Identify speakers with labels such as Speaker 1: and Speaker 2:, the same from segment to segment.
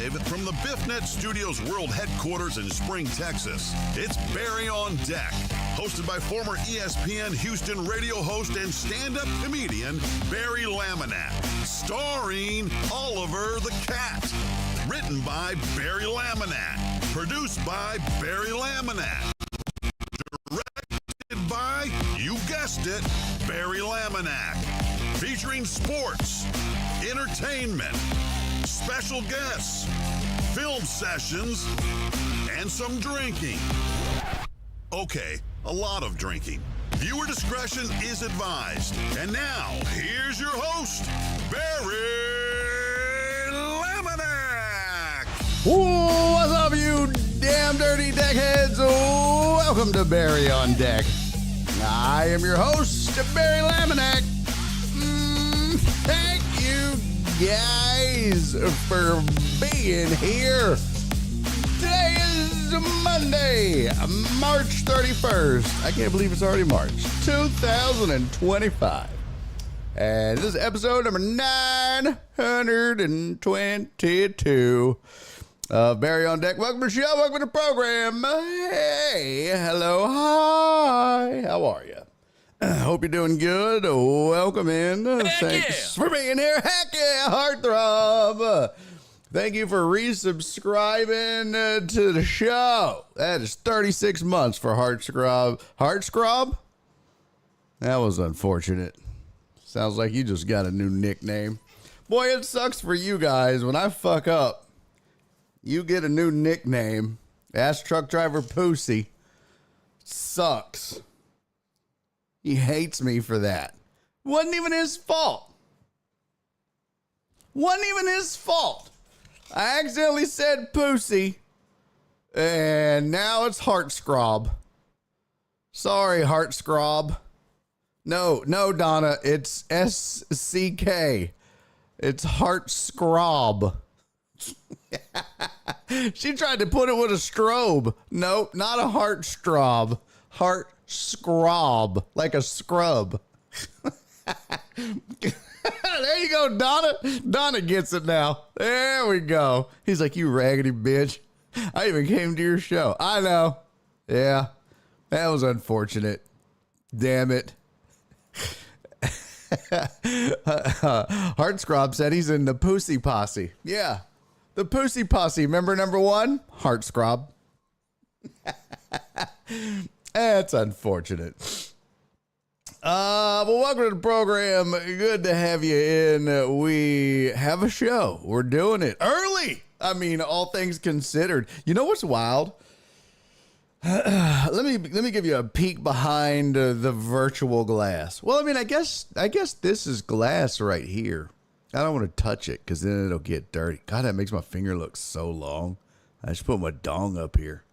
Speaker 1: Live from the BiffNet Studios World Headquarters in Spring, Texas, it's Barry on Deck, hosted by former ESPN Houston radio host and stand-up comedian Barry Laminack, starring Oliver the Cat. Written by Barry Laminack, produced by Barry Laminack, directed by, you guessed it, Barry Laminack, featuring sports, entertainment, special guests, film sessions, and some drinking. Okay, a lot of drinking. Viewer discretion is advised. And now, here's your host, Barry Laminack.
Speaker 2: What's up, you damn dirty deckheads? Welcome to Barry on Deck. I am your host, Barry Laminack. Thank you guys for being here. Today is Monday, March 31st. I can't believe it's already March 2025. And this is episode number 922 of Barry on Deck. Welcome to the show. Welcome to the program. Hey, hello, hi. How are you? Hope you're doing good. Welcome in. Thanks for being here. Heck yeah, Heartthrob. Thank you for resubscribing to the show. That is 36 months for Heartscrob. Heartscrob? That was unfortunate. Sounds like you just got a new nickname. Boy, it sucks for you guys. When I fuck up, you get a new nickname. Ask Truck Driver Pussy. Sucks. He hates me for that. Wasn't even his fault. Wasn't even his fault. I accidentally said Pussy, and now it's Heartscrob. Sorry, Heartscrob. No, Donna, it's S-C-K. It's Heartscrob. She tried to put it with a strobe. Nope, not a heartstrob. Heartscrob, like a scrub. There you go, Donna. Donna gets it now. There we go. He's like, you raggedy bitch. I even came to your show. I know. Yeah, that was unfortunate. Damn it. Heartscrob said he's in the Pussy Posse. Yeah, the Pussy Posse. Member number one, Heartscrob. That's unfortunate. Well, welcome to the program. Good to have you in. We have a show. We're doing it early. I mean, all things considered. You know what's wild? Let me give you a peek behind the virtual glass. Well, I mean, I guess this is glass right here. I don't want to touch it because then it'll get dirty. God, that makes my finger look so long. I should put my dong up here.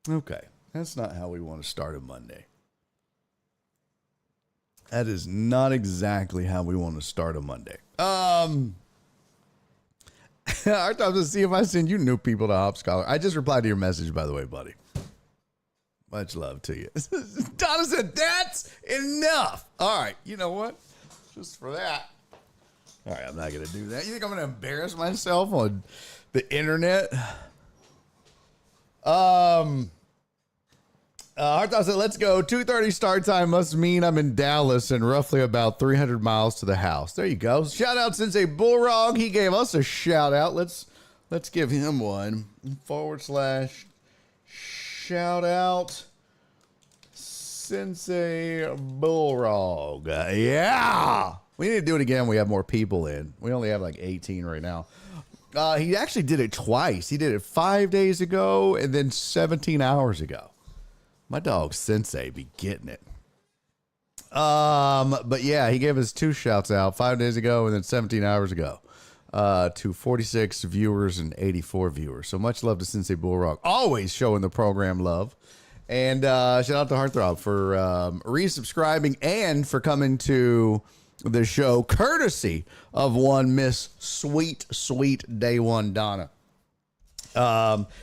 Speaker 2: Okay, that's not how we want to start a Monday. That is not exactly how we want to start a Monday. I thought to see if I send you new people to Hop Scholar. I just replied to your message, by the way, buddy. Much love to you. Donna said, that's enough. All right, you know what? Just for that. All right, I'm not going to do that. You think I'm going to embarrass myself on the internet? Hartog said, let's go. 2:30 start time must mean I'm in Dallas and roughly about 300 miles to the house. There you go. Shout out Sensei Bullrog. He gave us a shout out. Let's give him one. / shout out Sensei Bullrog. Yeah. We need to do it again. We have more people in. We only have like 18 right now. He actually did it twice. He did it 5 days ago and then 17 hours ago. My dog Sensei be getting it. But yeah, he gave us 2 shouts out 5 days ago and then 17 hours ago to 46 viewers and 84 viewers. So much love to Sensei Bullrock. Always showing the program love. And shout out to Heartthrob for resubscribing and for coming to the show courtesy of one Miss Sweet Day One Donna.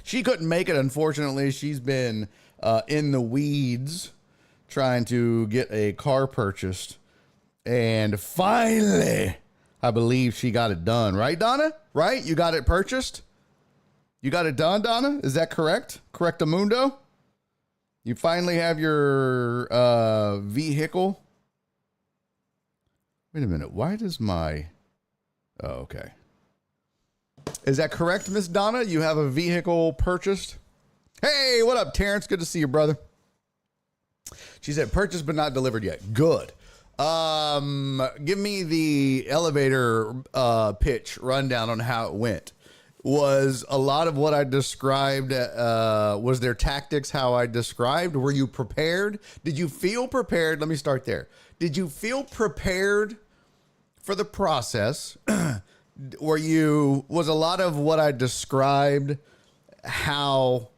Speaker 2: She couldn't make it, unfortunately. She's been in the weeds trying to get a car purchased. And finally, I believe she got it done. Right, Donna? Right? You got it purchased? You got it done, Donna? Is that correct? Correctamundo? You finally have your vehicle? Wait a minute. Why does my... Oh, okay. Is that correct, Miss Donna? You have a vehicle purchased? Hey, what up, Terrence? Good to see you, brother. She said purchased but not delivered yet. Good. Give me the elevator pitch rundown on how it went. Was a lot of what I described, was their tactics how I described? Were you prepared? Did you feel prepared? Let me start there. Did you feel prepared for the process? Was a lot of what I described how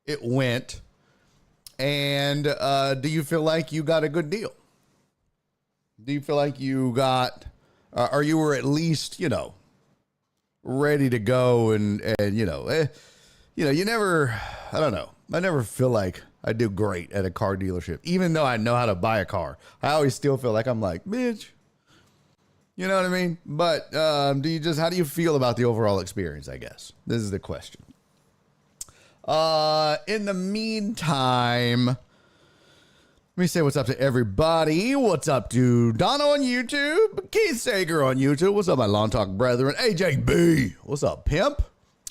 Speaker 2: it went? And do you feel like you got a good deal? Do you feel like you got, or you were at least, ready to go and you never, I don't know. I never feel like I do great at a car dealership, even though I know how to buy a car. I always still feel like I'm like, bitch, you know what I mean? But how do you feel about the overall experience, I guess? This is the question. In the meantime, let me say what's up to everybody. What's up to Donna on YouTube? Keith Sager on YouTube. What's up, my Lawn Talk brethren? AJB. What's up, pimp?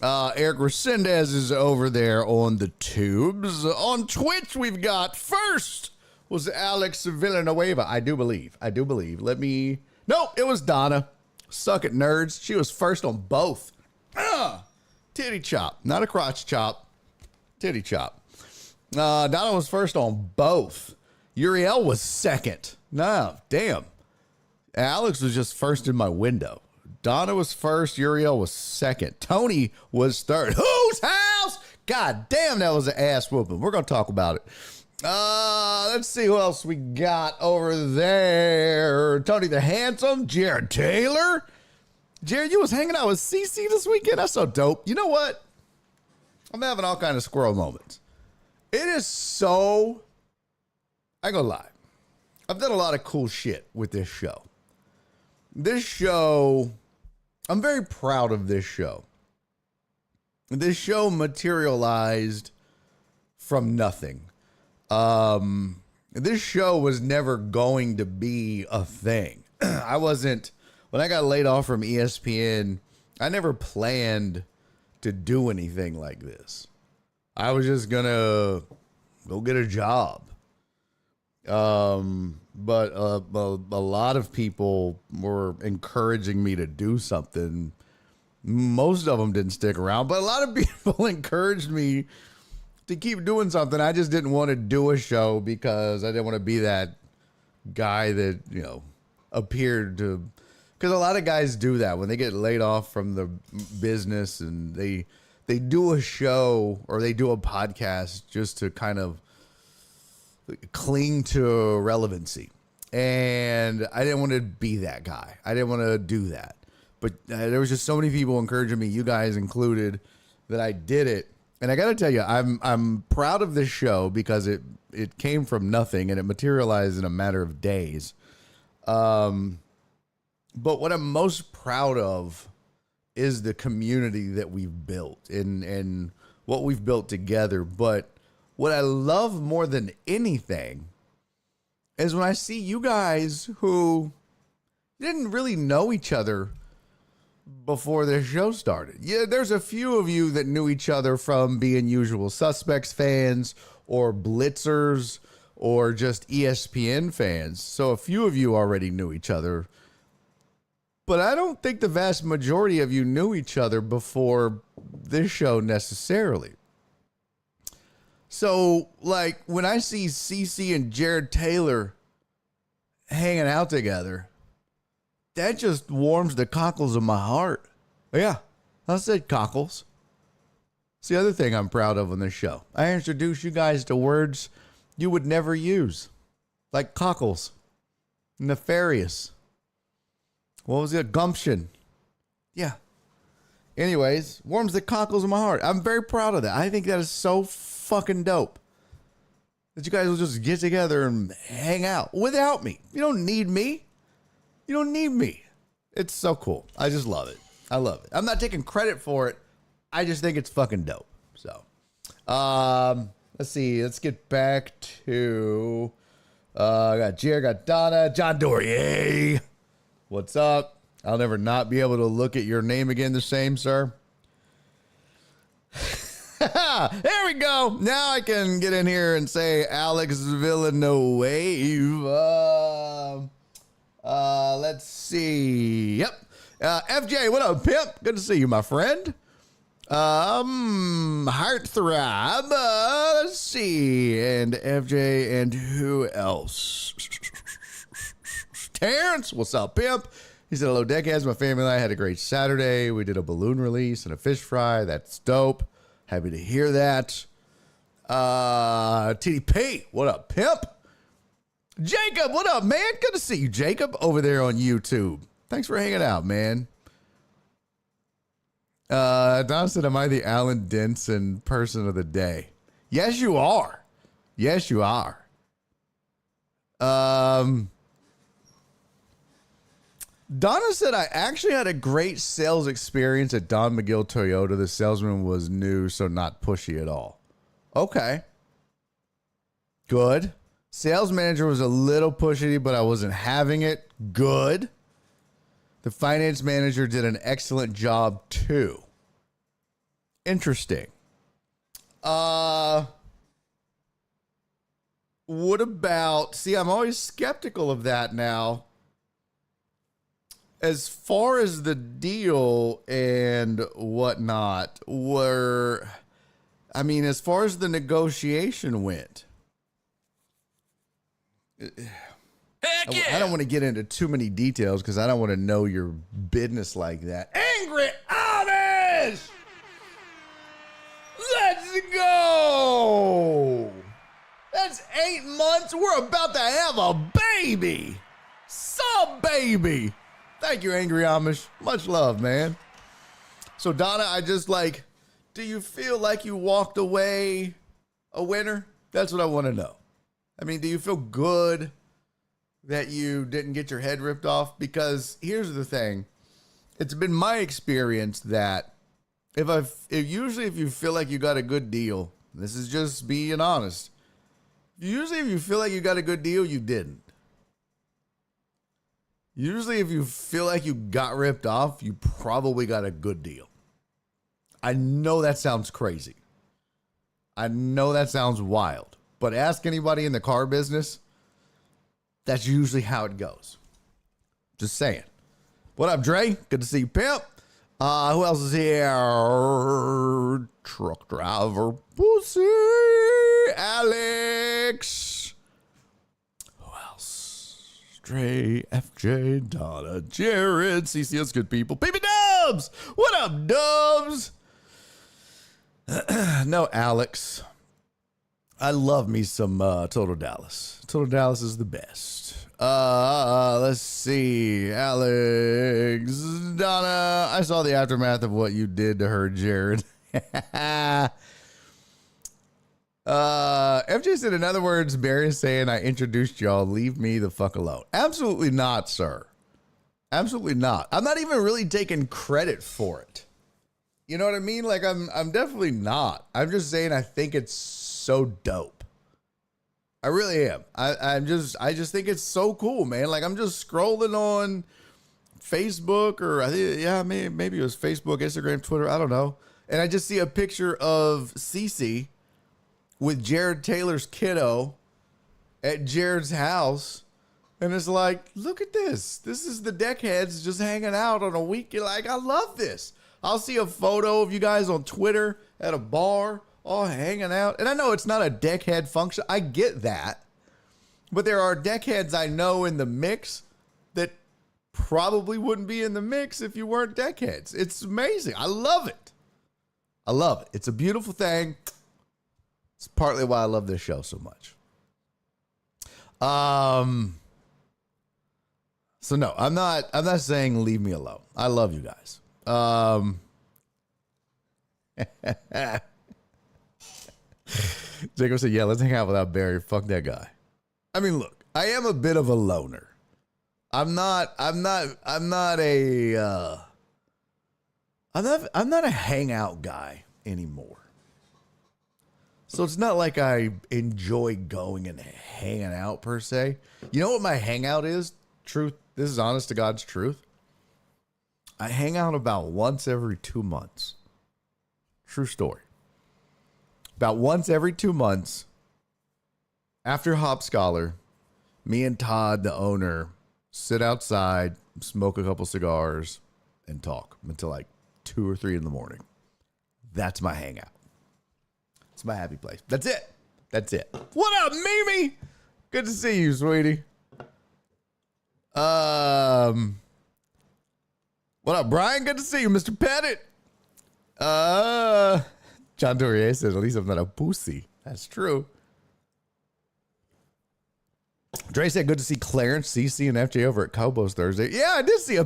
Speaker 2: Eric Resendez is over there on the tubes. On Twitch, we've got first was Alex Villanueva. I do believe. Nope, it was Donna. Suck it, nerds. She was first on both. Titty chop. Not a crotch chop. Titty chop. Donna was first on both. Uriel was second. No, damn. Alex was just first in my window. Donna was first. Uriel was second. Tony was third. Whose house? God damn, that was an ass whooping. We're going to talk about it. Let's see who else we got over there. Tony the Handsome. Jared Taylor. Jared, you was hanging out with CC this weekend? That's so dope. You know what? I'm having all kind of squirrel moments. It is so... I ain't gonna lie. I've done a lot of cool shit with this show. This show... I'm very proud of this show. This show materialized from nothing. This show was never going to be a thing. When I got laid off from ESPN, I never planned to do anything like this. I was just gonna go get a job. But a lot of people were encouraging me to do something. Most of them didn't stick around, but a lot of people encouraged me to keep doing something. I just didn't want to do a show because I didn't want to be that guy that, appeared to... Because a lot of guys do that when they get laid off from the business and they do a show or they do a podcast just to kind of cling to relevancy. And I didn't want to be that guy. I didn't want to do that. But there was just so many people encouraging me, you guys included, that I did it. And I got to tell you, I'm proud of this show because it came from nothing and it materialized in a matter of days. But what I'm most proud of is the community that we've built and what we've built together. But what I love more than anything is when I see you guys who didn't really know each other before this show started. Yeah, there's a few of you that knew each other from being Usual Suspects fans or Blitzers or just ESPN fans. So a few of you already knew each other. But I don't think the vast majority of you knew each other before this show necessarily. So, like, when I see CC and Jared Taylor hanging out together, that just warms the cockles of my heart. Yeah, I said cockles. It's the other thing I'm proud of on this show. I introduce you guys to words you would never use, like cockles, nefarious. What was it? Gumption. Yeah. Anyways, warms the cockles of my heart. I'm very proud of that. I think that is so fucking dope that you guys will just get together and hang out without me. You don't need me. You don't need me. It's so cool. I just love it. I love it. I'm not taking credit for it. I just think it's fucking dope. So, let's see. Let's get back to, I got Jared, got Donna, John Dorier. What's up? I'll never not be able to look at your name again the same, sir. There we go. Now I can get in here and say Alex Villanueva. Let's see. Yep. FJ, what up, pimp? Good to see you, my friend. Heartthrob. Let's see. And FJ, and who else? Terrence, what's up, pimp? He said, hello, Deckheads. My family and I had a great Saturday. We did a balloon release and a fish fry. That's dope. Happy to hear that. TDP, what up, pimp? Jacob, what up, man? Good to see you, Jacob, over there on YouTube. Thanks for hanging out, man. Don said, am I the Alan Denson person of the day? Yes, you are. Yes, you are. Donna said, I actually had a great sales experience at Don McGill Toyota. The salesman was new, so not pushy at all. Okay. Good. Sales manager was a little pushy, but I wasn't having it. Good. The finance manager did an excellent job, too. Interesting. What about... See, I'm always skeptical of that now. As far as the deal and whatnot were, I mean, as far as the negotiation went,
Speaker 3: Heck yeah.
Speaker 2: I don't want to get into too many details because I don't want to know your business like that. Angry Amish! Let's go! That's 8 months. We're about to have a baby. Some baby. Thank you, Angry Amish. Much love, man. So, Donna, I just like, do you feel like you walked away a winner? That's what I want to know. I mean, do you feel good that you didn't get your head ripped off? Because here's the thing. It's been my experience that usually if you feel like you got a good deal, this is just being honest. Usually if you feel like you got a good deal, you didn't. Usually if you feel like you got ripped off, you probably got a good deal. I know that sounds crazy. I know that sounds wild. But ask anybody in the car business, that's usually how it goes. Just saying. What up, Dre? Good to see you, pimp. Who else is here? Truck driver pussy. Alex. Who else? Dre, FJ, Donna, Jared, CCS, good people. Baby Dubs. What up, Dubs? No, Alex. I love me some Total Dallas. Total Dallas is the best. Let's see. Alex, Donna, I saw the aftermath of what you did to her, Jared. FJ said, in other words, Barry is saying I introduced y'all. Leave me the fuck alone. Absolutely not, sir. Absolutely not. I'm not even really taking credit for it. You know what I mean? Like, I'm definitely not. I'm just saying I think it's so dope. I really am. I just think it's so cool, man. Like, I'm just scrolling on Facebook or maybe it was Facebook, Instagram, Twitter. I don't know. And I just see a picture of Cece with Jared Taylor's kiddo at Jared's house. And it's like, look at this. This is the Deckheads just hanging out on a weekend. Like, I love this. I'll see a photo of you guys on Twitter at a bar, all hanging out. And I know it's not a Deckhead function. I get that. But there are Deckheads I know in the mix that probably wouldn't be in the mix if you weren't Deckheads. It's amazing. I love it. I love it. It's a beautiful thing. It's partly why I love this show so much. So no, I'm not saying leave me alone. I love you guys. Jacob said, yeah, let's hang out without Barry. Fuck that guy. I mean, look, I am a bit of a loner. I'm not a hangout guy anymore. So it's not like I enjoy going and hanging out per se. You know what my hangout is? Truth. This is honest to God's truth. I hang out about once every 2 months. True story. About once every 2 months, after Hop Scholar, me and Todd, the owner, sit outside, smoke a couple cigars, and talk until like 2 or 3 in the morning. That's my hangout. It's my happy place. That's it. That's it. What up, Mimi? Good to see you, sweetie. What up, Brian? Good to see you, Mr. Pettit. John Dorier says, at least I'm not a pussy. That's true. Dre said, good to see Clarence, CC, and FJ over at Cobos Thursday. Yeah, I did see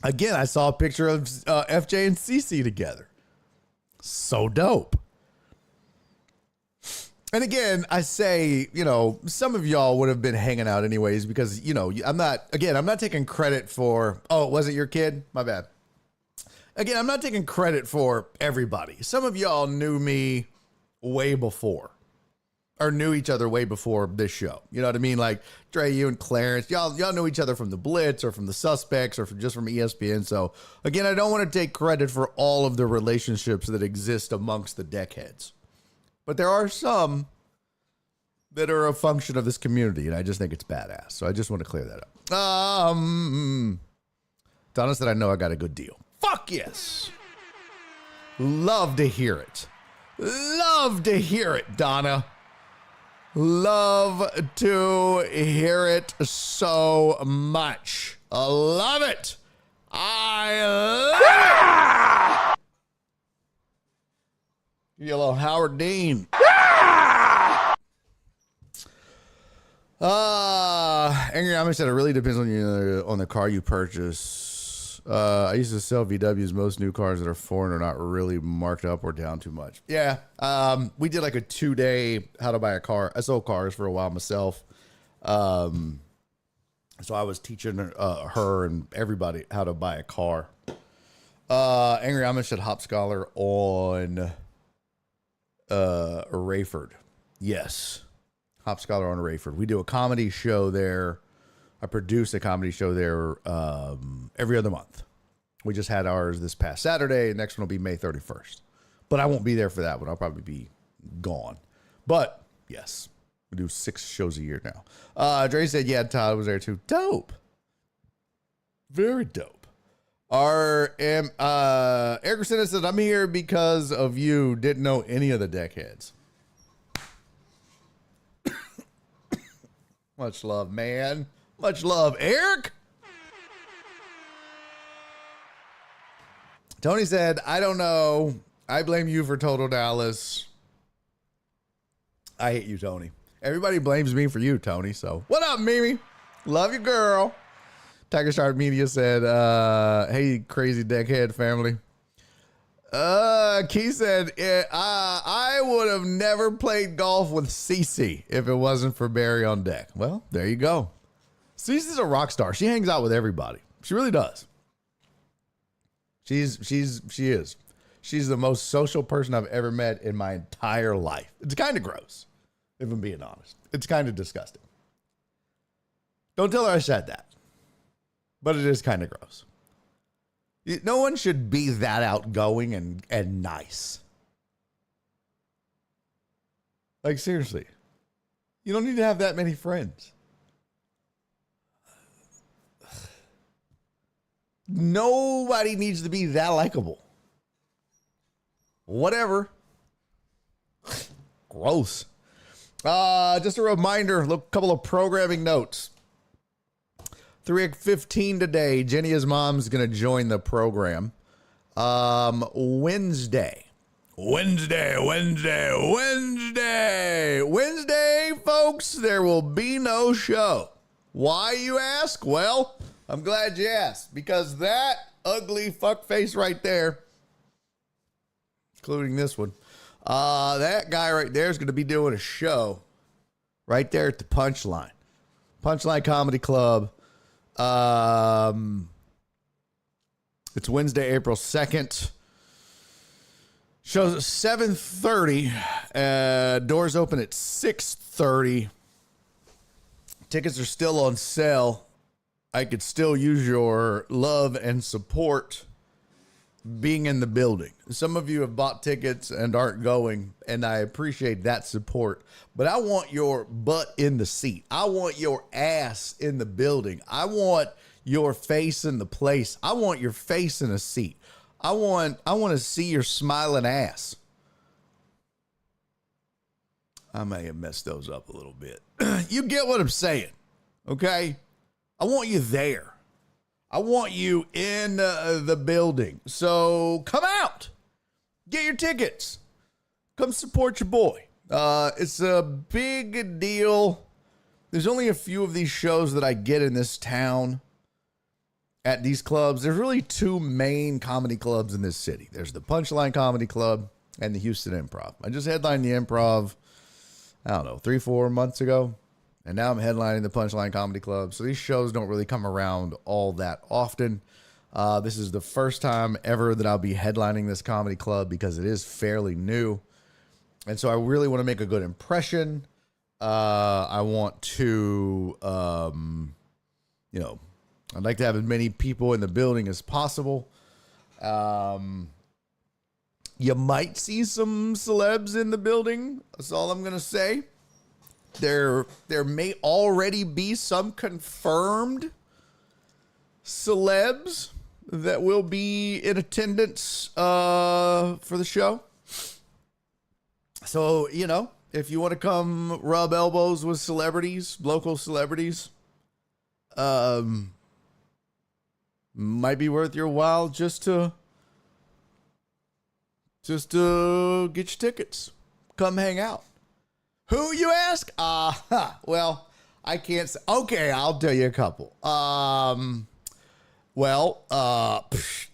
Speaker 2: again, I saw a picture of FJ and CC together. So dope. And again, I say, some of y'all would have been hanging out anyways because, I'm not taking credit for, oh, it wasn't your kid? My bad. Again, I'm not taking credit for everybody. Some of y'all knew me way before or knew each other way before this show. You know what I mean? Like Dre, you and Clarence, y'all knew each other from the Blitz or from the Suspects or just from ESPN. So again, I don't want to take credit for all of the relationships that exist amongst the deckheads. But there are some that are a function of this community, and I just think it's badass. So I just want to clear that up. Donna said, I know I got a good deal. Fuck yes. Love to hear it. Love to hear it, Donna. Love to hear it so much. I love it. I love it. You little Howard Dean. Angry Amish said it really depends on the car you purchase. I used to sell VWs. Most new cars that are foreign are not really marked up or down too much. Yeah. We did like a 2-day how to buy a car. I sold cars for a while myself. So I was teaching her and everybody how to buy a car. Angry Amish said Hop Scholar on Rayford. Yes. Hop Scholar on Rayford. We do a comedy show there. I produce a comedy show there every other month. We just had ours this past Saturday. Next one will be May 31st. But I won't be there for that one. I'll probably be gone. But, yes. We do 6 shows a year now. Dre said, yeah, Todd was there too. Dope. Very dope. Eric Christina said, I'm here because of you. Didn't know any of the deckheads. Much love, man. Much love, Eric. Tony said, I don't know. I blame you for Total Dallas. I hate you, Tony. Everybody blames me for you, Tony. So what up, Mimi? Love you, girl. Tiger Shark Media said, hey, crazy deckhead family. Key said, I would have never played golf with Cece if it wasn't for Barry on deck. Well, there you go. Cece's a rock star. She hangs out with everybody. She really does. She is. She's the most social person I've ever met in my entire life. It's kind of gross, if I'm being honest. It's kind of disgusting. Don't tell her I said that. But it is kind of gross. No one should be that outgoing and nice. Like, seriously. You don't need to have that many friends. Nobody needs to be that likable. Whatever. Gross. Just a reminder, a couple of programming notes. 3:15 today, JennyIsMom is going to join the program. Wednesday, folks, there will be no show. Why, you ask? Well, I'm glad you asked, because that ugly fuckface right there, including this one, that guy right there is going to be doing a show right there at the Punchline Comedy Club. It's Wednesday, April 2nd. Show's at 7:30. Doors open at 6:30. Tickets are still on sale. I could still use your love and support being in the building. Some of you have bought tickets and aren't going, and I appreciate that support. But I want your butt in the seat. I want your ass in the building. I want your face in the place. I want your face in a seat. I want to see your smiling ass. I may have messed those up a little bit. You get what I'm saying, okay? I want you there. I want you in the building. So come out. Get your tickets. Come support your boy. It's a big deal. There's only a few of these shows that I get in this town at these clubs. There's really two main comedy clubs in this city. There's the Punchline Comedy Club and the Houston Improv. I just headlined the Improv, I don't know, 3-4 months ago. And now I'm headlining the Punchline Comedy Club. So these shows don't really come around all that often. This is the first time ever that I'll be headlining this comedy club because it is fairly new. And so I really want to make a good impression. I want to, I'd like to have as many people in the building as possible. You might see some celebs in the building. That's all I'm going to say. There may already be some confirmed celebs that will be in attendance for the show. So, if you want to come rub elbows with celebrities, local celebrities, might be worth your while just to get your tickets. Come hang out. Who, you ask? Well, I can't say. Okay, I'll tell you a couple.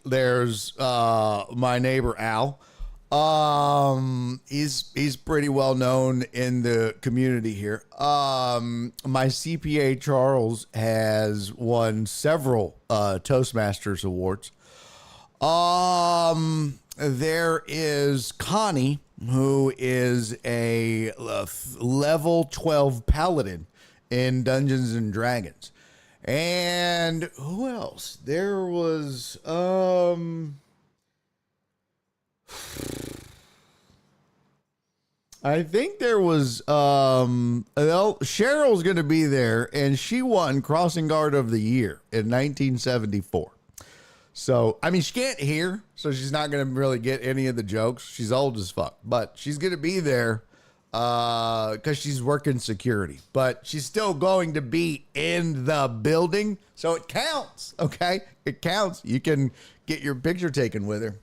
Speaker 2: There's my neighbor Al. He's pretty well known in the community here. My CPA Charles has won several Toastmasters awards. There is Connie, who is a level 12 paladin in Dungeons and Dragons. And who else? There was I think there was Cheryl's going to be there, and she won Crossing Guard of the Year in 1974. So, I mean, she can't hear, so she's not going to really get any of the jokes. She's old as fuck, but she's going to be there because she's working security. But she's still going to be in the building, so it counts, okay? It counts. You can get your picture taken with her.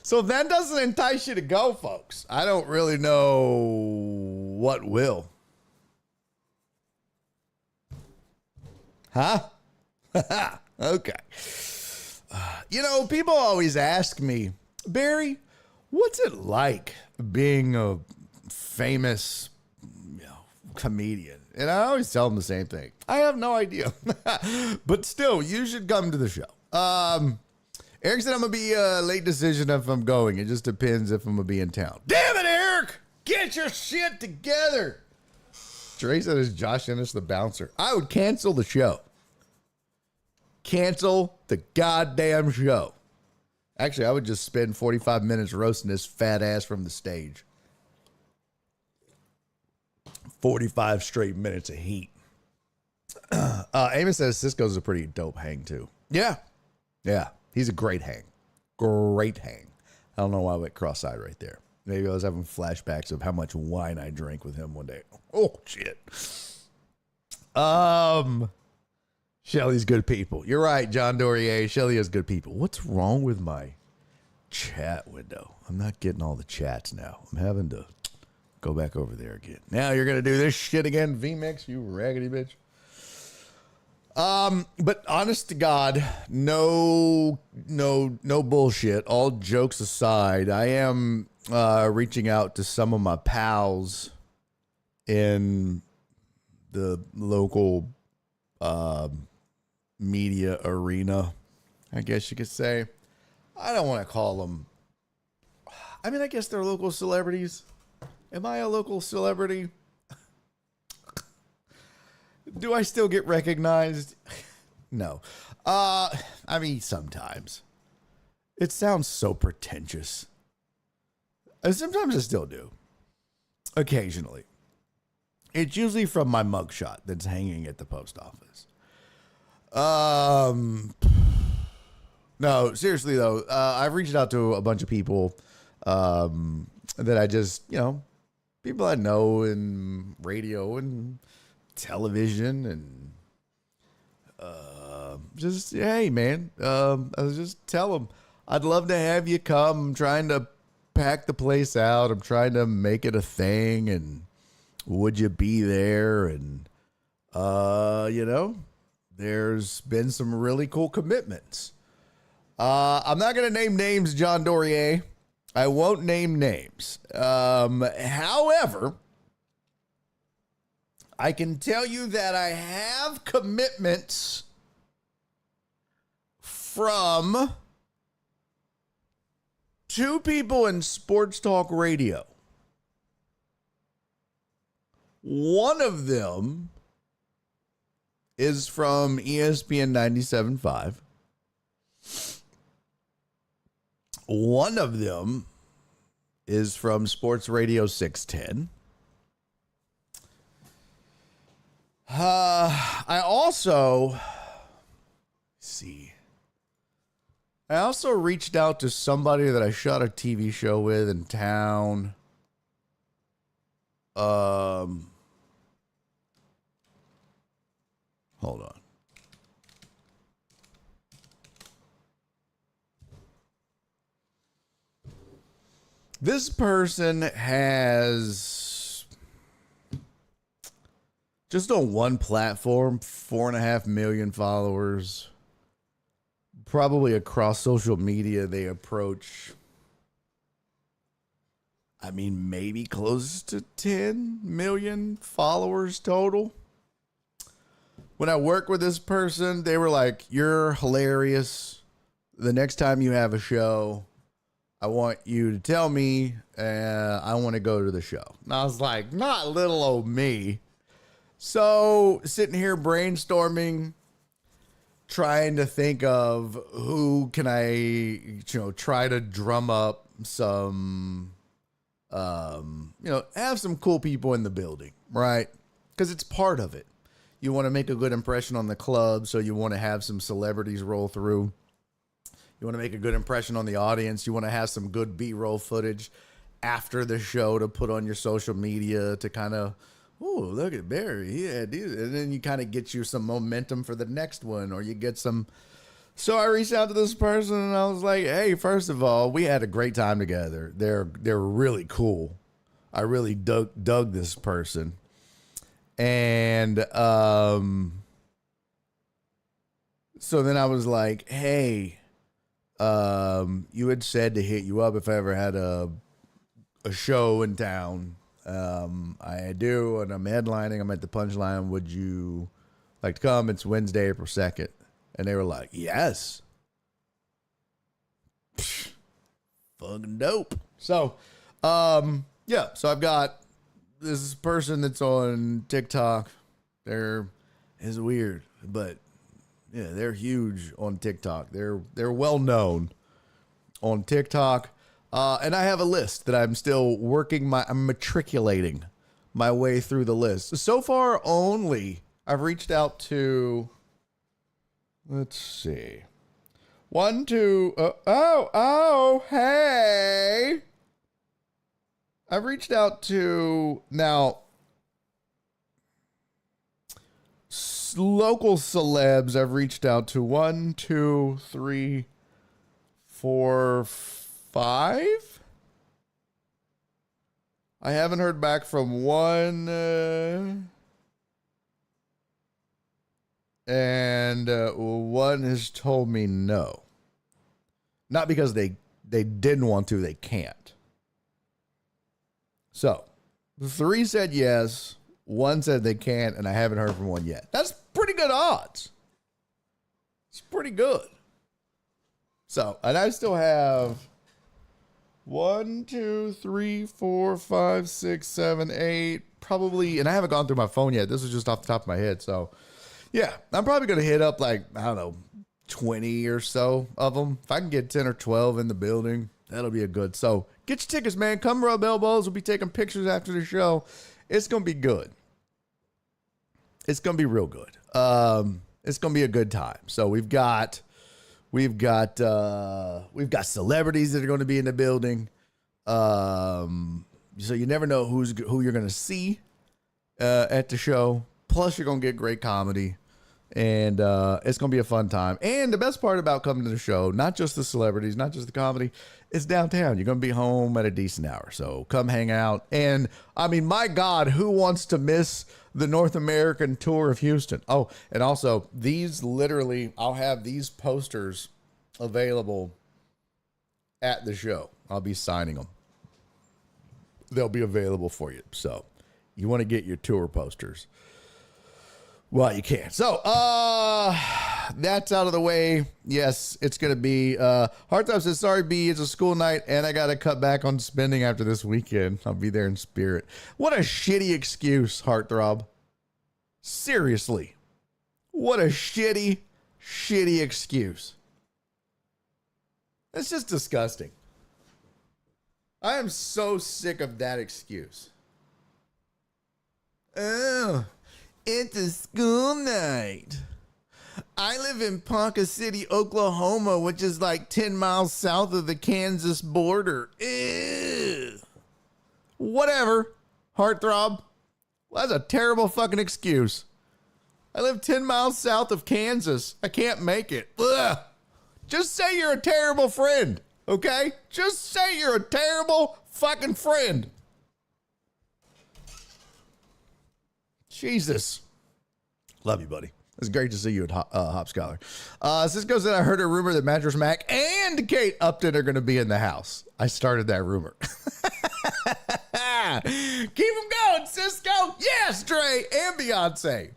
Speaker 2: So if that doesn't entice you to go, folks, I don't really know what will. Huh? Okay. People always ask me, Barry, what's it like being a famous comedian? And I always tell them the same thing. I have no idea. But still, you should come to the show. Eric said I'm going to be a late decision if I'm going. It just depends if I'm going to be in town. Damn it, Eric! Get your shit together! Trey said, is Josh Ennis the bouncer? I would cancel the show. Cancel the goddamn show. Actually, I would just spend 45 minutes roasting this fat ass from the stage. 45 straight minutes of heat. Amos says Cisco's a pretty dope hang, too. Yeah. He's a great hang. Great hang. I don't know why I went cross-eyed right there. Maybe I was having flashbacks of how much wine I drank with him one day. Oh, shit. Shelly's good people. You're right, John Dorier. Shelly is good people. What's wrong with my chat window? I'm not getting all the chats now. I'm having to go back over there again. Now you're going to do this shit again, VMix, you raggedy bitch. But honest to God, no bullshit. All jokes aside, I am reaching out to some of my pals in the local media arena, I guess you could say. I don't want to call them. I mean, I guess they're local celebrities. Am I a local celebrity? Do I still get recognized? No. I mean, sometimes. It sounds so pretentious. Sometimes I still do. Occasionally. It's usually from my mugshot that's hanging at the post office. No, seriously though, I've reached out to a bunch of people that I just, people I know in radio and television and just, hey man, I was just tell them I'd love to have you come. I'm trying to pack the place out. I'm trying to make it a thing, and would you be there? And there's been some really cool commitments. I'm not going to name names, John Dorier. I won't name names. However, I can tell you that I have commitments from 2 people in sports talk radio. One of them is from ESPN 97.5. One of them is from Sports Radio 610. I also reached out to somebody that I shot a TV show with in town. Hold on. This person has just on one platform, 4.5 million followers. Probably across social media, they approach, I mean, maybe close to 10 million followers total. When I worked with this person, they were like, you're hilarious. The next time you have a show, I want you to tell me, I want to go to the show. And I was like, not little old me. So sitting here brainstorming, trying to think of who can I, try to drum up some, have some cool people in the building, right? Because it's part of it. You want to make a good impression on the club, so you want to have some celebrities roll through. You want to make a good impression on the audience. You want to have some good B-roll footage after the show to put on your social media to kind of, oh, look at Barry. Yeah, dude. And then you kind of get you some momentum for the next one, or you get some. So I reached out to this person and I was like, hey, first of all, we had a great time together. They're really cool. I really dug this person. And so then I was like, hey, you had said to hit you up if I ever had a show in town. I do, and I'm headlining. I'm at the Punchline. Would you like to come? It's Wednesday, April 2nd. And they were like, yes. Psh, fucking dope. So, yeah. So I've got this person that's on TikTok. It's weird, but yeah, they're huge on TikTok. They're well known on TikTok. And I have a list that I'm still I'm matriculating my way through the list. So far, I've reached out to, let's see, 1, 2, hey. I've reached out to, now, local celebs. I've reached out to 1, 2, 3, 4, 5. I haven't heard back from one, and one has told me no. Not because they didn't want to, they can't. So, 3 said yes, One said they can't, and I haven't heard from one yet. That's pretty good odds. It's pretty good. So, and I still have 1, 2, 3, 4, 5, 6, 7, 8, probably, and I haven't gone through my phone yet. This is just off the top of my head. So, yeah, I'm probably going to hit up like, I don't know, 20 or so of them. If I can get 10 or 12 in the building, that'll be a good. So, get your tickets, man. Come rub elbows. We'll be taking pictures after the show. It's going to be good. It's going to be real good. It's going to be a good time. So, we've got celebrities that are going to be in the building. So you never know who you're going to see at the show. Plus, you're going to get great comedy, and it's going to be a fun time. And the best part about coming to the show, not just the celebrities, not just the comedy, it's downtown. You're going to be home at a decent hour. So come hang out. And I mean, my God, who wants to miss the North American tour of Houston? Oh, and also these literally, I'll have these posters available at the show. I'll be signing them. They'll be available for you. So you want to get your tour posters. Well, you can. So, that's out of the way. Yes, it's going to be, Heartthrop says, sorry, B, it's a school night, and I got to cut back on spending after this weekend. I'll be there in spirit. What a shitty excuse, Heartthrob. Seriously. What a shitty excuse. It's just disgusting. I am so sick of that excuse. Oh, it's a school night. I live in Ponca City, Oklahoma, which is like 10 miles south of the Kansas border. Ew. Whatever, Heartthrob. Well, that's a terrible fucking excuse. I live 10 miles south of Kansas. I can't make it. Ugh. Just say you're a terrible friend, okay? Just say you're a terrible fucking friend. Jesus. Love you, buddy. It's great to see you at Hop Scholar. Cisco said, I heard a rumor that Mattress Mac and Kate Upton are going to be in the house. I started that rumor. Keep them going, Cisco. Yes, Dre and Beyonce.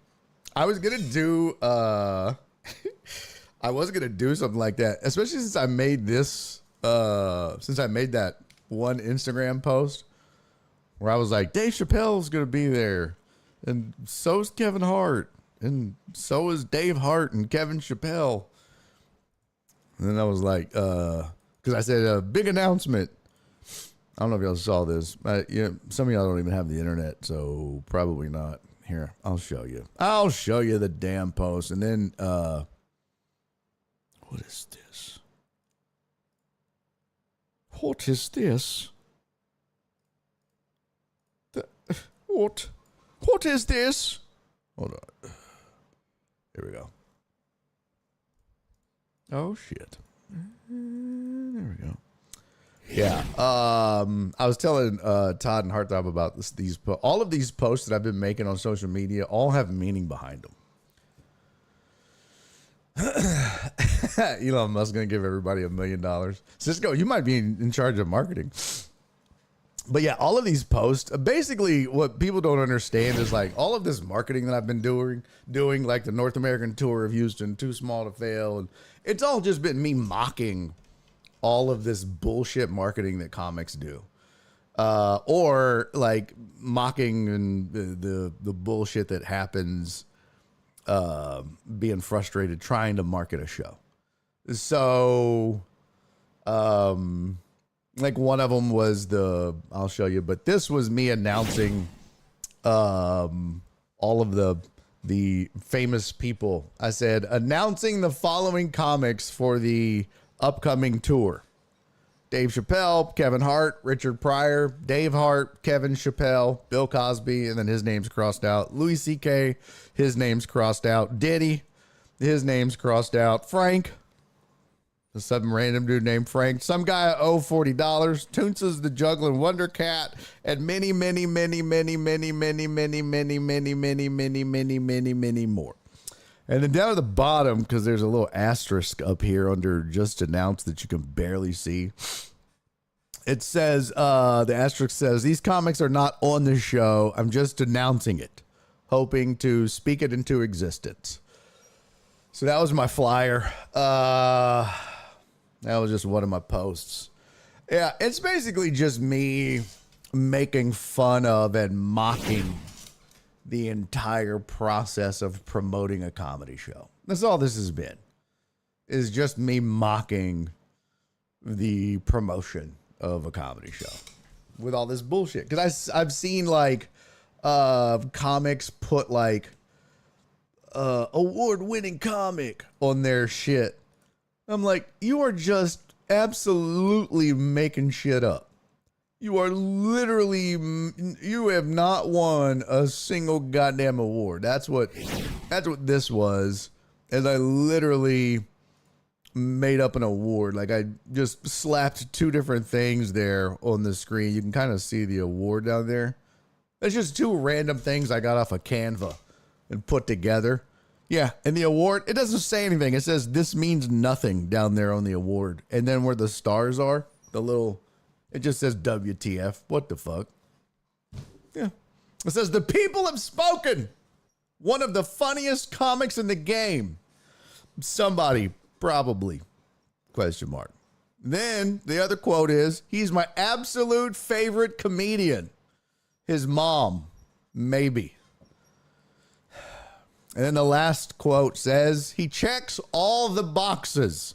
Speaker 2: I was going to do... I was going to do something like that, especially since I made this... since I made that one Instagram post where I was like, Dave Chappelle's going to be there. And so's Kevin Hart. And so is Dave Hart and Kevin Chappelle. And then I was like, because I said a big announcement. I don't know if y'all saw this. Yeah, some of y'all don't even have the internet, so probably not. Here, I'll show you. I'll show you the damn post. And then, what is this? What is this? What is this? Hold on. Here we go. Oh, shit. There we go. Yeah. I was telling Todd and Heartthrob about this. All of these posts that I've been making on social media all have meaning behind them. Elon Musk going to give everybody $1 million. Cisco, you might be in charge of marketing. But yeah, all of these posts, basically what people don't understand is like all of this marketing that I've been doing like the North American tour of Houston, Too Small to Fail. And it's all just been me mocking all of this bullshit marketing that comics do. Or like mocking and the bullshit that happens, being frustrated, trying to market a show. So, like one of them was I'll show you, but this was me announcing all of the famous people. I said, announcing the following comics for the upcoming tour. Dave Chappelle, Kevin Hart, Richard Pryor, Dave Hart, Kevin Chappelle, Bill Cosby, and then his name's crossed out. Louis C.K., his name's crossed out. Diddy, his name's crossed out. Frank, some random dude named Frank. Some guy I owe $40. Toonces the Juggling Wonder Cat, and many more. And then down at the bottom, because there's a little asterisk up here under just announced that you can barely see. It says, the asterisk says, these comics are not on the show. I'm just announcing it, hoping to speak it into existence. So that was my flyer. That was just one of my posts. Yeah, it's basically just me making fun of and mocking the entire process of promoting a comedy show. That's all this has been, is just me mocking the promotion of a comedy show with all this bullshit. Because I've seen like comics put like award-winning comic on their shit. I'm like, you are just absolutely making shit up. You are literally, you have not won a single goddamn award. That's what this was, as I literally made up an award. Like I just slapped two different things there on the screen. You can kind of see the award down there. It's just two random things I got off of Canva and put together. Yeah, and the award, it doesn't say anything. It says this means nothing down there on the award. And then where the stars are, the little, it just says WTF. What the fuck? Yeah. It says the people have spoken. One of the funniest comics in the game. Somebody, probably. Question mark. Then the other quote is, he's my absolute favorite comedian. His mom, maybe. And then the last quote says, he checks all the boxes.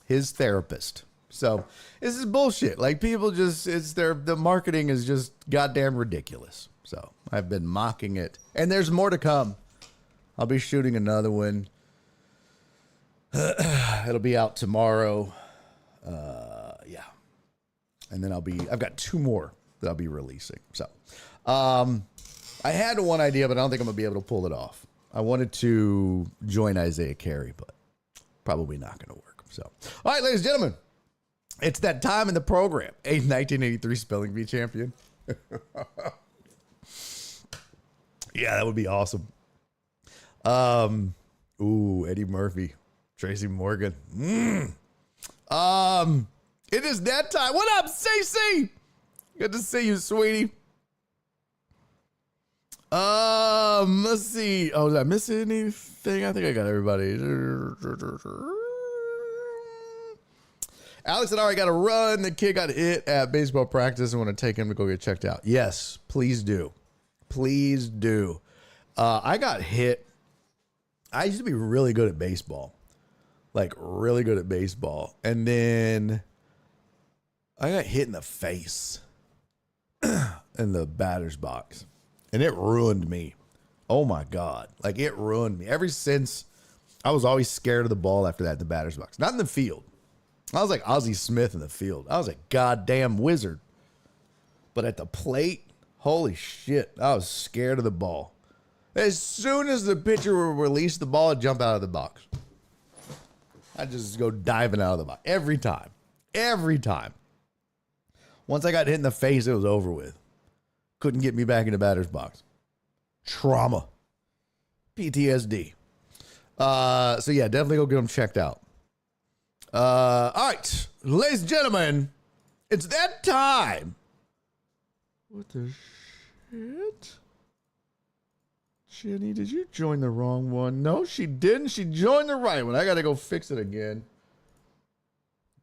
Speaker 2: His therapist. So this is bullshit. Like people just, the marketing is just goddamn ridiculous. So I've been mocking it. And there's more to come. I'll be shooting another one. It'll be out tomorrow. Yeah. And then I've got two more that I'll be releasing. So I had one idea, but I don't think I'm gonna be able to pull it off. I wanted to join Isaiah Carey, but probably not going to work. So, all right, ladies and gentlemen, it's that time in the program. A 1983 spelling bee champion. Yeah, that would be awesome. Eddie Murphy, Tracy Morgan. It is that time. What up, Cece? Good to see you, sweetie. Let's see. Oh, did I miss anything? I think I got everybody. Alex said, all right, got to run. The kid got hit at baseball practice. I want to take him to go get checked out. Yes, please do. Please do. I got hit. I used to be really good at baseball. Like really good at baseball. And then I got hit in the face in the batter's box. And it ruined me. Oh my God. Like it ruined me. Ever since, I was always scared of the ball after that, the batter's box. Not in the field. I was like Ozzie Smith in the field. I was a goddamn wizard. But at the plate, holy shit, I was scared of the ball. As soon as the pitcher would release the ball, I'd jump out of the box. I'd just go diving out of the box. Every time. Every time. Once I got hit in the face, it was over with. Couldn't get me back in the batter's box. Trauma. PTSD. So yeah, definitely go get them checked out. All right, ladies and gentlemen, it's that time. What the shit? Jenny, did you join the wrong one? No, she didn't. She joined the right one. I got to go fix it again.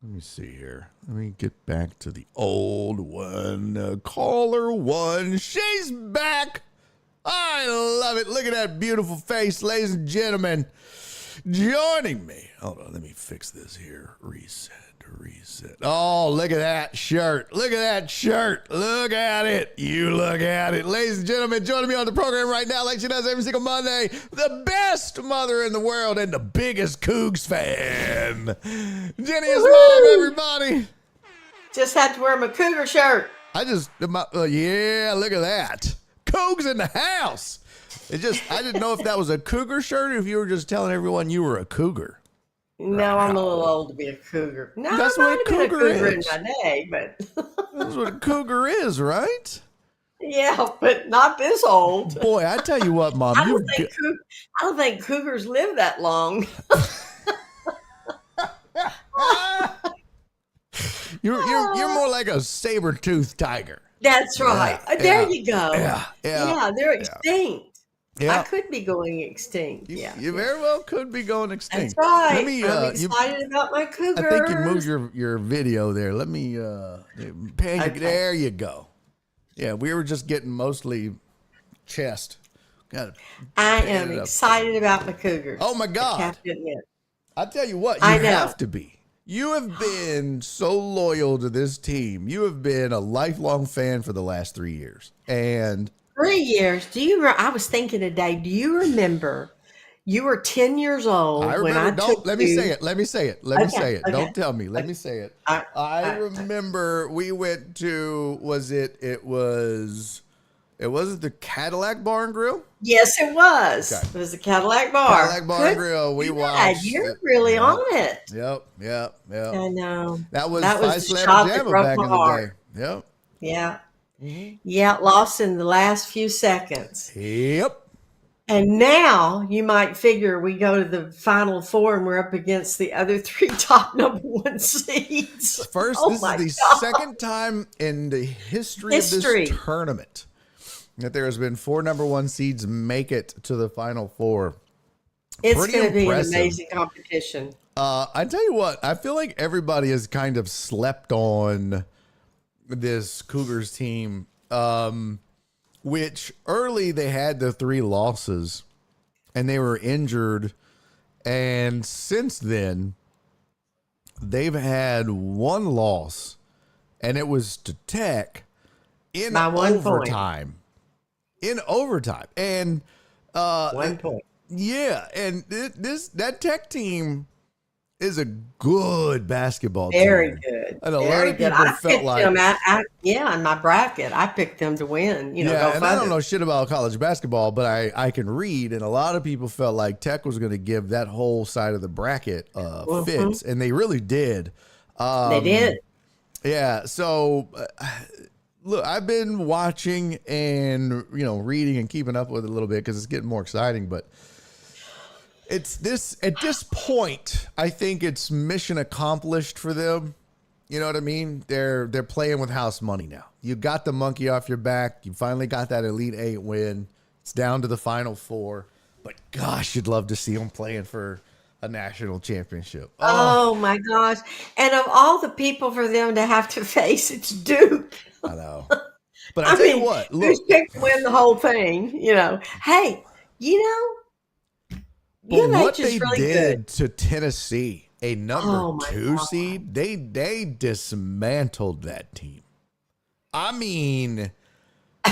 Speaker 2: Let me see here. Let me get back to the old one. Caller one. She's back. I love it. Look at that beautiful face, ladies and gentlemen. Joining me. Hold on. Let me fix this here. Reset. Oh, look at that shirt. Look at that shirt. Look at it. You look at it. Ladies and gentlemen, joining me on the program right now, like she does every single Monday, the best mother in the world and the biggest Cougs fan. Jenny is mom, everybody.
Speaker 4: Just had to wear my Cougar shirt.
Speaker 2: Yeah, look at that. Cougs in the house. I didn't know if that was a Cougar shirt or if you were just telling everyone you were a Cougar.
Speaker 4: No, I'm a little old to be a cougar. No,
Speaker 2: that's what a cougar is.
Speaker 4: In my day, but
Speaker 2: that's what a cougar is, right?
Speaker 4: Yeah, but not this old.
Speaker 2: Boy, I tell you what, Mom,
Speaker 4: I don't think cougars live that long.
Speaker 2: You're more like a saber-toothed tiger.
Speaker 4: That's right. There you go.
Speaker 2: Yeah.
Speaker 4: Yeah, they're extinct.
Speaker 2: Yeah.
Speaker 4: I could be going extinct.
Speaker 2: You very well could be going extinct.
Speaker 4: That's right.
Speaker 2: Let me,
Speaker 4: I'm excited about my cougars.
Speaker 2: I think you moved your video there. Let me pan you. There you go. Yeah, we were just getting mostly chest.
Speaker 4: I am excited about my cougars.
Speaker 2: Oh my God.
Speaker 4: I have to admit.
Speaker 2: I tell you what, you have to be. You have been so loyal to this team. You have been a lifelong fan for the last 3 years. And
Speaker 4: 3 years. I was thinking today, do you remember you were 10 years old
Speaker 2: I remember, let me say it. Let me say it. Okay. Don't tell me. Let me say it. I remember we went to, it wasn't the Cadillac Bar and Grill?
Speaker 4: Yes, it was. Okay. It was the Cadillac Bar.
Speaker 2: Cadillac Bar and Grill. We watched.
Speaker 4: You're really on it.
Speaker 2: Yep.
Speaker 4: I know.
Speaker 2: That was
Speaker 4: the shot that broke
Speaker 2: back
Speaker 4: my
Speaker 2: in the
Speaker 4: heart.
Speaker 2: day. Yep.
Speaker 4: Yeah. Mm-hmm. Yeah, lost in the last few seconds.
Speaker 2: Yep.
Speaker 4: And now you might figure we go to the Final Four and we're up against the other 3 top number 1 seeds.
Speaker 2: First, this is the second time in the history of this tournament that there has been 4 number 1 seeds make it to the Final Four.
Speaker 4: It's going to be an amazing competition.
Speaker 2: I tell you what, I feel like everybody has kind of slept on this Cougars team, which early they had the 3 losses and they were injured. And since then, they've had 1 loss, and it was to Tech in overtime. In overtime. And
Speaker 4: 1 point.
Speaker 2: Yeah, and that Tech team is a good basketball
Speaker 4: Very
Speaker 2: team.
Speaker 4: Good.
Speaker 2: And a lot of people felt like
Speaker 4: them in my bracket, I picked them to win. Go
Speaker 2: and I don't know shit about college basketball, but I can read, and a lot of people felt like Tech was going to give that whole side of the bracket fits, and they really did.
Speaker 4: They did.
Speaker 2: Yeah, so look, I've been watching and reading and keeping up with it a little bit because it's getting more exciting, but at this point, I think it's mission accomplished for them. You know what I mean? They're playing with house money now. You got the monkey off your back. You finally got that Elite 8 win. It's down to the Final Four. But gosh, you'd love to see them playing for a national championship.
Speaker 4: Oh my gosh. And of all the people for them to have to face, it's Duke.
Speaker 2: I know. But I tell you what, look.
Speaker 4: Who's picked to win the whole thing? Hey,
Speaker 2: but what they really did to Tennessee, a number 2 seed, they dismantled that team. I mean,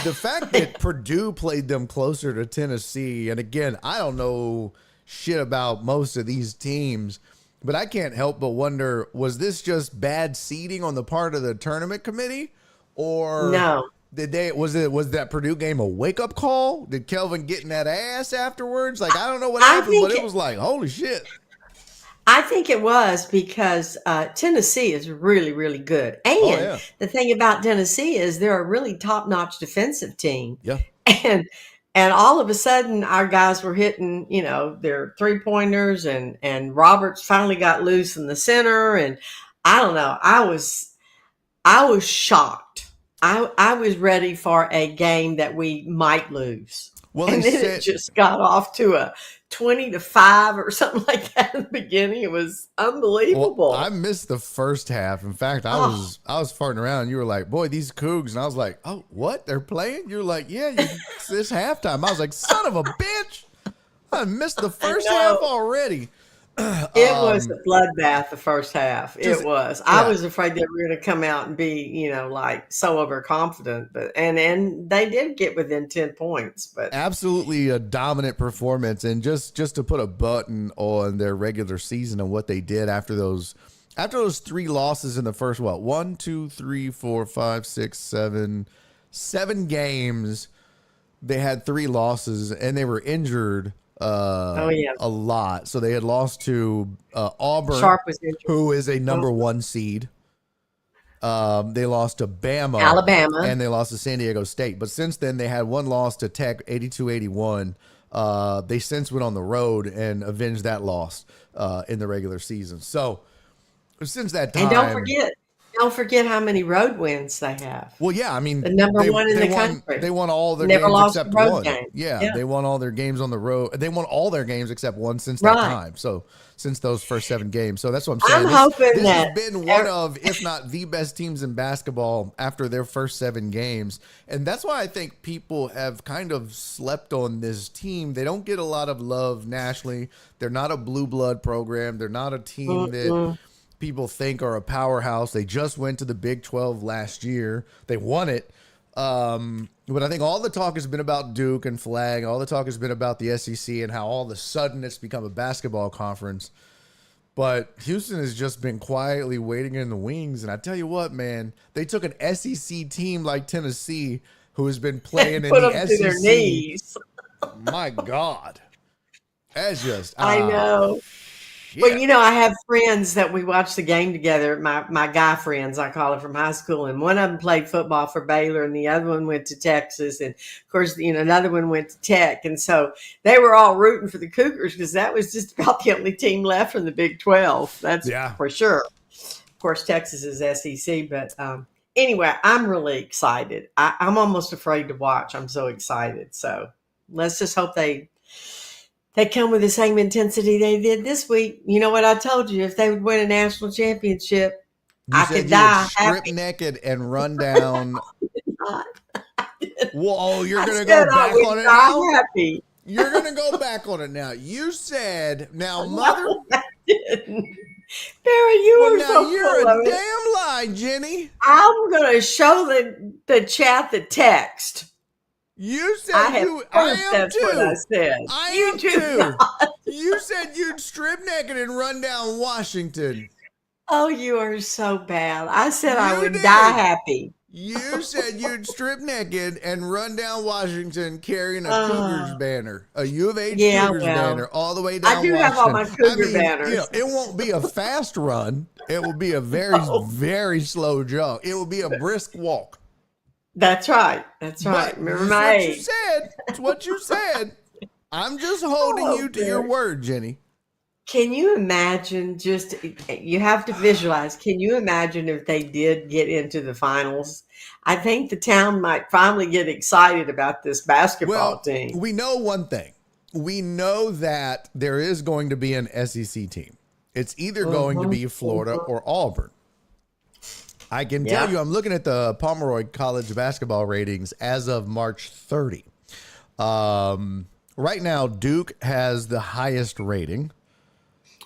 Speaker 2: the fact that Purdue played them closer to Tennessee, and again, I don't know shit about most of these teams, but I can't help but wonder, was this just bad seeding on the part of the tournament committee? Or
Speaker 4: no?
Speaker 2: Was that Purdue game a wake up call? Did Kelvin get in that ass afterwards? Like, I don't know what happened, but it was like, holy shit.
Speaker 4: I think it was because Tennessee is really, really good. And the thing about Tennessee is they're a really top notch defensive team.
Speaker 2: Yeah.
Speaker 4: And all of a sudden our guys were hitting, their 3-pointers and Roberts finally got loose in the center. And I don't know. I was shocked. I was ready for a game that we might lose. Well, and then it just got off to a 20-5 or something like that in the beginning. It was unbelievable.
Speaker 2: Well, I missed the first half. In fact, I was farting around. You were like, boy, these Cougs. And I was like, oh, what? They're playing? You were like, yeah, it's this halftime. I was like, son of a bitch. I missed the first half already.
Speaker 4: It was a bloodbath the first half. It was. Yeah. I was afraid they were going to come out and be, so overconfident. But and they did get within 10 points. But
Speaker 2: absolutely a dominant performance. And just to put a button on their regular season and what they did after those 3 losses in the first 1, 2, 3, 4, 5, 6, 7 games, they had 3 losses and they were injured. A lot. So they had lost to Auburn,
Speaker 4: Sharp was injured,
Speaker 2: who is a number 1 seed. They lost to
Speaker 4: Alabama,
Speaker 2: and they lost to San Diego State. But since then, they had 1 loss to Tech, 82-81. They since went on the road and avenged that loss in the regular season. So since that time,
Speaker 4: and don't don't forget how many road wins they have.
Speaker 2: Well, yeah, I mean,
Speaker 4: The number one in the country.
Speaker 2: They won all their
Speaker 4: Never
Speaker 2: games
Speaker 4: lost a
Speaker 2: except
Speaker 4: road
Speaker 2: one.
Speaker 4: game.
Speaker 2: Yeah,
Speaker 4: Yeah.
Speaker 2: they won all their games on the road. They won all their games except one since that
Speaker 4: Right.
Speaker 2: time. So since those first 7 games. So that's what I'm saying.
Speaker 4: I'm hoping
Speaker 2: this
Speaker 4: that
Speaker 2: has been one of, if not the best teams in basketball after their first 7 games. And that's why I think people have kind of slept on this team. They don't get a lot of love nationally. They're not a blue blood program. They're not a team that people think are a powerhouse. They just went to the Big 12 last year. They won it. But I think all the talk has been about Duke and Flag. All the talk has been about the SEC and how all of a sudden it's become a basketball conference. But Houston has just been quietly waiting in the wings. And I tell you what, man, they took an SEC team like Tennessee, who has been playing in
Speaker 4: Put
Speaker 2: the
Speaker 4: them
Speaker 2: SEC.
Speaker 4: to their knees.
Speaker 2: My God. That's just,
Speaker 4: I know. Well, you know, I have friends that we watch the game together. My guy friends, I call it, from high school, and one of them played football for Baylor, and the other one went to Texas, and of course, you know, another one went to Tech, and so they were all rooting for the Cougars because that was just about the only team left from the Big 12. That's for sure. Of course, Texas is SEC, but anyway, I'm really excited. I'm almost afraid to watch. I'm so excited. So let's just hope they come with the same intensity they did this week. You know what I told you? If they would win a national championship, I could die
Speaker 2: strip naked and run down. Whoa, you're going to go back on it now?
Speaker 4: Happy.
Speaker 2: You're going to go back on it now. You said, now, mother.
Speaker 4: No, I didn't. Barry, you are so
Speaker 2: you're
Speaker 4: full
Speaker 2: a
Speaker 4: of it.
Speaker 2: damn lie, Jenny.
Speaker 4: I'm going to show the chat the text.
Speaker 2: You said
Speaker 4: I am
Speaker 2: too.
Speaker 4: What I said.
Speaker 2: I am too. You said you'd strip naked and run down Washington.
Speaker 4: Oh, you are so bad. I said I would die happy.
Speaker 2: You said you'd strip naked and run down Washington carrying a Cougars banner, a U of H Cougars banner, all the way down Washington.
Speaker 4: I do have all my Cougar banners.
Speaker 2: You know, it won't be a fast run. It will be a very, very slow jog. It will be a brisk walk.
Speaker 4: That's right. That's right. Remember my age.
Speaker 2: It's what you said. I'm just holding you to your word, Jenny.
Speaker 4: Can you imagine you have to visualize, can you imagine if they did get into the finals? I think the town might finally get excited about this basketball team.
Speaker 2: We know one thing. We know that there is going to be an SEC team. It's either going to be Florida or Auburn. I can tell you, I'm looking at the Pomeroy College basketball ratings as of March 30. Right now, Duke has the highest rating.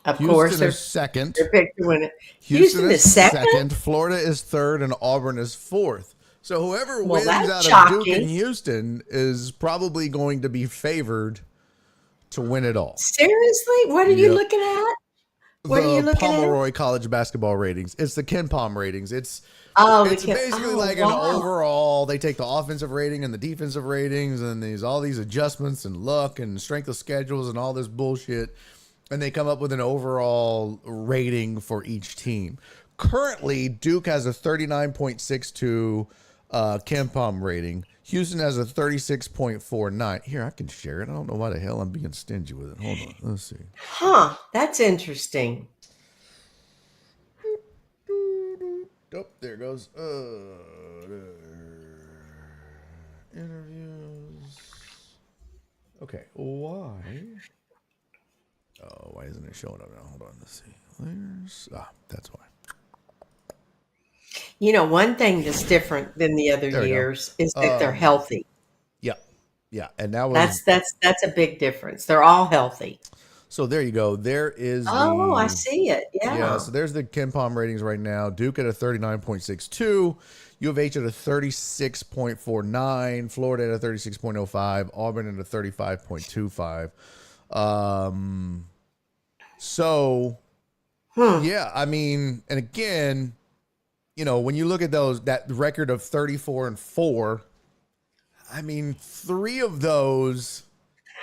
Speaker 4: Of course,
Speaker 2: Houston is second.
Speaker 4: They're picked to win it.
Speaker 2: Houston is second. Florida is third, and Auburn is fourth. So whoever wins out of Duke and Houston is probably going to be favored to win it all.
Speaker 4: Seriously? What are you looking at? What are you looking at?
Speaker 2: Pomeroy College basketball ratings. It's the Ken Pom ratings. It's basically like an overall. They take the offensive rating and the defensive ratings and all these adjustments and luck and strength of schedules and all this bullshit, and they come up with an overall rating for each team. Currently, Duke has a 39.62 Ken Pom rating. Houston has a 36.49. Here, I can share it. I don't know why the hell I'm being stingy with it. Hold on. Let's see.
Speaker 4: Huh. That's interesting.
Speaker 2: Oh, there it goes. Interviews. Okay. Why? Oh, why isn't it showing up now? Hold on. Let's see. That's why.
Speaker 4: You know, one thing that's different than the other years is that they're healthy.
Speaker 2: Yeah, and that was
Speaker 4: that's a big difference. They're all healthy.
Speaker 2: So there you go. There is.
Speaker 4: I see it. Yeah.
Speaker 2: So there's the Ken Pom ratings right now. Duke at a 39.62, U of H at a 36.49, Florida at a 36.05, Auburn at a 35.25. So, yeah, I mean, and again, you know, when you look at that record of 34-4, I mean, 3 of those,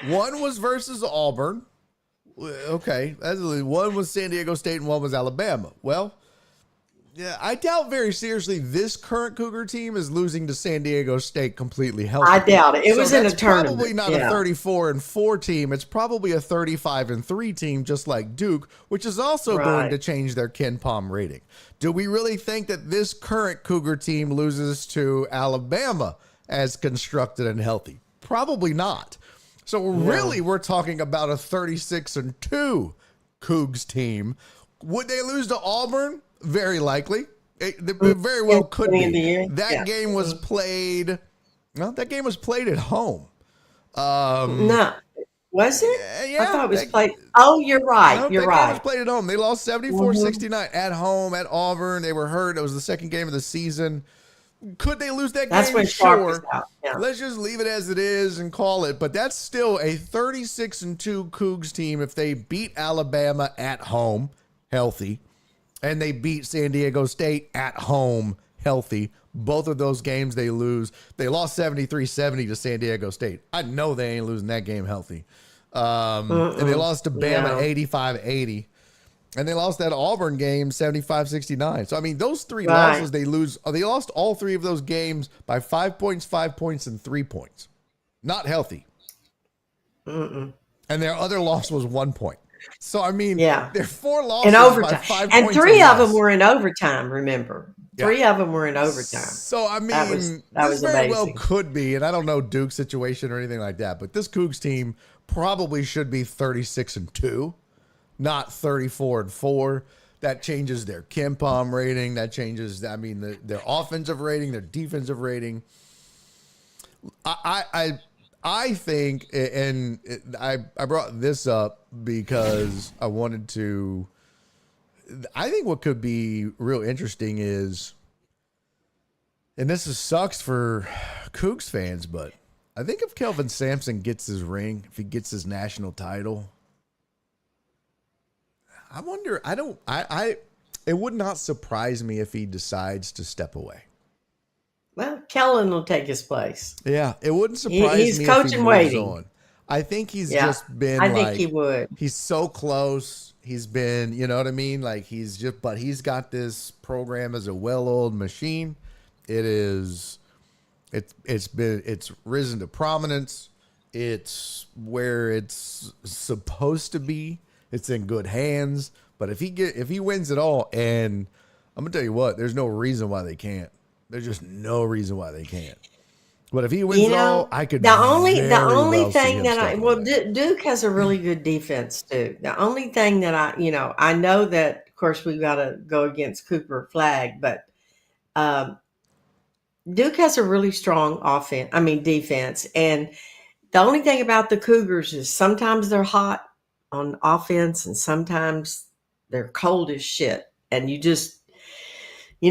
Speaker 2: one was versus Auburn. Okay, one was San Diego State and one was Alabama. Well, Yeah, I doubt very seriously this current Cougar team is losing to San Diego State completely healthy.
Speaker 4: I doubt it. It was in a
Speaker 2: that's
Speaker 4: tournament.
Speaker 2: probably not a 34-4 team. It's probably a 35-3 team, just like Duke, which is also going to change their Ken Pom rating. Do we really think that this current Cougar team loses to Alabama as constructed and healthy? Probably not. So really, we're talking about a 36-2 Cougs team. Would they lose to Auburn? Very likely. It very well could be. That game was played. Well, that game was played at home.
Speaker 4: No, was it?
Speaker 2: Yeah,
Speaker 4: I thought it was played. Oh, you're right.
Speaker 2: No,
Speaker 4: You're
Speaker 2: that
Speaker 4: right.
Speaker 2: game was played at home. They lost 74-69 at home at Auburn. They were hurt. It was the second game of the season. Could they lose that
Speaker 4: That's
Speaker 2: game?
Speaker 4: when Sharp was
Speaker 2: Sure.
Speaker 4: out. Yeah.
Speaker 2: Let's just leave it as it is and call it. But that's still a 36-2 Cougs team if they beat Alabama at home, healthy. And they beat San Diego State at home, healthy. Both of those games they lose. They lost 73-70 to San Diego State. I know they ain't losing that game healthy. And they lost to Bama 85-80. And they lost that Auburn game 75-69. So, I mean, those three losses they lose. They lost all three of those games by 5 points, 5 points, and 3 points. Not healthy. And their other loss was 1 point. So, I mean, they're 4 losses
Speaker 4: in overtime.
Speaker 2: by 5
Speaker 4: and
Speaker 2: points.
Speaker 4: 3 of them were in overtime, remember?
Speaker 2: Yeah.
Speaker 4: 3 of them were in overtime.
Speaker 2: So, I mean,
Speaker 4: that
Speaker 2: this
Speaker 4: was
Speaker 2: very
Speaker 4: amazing.
Speaker 2: well could be, and I don't know Duke's situation or anything like that, but this Cougs team probably should be 36-2, not 34-4. That changes their Ken Pom rating. That changes, I mean, their offensive rating, their defensive rating. I think, and I brought this up because I wanted to, I think what could be real interesting is, and this sucks for Cougs fans, but I think if Kelvin Sampson gets his ring, if he gets his national title, I wonder, it would not surprise me if he decides to step away.
Speaker 4: Well, Kellen will take his place.
Speaker 2: Yeah, it wouldn't surprise
Speaker 4: He's
Speaker 2: me
Speaker 4: coach
Speaker 2: if he
Speaker 4: and
Speaker 2: moves
Speaker 4: waiting.
Speaker 2: on. I think he's
Speaker 4: Yeah,
Speaker 2: just been
Speaker 4: I
Speaker 2: like,
Speaker 4: think he would.
Speaker 2: he's so close. He's been, you know what I mean? Like but he's got this program as a well-oiled machine. It's risen to prominence. It's where it's supposed to be. It's in good hands. But if he wins it all, and I'm gonna tell you what, there's no reason why they can't. There's just no reason why they can't. But if he wins it all, I could.
Speaker 4: The only
Speaker 2: well
Speaker 4: thing
Speaker 2: see
Speaker 4: that
Speaker 2: him
Speaker 4: Duke has a really good defense too. The only thing that I know that of course we've got to go against Cooper Flag, but Duke has a really strong defense. And the only thing about the Cougars is sometimes they're hot on offense and sometimes they're cold as shit. And you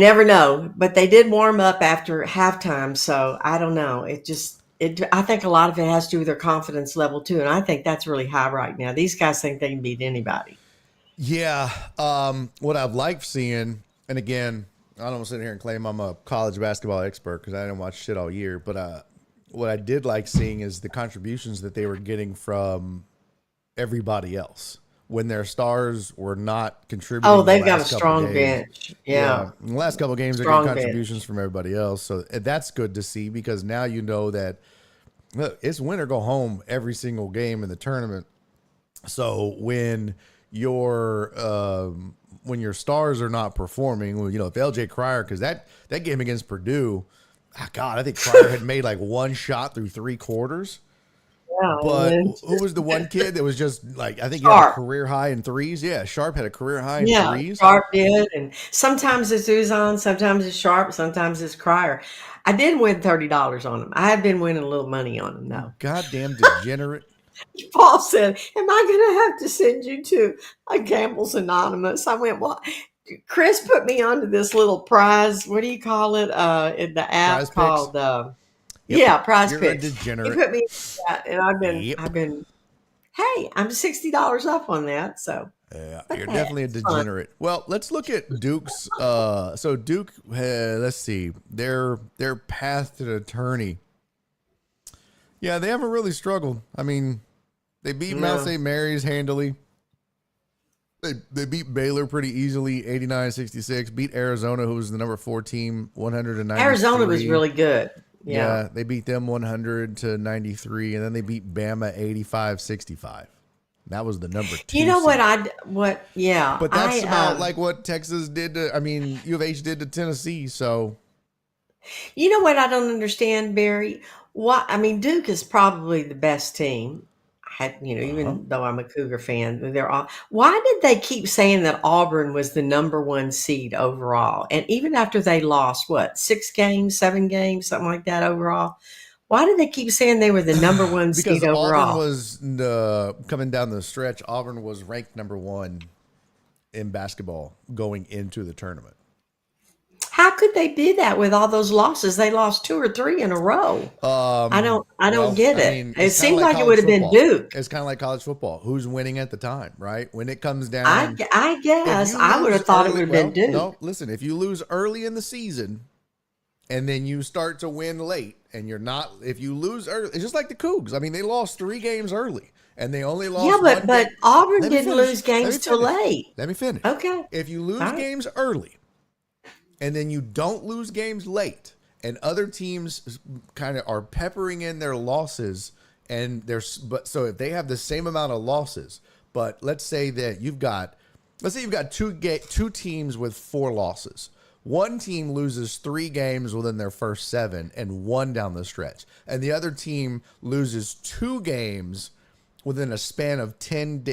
Speaker 4: never know. But they did warm up after halftime. So I don't know. I think a lot of it has to do with their confidence level too. And I think that's really high right now. These guys think they can beat anybody.
Speaker 2: Yeah. What I've liked seeing, and again, I don't sit here and claim I'm a college basketball expert because I didn't watch shit all year. But what I did like seeing is the contributions that they were getting from everybody else when their stars were not contributing.
Speaker 4: Oh, they've got a strong bench. Yeah.
Speaker 2: In the last couple of games, they're getting contributions from everybody else. So that's good to see because now you know that look, it's win or go home every single game in the tournament. So when your stars are not performing, if LJ Cryer, because that game against Purdue, I think Cryer had made like one shot through 3 quarters.
Speaker 4: Yeah,
Speaker 2: but who was the one kid that was just like, I think he had a career high in threes? Yeah, Sharp had a career high in threes.
Speaker 4: Sharp did. And sometimes it's Uzon, sometimes it's Sharp, sometimes it's Cryer. I did win $30 on him. I have been winning a little money on him, though.
Speaker 2: Goddamn degenerate.
Speaker 4: Paul said, am I going to have to send you to a Gamble's Anonymous? I went, well, Chris put me onto this little prize. What do you call it? In the app
Speaker 2: Prize
Speaker 4: called, Prize
Speaker 2: You're
Speaker 4: Picks.
Speaker 2: a degenerate.
Speaker 4: He put me in that, and I've been, hey, I'm $60 up on that. So
Speaker 2: yeah, you're definitely a degenerate. Well, let's look at Duke's. So Duke, let's see their path to the tourney. Yeah, they haven't really struggled. I mean, they beat Mount St. Mary's handily. They beat Baylor pretty easily, 89-66. Beat Arizona, who was the number 4 team, 193.
Speaker 4: Arizona was really good. Yeah.
Speaker 2: They beat them 100-93, and then they beat Bama 85-65. That was the number 2.
Speaker 4: You know
Speaker 2: seed.
Speaker 4: Yeah.
Speaker 2: But that's about like what Texas did to, U of H did to Tennessee. So,
Speaker 4: you know what I don't understand, Barry? Duke is probably the best team. Even though I'm a Cougar fan, why did they keep saying that Auburn was the number 1 seed overall? And even after they lost, 6 games, 7 games, something like that overall? Why did they keep saying they were the number 1 seed overall?
Speaker 2: Because Auburn was coming down the stretch. Auburn was ranked number 1 in basketball going into the tournament.
Speaker 4: How could they do that with all those losses? They lost 2 or 3 in a row. I don't get it. It seemed like it would have been Duke.
Speaker 2: It's kind of like college football. Who's winning at the time, right? When it comes down,
Speaker 4: I guess I would have thought it would have been Duke.
Speaker 2: No, listen. If you lose early in the season, and then you start to win late, and you're not, if you lose early, it's just like the Cougs. They lost 3 games early, and they only lost.
Speaker 4: Yeah, but Auburn didn't lose games too late.
Speaker 2: Let me finish.
Speaker 4: Okay.
Speaker 2: If you lose games early, and then you don't lose games late, and other teams kind of are peppering in their losses, so if they have the same amount of losses, but let's say you've got 2 teams with 4 losses. One team loses 3 games within their first 7 and 1 down the stretch, and the other team loses 2 games within a span of 10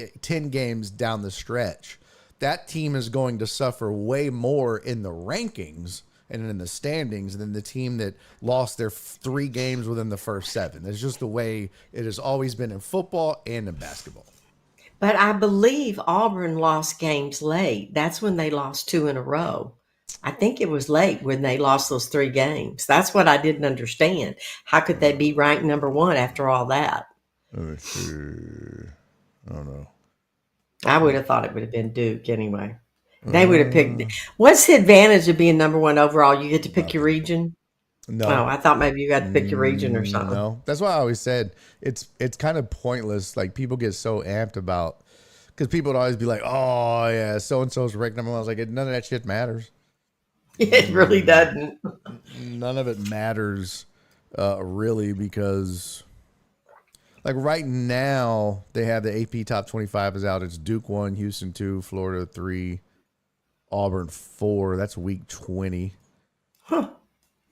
Speaker 2: games down the stretch. That team is going to suffer way more in the rankings and in the standings than the team that lost their 3 games within the first 7. That's just the way it has always been in football and in basketball.
Speaker 4: But I believe Auburn lost games late. That's when they lost 2 in a row. I think it was late when they lost those 3 games. That's what I didn't understand. How could they be ranked number 1 after all that?
Speaker 2: Let me see. I don't know.
Speaker 4: I would have thought it would have been Duke anyway. They would have picked. What's the advantage of being number 1 overall? You get to pick your region?
Speaker 2: No.
Speaker 4: Oh, I thought maybe you got to pick your region or something.
Speaker 2: No. That's why I always said it's kind of pointless. Like, people get so amped about, because people would always be like, oh, yeah, so-and-so's ranked number 1. I was like, none of that shit matters.
Speaker 4: It really doesn't.
Speaker 2: None of it matters, really, because... Like right now, they have the AP Top 25 is out. It's Duke 1, Houston 2, Florida 3, Auburn 4. That's week 20.
Speaker 4: Huh.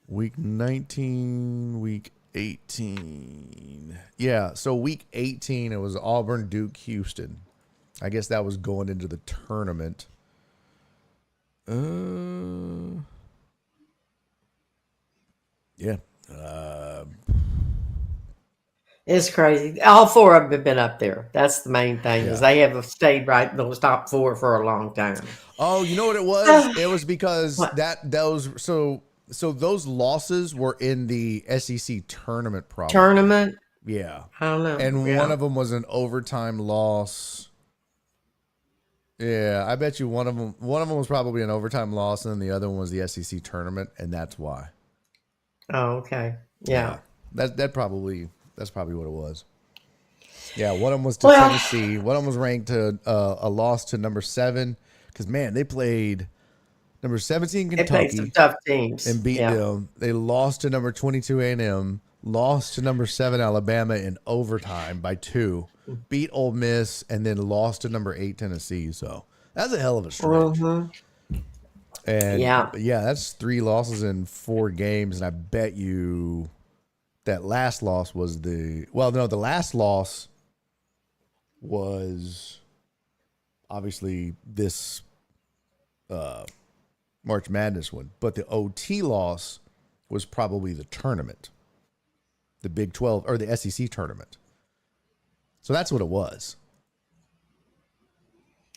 Speaker 2: Week 19, week 18. Yeah, so week 18, it was Auburn, Duke, Houston. I guess that was going into the tournament. Yeah.
Speaker 4: It's crazy. All 4 of them have been up there. That's the main thing, is they have stayed right in those top 4 for a long time.
Speaker 2: Oh, you know what it was? It was because those losses were in the SEC tournament probably.
Speaker 4: Tournament?
Speaker 2: Yeah.
Speaker 4: I don't know.
Speaker 2: And one of them was an overtime loss. Yeah, I bet you one of them was probably an overtime loss, and then the other one was the SEC tournament, and that's why.
Speaker 4: Oh, okay. Yeah.
Speaker 2: That's probably what it was. Yeah, one of them was to Tennessee. One of them was ranked to a loss to number 7, because man, they played number 17 Kentucky.
Speaker 4: They played some tough teams
Speaker 2: and beat them. They lost to number 22 A&M. Lost to number 7 Alabama in overtime by 2. Beat Ole Miss, and then lost to number 8 Tennessee. So that's a hell of a stretch. And yeah, that's 3 losses in 4 games, and I bet you that last loss was the last loss was obviously this March Madness one, but the OT loss was probably the tournament, the Big 12 or the SEC tournament. So that's what it was.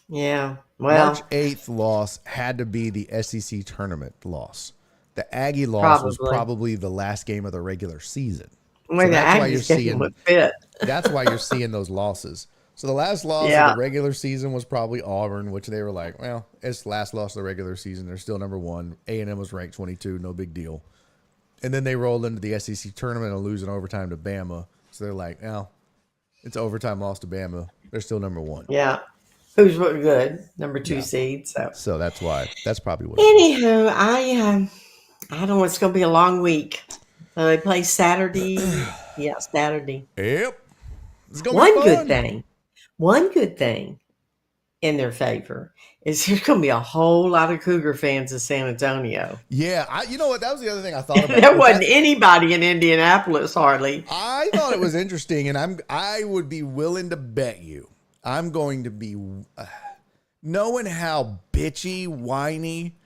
Speaker 4: Yeah. Well,
Speaker 2: March 8th loss had to be the SEC tournament loss. The Aggie loss was probably the last game of the regular season.
Speaker 4: Well, so that's why you're seeing
Speaker 2: that's why you're seeing those losses. So the last loss of the regular season was probably Auburn, which they were like, well, it's the last loss of the regular season. They're still number 1. A&M was ranked 22, no big deal. And then they rolled into the SEC tournament and lose in overtime to Bama. So they're like, well, it's an overtime loss to Bama. They're still number 1.
Speaker 4: Yeah. who's really good, number 2
Speaker 2: Yeah.
Speaker 4: seed. So,
Speaker 2: So that's why. That's probably what it is.
Speaker 4: anywho, I don't know. It's going to be a long week. They play Saturday. Yeah, Saturday.
Speaker 2: Yep. It's gonna be
Speaker 4: One good
Speaker 2: fun.
Speaker 4: thing. One good thing in their favor is there's going to be a whole lot of Cougar fans in San Antonio.
Speaker 2: Yeah, you know what? That was the other thing I thought about.
Speaker 4: There wasn't anybody in Indianapolis hardly.
Speaker 2: I thought it was interesting, and I would be willing to bet you I'm going to be knowing how bitchy, whiny,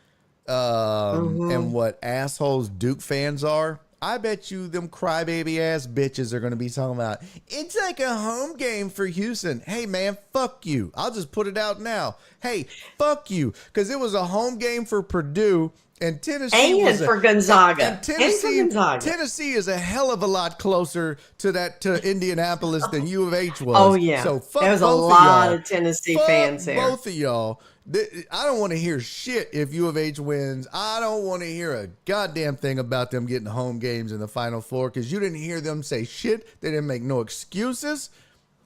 Speaker 2: and what assholes Duke fans are. I bet you them crybaby ass bitches are going to be talking about it's like a home game for Houston. Hey man, fuck you. I'll just put it out now. Hey, fuck you, because it was a home game for Purdue. And Tennessee
Speaker 4: And for Gonzaga.
Speaker 2: And Tennessee,
Speaker 4: And for Gonzaga.
Speaker 2: Tennessee is a hell of a lot closer to Indianapolis than U of H was.
Speaker 4: Oh, yeah.
Speaker 2: So fuck
Speaker 4: There was a
Speaker 2: both
Speaker 4: lot
Speaker 2: of y'all.
Speaker 4: of Tennessee
Speaker 2: Fuck
Speaker 4: fans there.
Speaker 2: both of y'all. I don't want to hear shit if U of H wins. I don't want to hear a goddamn thing about them getting home games in the Final Four, because you didn't hear them say shit. They didn't make no excuses.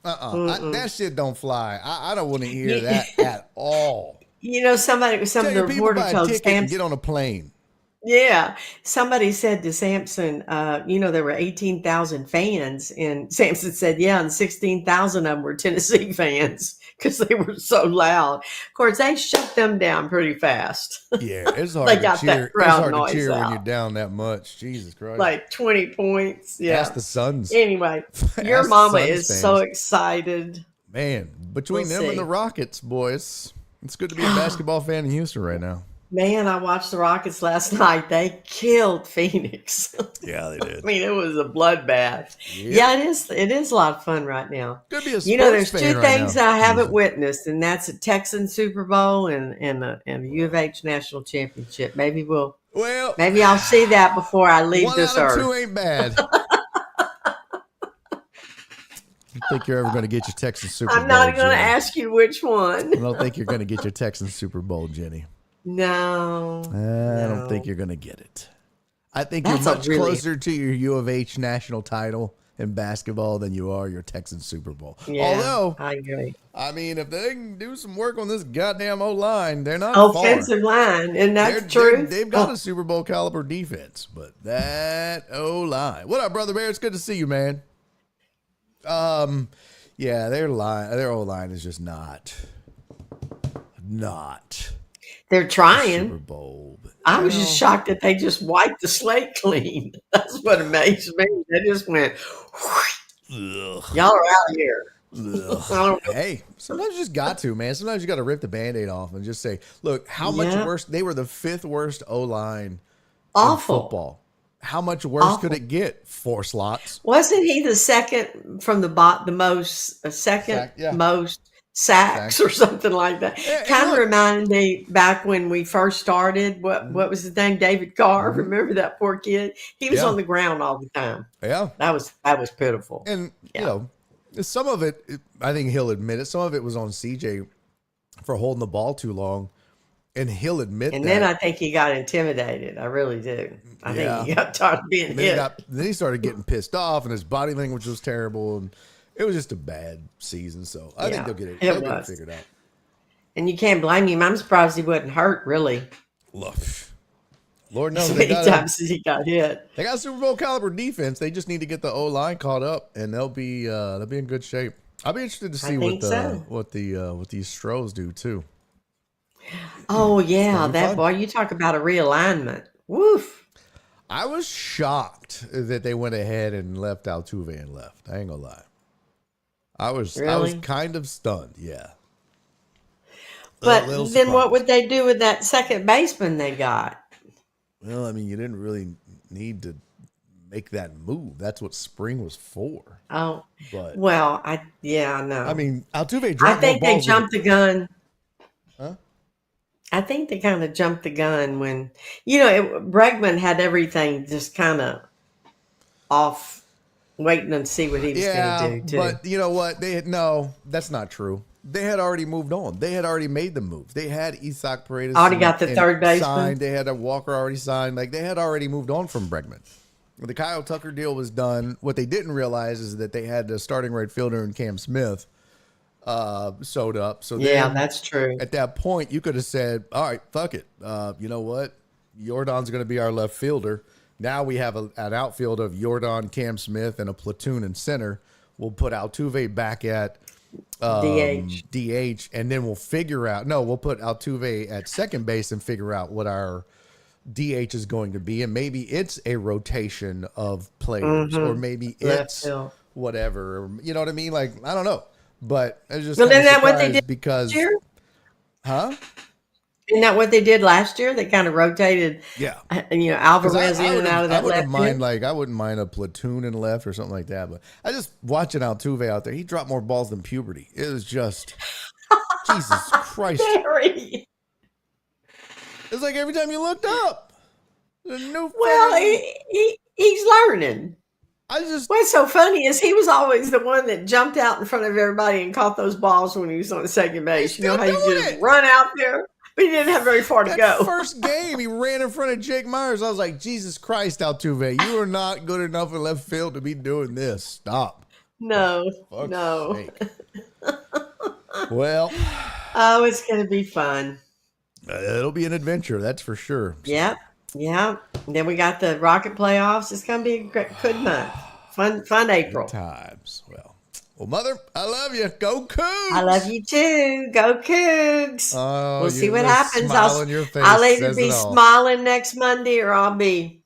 Speaker 2: That shit don't fly. I don't want to hear that at all.
Speaker 4: You know, some of the reporter told
Speaker 2: Sampson, get on a plane.
Speaker 4: Yeah, somebody said to Sampson, there were 18,000 fans, and Sampson said, yeah, and 16,000 of them were Tennessee fans because they were so loud. Of course, they shut them down pretty fast.
Speaker 2: Yeah, it's hard
Speaker 4: They
Speaker 2: to
Speaker 4: got
Speaker 2: cheer.
Speaker 4: that
Speaker 2: It's
Speaker 4: crowd
Speaker 2: hard to
Speaker 4: noise
Speaker 2: cheer when
Speaker 4: out.
Speaker 2: you're down that much. Jesus Christ.
Speaker 4: Like 20 points. Yeah.
Speaker 2: Ask the Suns.
Speaker 4: Anyway, your
Speaker 2: Ask the
Speaker 4: mama
Speaker 2: Suns
Speaker 4: is
Speaker 2: fans.
Speaker 4: so excited.
Speaker 2: Man, between
Speaker 4: We'll
Speaker 2: them
Speaker 4: see.
Speaker 2: and the Rockets, boys, it's good to be a basketball fan in Houston right now.
Speaker 4: Man, I watched the Rockets last night. They killed Phoenix.
Speaker 2: Yeah, they did.
Speaker 4: I mean, it was a bloodbath.
Speaker 2: Yep.
Speaker 4: Yeah, it is. It is a lot of fun right now.
Speaker 2: Could be a sports
Speaker 4: There's
Speaker 2: fan
Speaker 4: two
Speaker 2: right
Speaker 4: things
Speaker 2: now.
Speaker 4: I haven't witnessed, and that's a Texan Super Bowl and a U of H national championship. Maybe I'll see that before I leave
Speaker 2: one
Speaker 4: this
Speaker 2: out of
Speaker 4: earth.
Speaker 2: two ain't bad. I don't think you're ever going to get your Texas Super Bowl.
Speaker 4: I'm not going to
Speaker 2: Jenny.
Speaker 4: ask you which one.
Speaker 2: I don't think you're going to get your Texans Super Bowl, Jenny.
Speaker 4: No,
Speaker 2: I don't think you're going to get it. I think
Speaker 4: That's
Speaker 2: you're
Speaker 4: a
Speaker 2: much
Speaker 4: really-
Speaker 2: closer to your U of H national title in basketball than you are your Texans Super Bowl.
Speaker 4: Yeah,
Speaker 2: Although,
Speaker 4: I agree.
Speaker 2: I mean, if they can do some work on this goddamn O-line, they're not
Speaker 4: Offensive
Speaker 2: far.
Speaker 4: line, and that's true.
Speaker 2: They've got a Super Bowl caliber defense, but that O-line. What up, Brother Bear? It's good to see you, man. Yeah, their O-line is just not
Speaker 4: They're
Speaker 2: Super
Speaker 4: trying.
Speaker 2: Bowl. But,
Speaker 4: I was just shocked that they just wiped the slate clean. That's what amazed me. They just went,
Speaker 2: Ugh.
Speaker 4: y'all are out of here.
Speaker 2: Ugh.
Speaker 4: I don't know.
Speaker 2: Hey, sometimes you just got to, man. Sometimes you got to rip the Band-Aid off and just say, look, how much
Speaker 4: Yeah.
Speaker 2: worse? They were the 5th worst O-line in
Speaker 4: Awful.
Speaker 2: football. How much worse could it get? 4 slots.
Speaker 4: Wasn't he the second from the most most sacks or something like that?
Speaker 2: Yeah, and
Speaker 4: Kind of
Speaker 2: look-
Speaker 4: reminded me back when we first started. What was his name? David Carr.
Speaker 2: Mm-hmm.
Speaker 4: Remember that poor kid? He was
Speaker 2: Yeah.
Speaker 4: on the ground all the time.
Speaker 2: Yeah.
Speaker 4: That was pitiful.
Speaker 2: And,
Speaker 4: Yeah.
Speaker 2: some of it, I think he'll admit it, some of it was on CJ for holding the ball too long. And he'll admit
Speaker 4: And
Speaker 2: that.
Speaker 4: then I think he got intimidated. I really do. I think he got tired of being hit.
Speaker 2: Then he started getting pissed off, and his body language was terrible, and it was just a bad season. So I think they'll get it. They'll get it figured out.
Speaker 4: And you can't blame him. I'm surprised he wasn't hurt, really.
Speaker 2: Lord knows
Speaker 4: As
Speaker 2: they
Speaker 4: many
Speaker 2: got
Speaker 4: times as he got hit.
Speaker 2: they got Super Bowl caliber defense. They just need to get the O-line caught up, and they'll be in good shape. I'll be interested to see
Speaker 4: think so.
Speaker 2: what these Stros do too.
Speaker 4: Oh yeah,
Speaker 2: gonna be
Speaker 4: that
Speaker 2: fun.
Speaker 4: boy. You talk about a realignment. Woof.
Speaker 2: I was shocked that they went ahead and left Altuve and left. I ain't gonna lie. I was
Speaker 4: Really?
Speaker 2: kind of stunned. Yeah.
Speaker 4: But
Speaker 2: little
Speaker 4: then what
Speaker 2: surprised.
Speaker 4: would they do with that second baseman they got?
Speaker 2: Well, I mean, you didn't really need to make that move. That's what spring was for.
Speaker 4: Oh,
Speaker 2: But
Speaker 4: well, I know.
Speaker 2: I mean, Altuve
Speaker 4: I
Speaker 2: dropped
Speaker 4: think
Speaker 2: more
Speaker 4: they
Speaker 2: balls
Speaker 4: jumped the gun.
Speaker 2: Huh?
Speaker 4: I think they kind of jumped the gun when Bregman had everything just kind of off, waiting to see what he was going to do. Too.
Speaker 2: But you know what? That's not true. They had already moved on. They had already made the move. They had Isaac Paredes
Speaker 4: Already got the third baseman?
Speaker 2: signed. They had a Walker already signed. Like they had already moved on from Bregman. The Kyle Tucker deal was done. What they didn't realize is that they had a starting right fielder in Cam Smith sewed up. So
Speaker 4: Yeah,
Speaker 2: then
Speaker 4: that's true.
Speaker 2: at that point, you could have said, all right, fuck it. You know what? Jordan's going to be our left fielder. Now we have an outfield of Jordan, Cam Smith, and a platoon in center. We'll put Altuve back at DH, and then we'll figure out. No, we'll put Altuve at second base and figure out what our DH is going to be, and maybe it's a rotation of players, or maybe it's whatever. You know what I mean? Like, I don't know, but I was just
Speaker 4: isn't that what they did
Speaker 2: because,
Speaker 4: last year?
Speaker 2: Huh?
Speaker 4: Isn't that what they did last year? They kind of rotated, Alvarez in and out of that left field.
Speaker 2: I wouldn't mind a platoon in left or something like that. But I just watching Altuve out there. He dropped more balls than puberty. It was just Jesus Christ.
Speaker 4: Barry.
Speaker 2: It's like every time you looked up, a new.
Speaker 4: Well, he's learning. What's so funny is he was always the one that jumped out in front of everybody and caught those balls when he was on second base. You know how you just run out there? But he didn't have very far to go.
Speaker 2: First game, he ran in front of Jake Myers. I was like, Jesus Christ, Altuve, you are not good enough in left field to be doing this. Stop.
Speaker 4: No.
Speaker 2: Well.
Speaker 4: Oh, it's going to be fun.
Speaker 2: It'll be an adventure, that's for sure.
Speaker 4: Yep. And then we got the Rocket playoffs. It's going to be a good month. Fun April.
Speaker 2: Good times. Well, Mother, I love you. Go Cougs.
Speaker 4: I love you too. Go Cougs.
Speaker 2: Oh,
Speaker 4: we'll see what happens. I'll either be smiling next Monday or I'll be.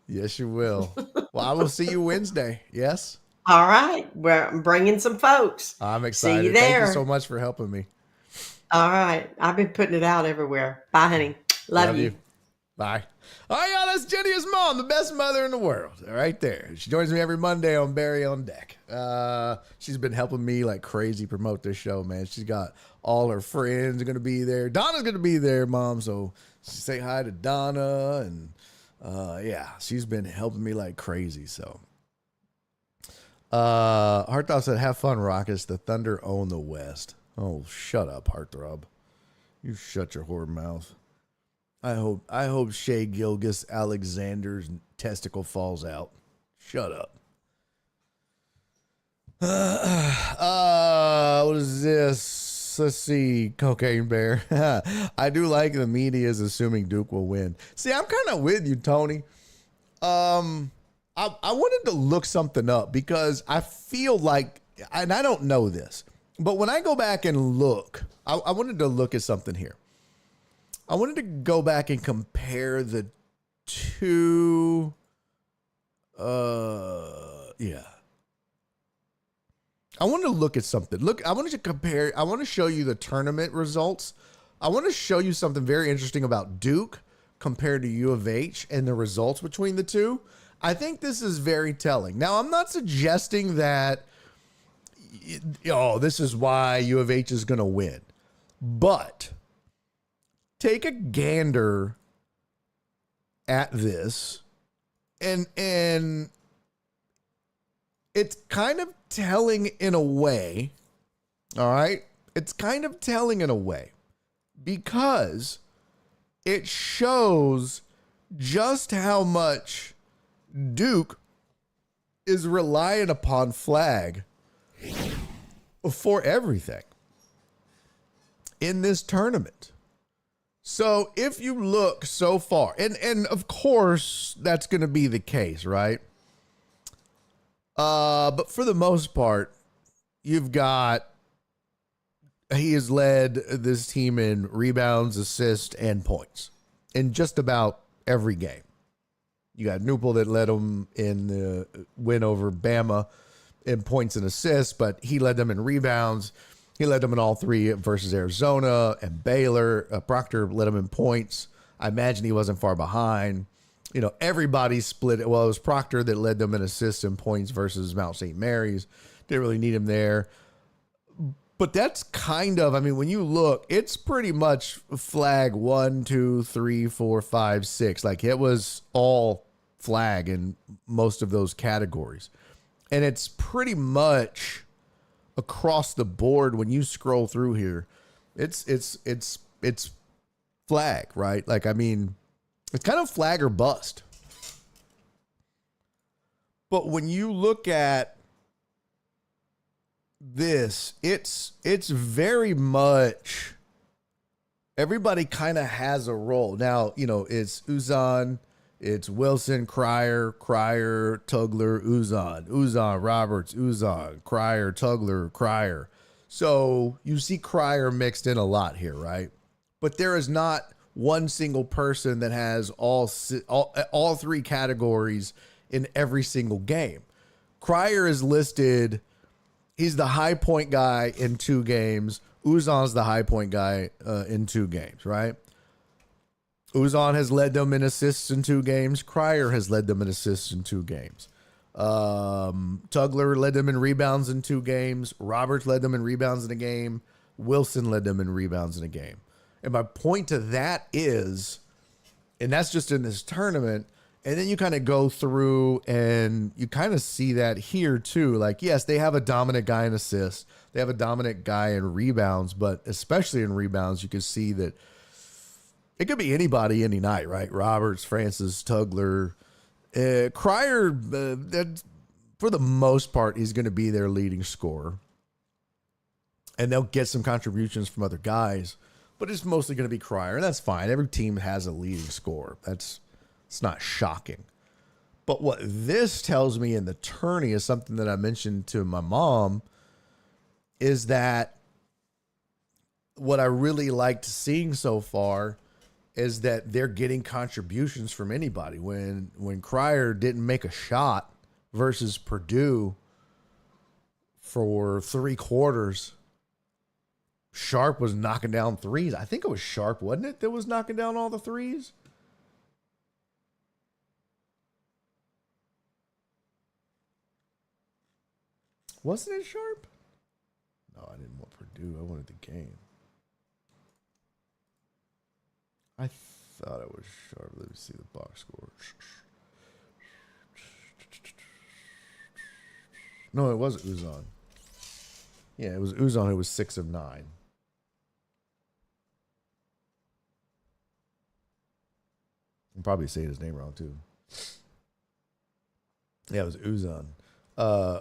Speaker 2: Yes, you will. Well, I will see you Wednesday. Yes.
Speaker 4: All right. I'm bringing some folks.
Speaker 2: I'm excited.
Speaker 4: See you there.
Speaker 2: Thank you so much for helping me.
Speaker 4: All right. I've been putting it out everywhere. Bye, honey. Love you.
Speaker 2: Bye. All right, y'all. That's JennyIsMom, the best mother in the world. Right there. She joins me every Monday on Barry on Deck. She's been helping me like crazy promote this show, man. She's got all her friends are going to be there. Donna's going to be there, Mom. So say hi to Donna. And she's been helping me like crazy. So Heartthrob said, have fun, Rockets. The Thunder own the West. Oh, shut up, Heartthrob. You shut your whore mouth. I hope Shea Gilgeous-Alexander's testicle falls out. Shut up. What is this? Let's see. Cocaine Bear. I do like the media is assuming Duke will win. See, I'm kind of with you, Tony. I wanted to look something up because I feel like, and I don't know this, but when I go back and look, I wanted to look at something here. I wanted to go back and compare the two. I want to look at something. Look, I wanted to compare. I want to show you the tournament results. I want to show you something very interesting about Duke compared to U of H and the results between the two. I think this is very telling. Now, I'm not suggesting that, this is why U of H is going to win. But take a gander at this, and it's kind of telling in a way, all right? It's kind of telling in a way because it shows just how much Duke is reliant upon Flag for everything in this tournament. So if you look so far, and of course that's going to be the case, right? But for the most part, you've got, he has led this team in rebounds, assists, and points in just about every game. You got Newport that led them in the win over Bama in points and assists, but he led them in rebounds. He led them in all three versus Arizona and Baylor. Proctor led them in points. I imagine he wasn't far behind. You know, everybody split it. Well, it was Proctor that led them in assists and points versus Mount St. Mary's. Didn't really need him there. But that's kind of, I mean, when you look, it's pretty much Flag 1, 2, 3, 4, 5, 6. Like it was all Flag in most of those categories. And it's pretty much across the board when you scroll through here. It's Flag, right? Like, I mean, it's kind of Flag or bust. But when you look at it's very much everybody kind of has a role. Now, it's Uzan, it's Wilson, Crier, Tugler, Uzan, Roberts, Uzan, Crier, Tugler, Crier. So you see Crier mixed in a lot here, right? But there is not one single person that has all three categories in every single game. Crier is listed. He's the high point guy in 2 games. Uzan's the high point guy in 2 games, right? Uzan has led them in assists in 2 games. Crier has led them in assists in 2 games. Tugler led them in rebounds in 2 games. Roberts led them in rebounds in a game. Wilson led them in rebounds in a game. And my point to that is, and that's just in this tournament, and then you kind of go through and you kind of see that here too. Like, yes, they have a dominant guy in assists. They have a dominant guy in rebounds, but especially in rebounds, you can see that it could be anybody any night, right? Roberts, Francis, Tugler, Crier, for the most part, he's going to be their leading scorer. And they'll get some contributions from other guys, but it's mostly going to be Crier, and that's fine. Every team has a leading scorer. It's not shocking. But what this tells me in the tourney is something that I mentioned to my mom, is that what I really liked seeing so far is that they're getting contributions from anybody. When Crier didn't make a shot versus Purdue for 3 quarters, Sharp was knocking down threes. I think it was Sharp, wasn't it, that was knocking down all the threes? Wasn't it Sharp? No, I didn't want Purdue. I wanted the game. I thought it was Sharp. Let me see the box score. No, it wasn't Uzan. Yeah, it was Uzan who was 6 of 9. I'm probably saying his name wrong too. Yeah, it was Uzan,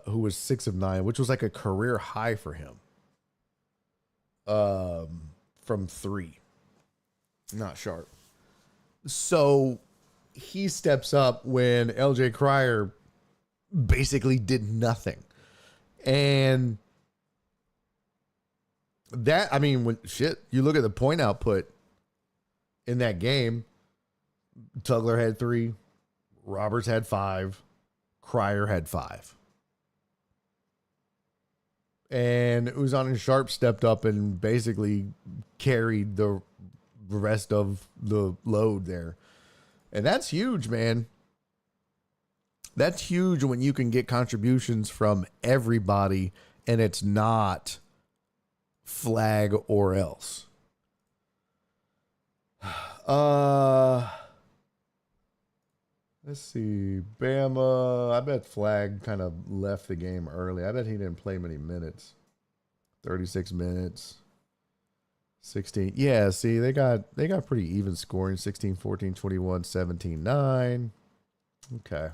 Speaker 2: who was 6 of 9, which was like a career high for him. From 3. Not Sharp. So he steps up when LJ Crier basically did nothing. And that, I mean, you look at the point output in that game, Tugler had 3, Roberts had 5, Crier had 5. And Uzan and Sharp stepped up and basically carried the rest of the load there. And that's huge, man. That's huge when you can get contributions from everybody and it's not flag or else. Let's see. Bama. I bet Flag kind of left the game early. I bet he didn't play many minutes. 36 minutes. 16. Yeah, see, they got pretty even scoring. 16, 14, 21, 17, 9. Okay.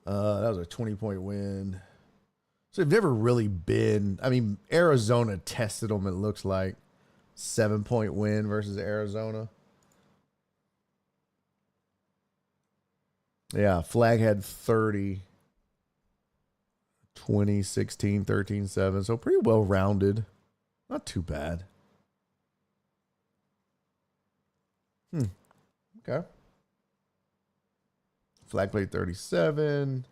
Speaker 2: That was a 20-point win. So they've never really been, I mean, Arizona tested them, it looks like. 7-point win versus Arizona. Yeah, Flag had 30, 20, 16, 13, 7. So pretty well rounded. Not too bad. Okay. Flag played 37.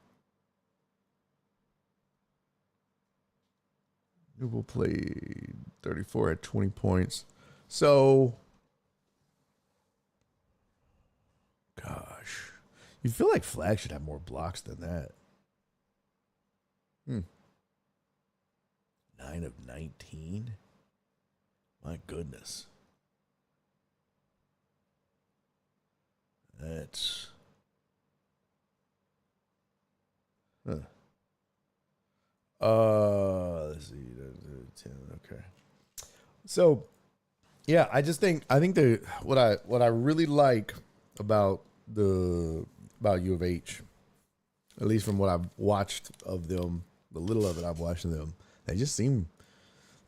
Speaker 2: Newell played 34 at 20 points. So, gosh. You feel like Flag should have more blocks than that. 9 of 19? My goodness. That's... let's see. 10, okay. So, yeah, I think what I really like about U of H, at least from what I've watched of them the little of it I've watched of them, they just seem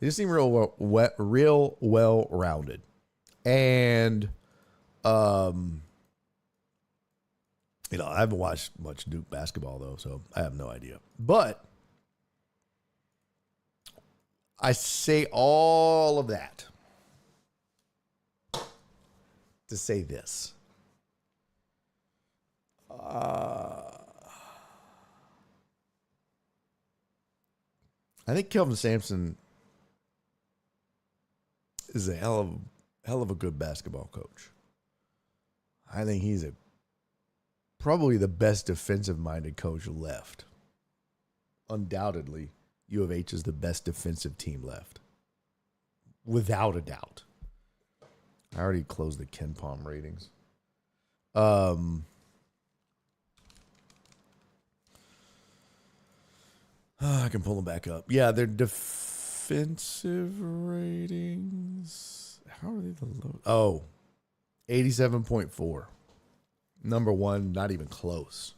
Speaker 2: real well rounded. And I haven't watched much Duke basketball though, so I have no idea. But I say all of that to say this. I think Kelvin Sampson is a hell of a good basketball coach. I think he's probably the best defensive-minded coach left. Undoubtedly, U of H is the best defensive team left. Without a doubt. I already closed the Ken Palm ratings. I can pull them back up. Yeah, their defensive ratings. How are they the low? Oh, 87.4. Number one, not even close.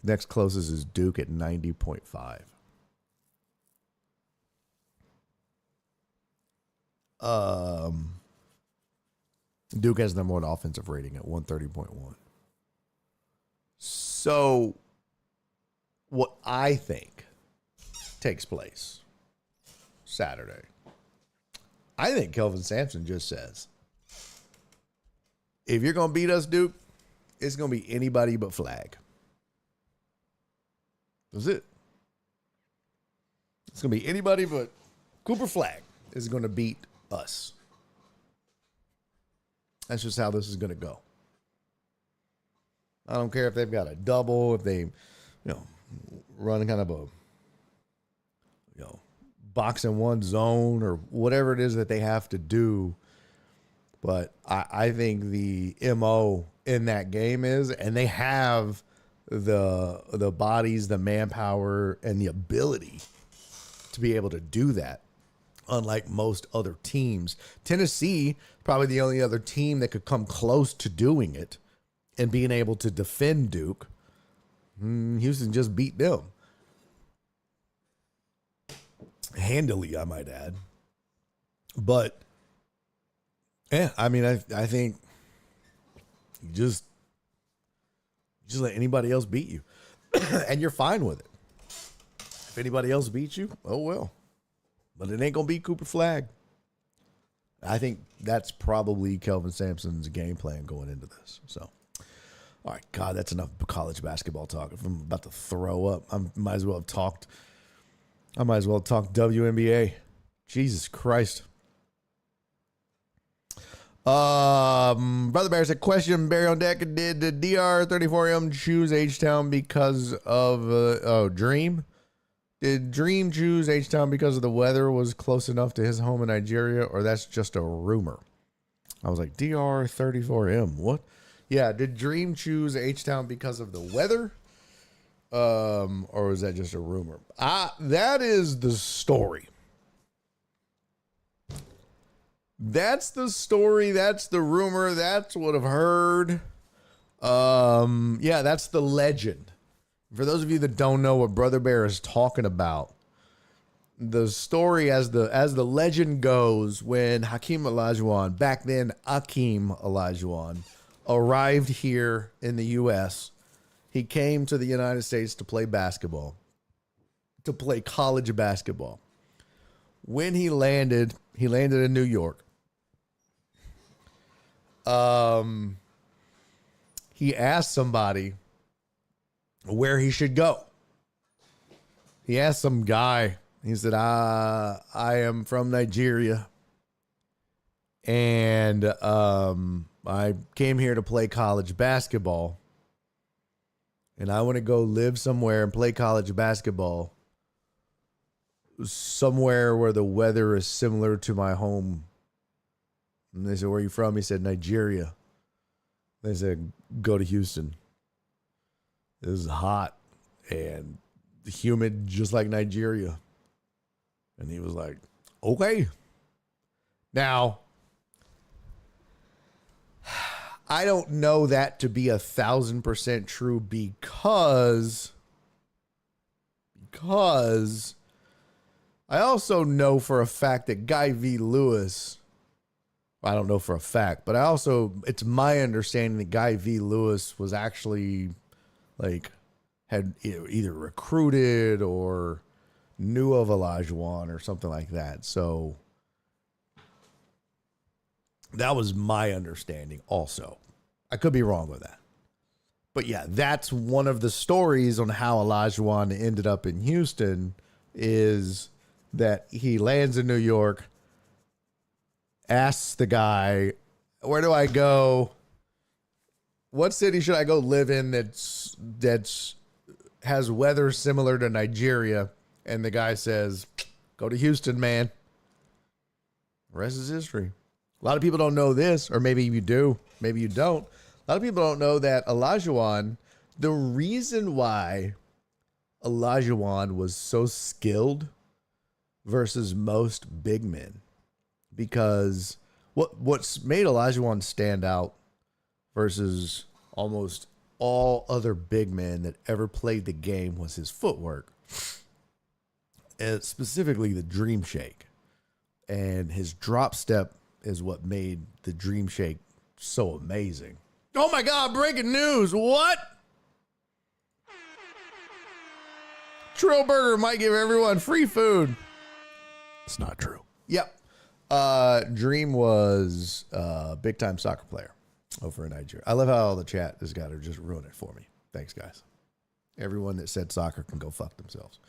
Speaker 2: Next closest is Duke at 90.5. Duke has number one offensive rating at 130.1. So, what I think takes place Saturday, I think Kelvin Sampson just says, if you're going to beat us, Duke, it's going to be anybody but Flag. That's it. It's going to be anybody but Cooper Flag is going to beat us. That's just how this is going to go. I don't care if they've got a double, if they, run kind of a, box in one zone or whatever it is that they have to do. But I think the MO in that game is, and they have the bodies, the manpower, and the ability to be able to do that. Unlike most other teams, Tennessee, probably the only other team that could come close to doing it and being able to defend Duke. Houston just beat them. Handily, I might add. But, yeah, I mean, I think you just let anybody else beat you. And you're fine with it. If anybody else beats you, oh well. But it ain't going to be Cooper Flag. I think that's probably Kelvin Sampson's game plan going into this. So, all right, God, that's enough college basketball talk. If I'm about to throw up, I might as well have talked WNBA. Jesus Christ. Brother Bear said, question, Barry on deck. Did the DR34M choose H-Town because of Dream? Did Dream choose H-Town because of the weather was close enough to his home in Nigeria, or that's just a rumor? I was like, DR34M, what? Yeah, did Dream choose H-Town because of the weather? Or was that just a rumor? That is the story. That's the story. That's the rumor. That's what I've heard. Yeah, that's the legend. For those of you that don't know what Brother Bear is talking about, the story as the legend goes, when Hakeem Olajuwon, back then Akeem Olajuwon, arrived here in the U.S., he came to the United States to play basketball, to play college basketball. When he landed in New York. He asked somebody where he should go. He asked some guy. He said, I am from Nigeria. And I came here to play college basketball. And I want to go live somewhere and play college basketball. Somewhere where the weather is similar to my home. And they said, where are you from? He said, Nigeria. They said, go to Houston. It was hot and humid, just like Nigeria. And he was like, okay. Now, I don't know that to be 1,000% true because I also know for a fact that Guy V. Lewis, I don't know for a fact, but it's my understanding that Guy V. Lewis was actually like had either recruited or knew of Olajuwon or something like that. So that was my understanding also. I could be wrong with that. But yeah, that's one of the stories on how Olajuwon ended up in Houston is that he lands in New York, asks the guy, where do I go? What city should I go live in that's has weather similar to Nigeria? And the guy says, go to Houston, man. The rest is history. A lot of people don't know this, or maybe you do, maybe you don't. A lot of people don't know that Olajuwon, the reason why Olajuwon was so skilled versus most big men, because what's made Olajuwon stand out versus almost all other big men that ever played the game was his footwork, and specifically the dream shake. And his drop step is what made the dream shake so amazing. Oh my God, breaking news. What? Trill Burger might give everyone free food. It's not true. Yep. Dream was a big time soccer player over in Nigeria. I love how all the chat has got to just ruin it for me. Thanks, guys. Everyone that said soccer can go fuck themselves.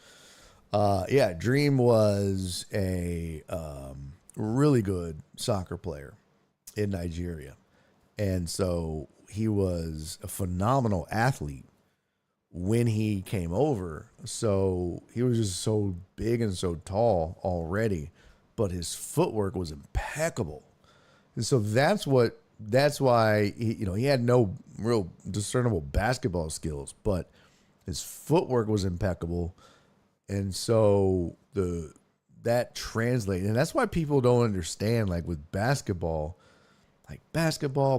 Speaker 2: Yeah, Dream was a really good soccer player in Nigeria. And so he was a phenomenal athlete when he came over. So he was just so big and so tall already, but his footwork was impeccable. And so that's why he had no real discernible basketball skills, but his footwork was impeccable. And so that translated, and that's why people don't understand, like with basketball,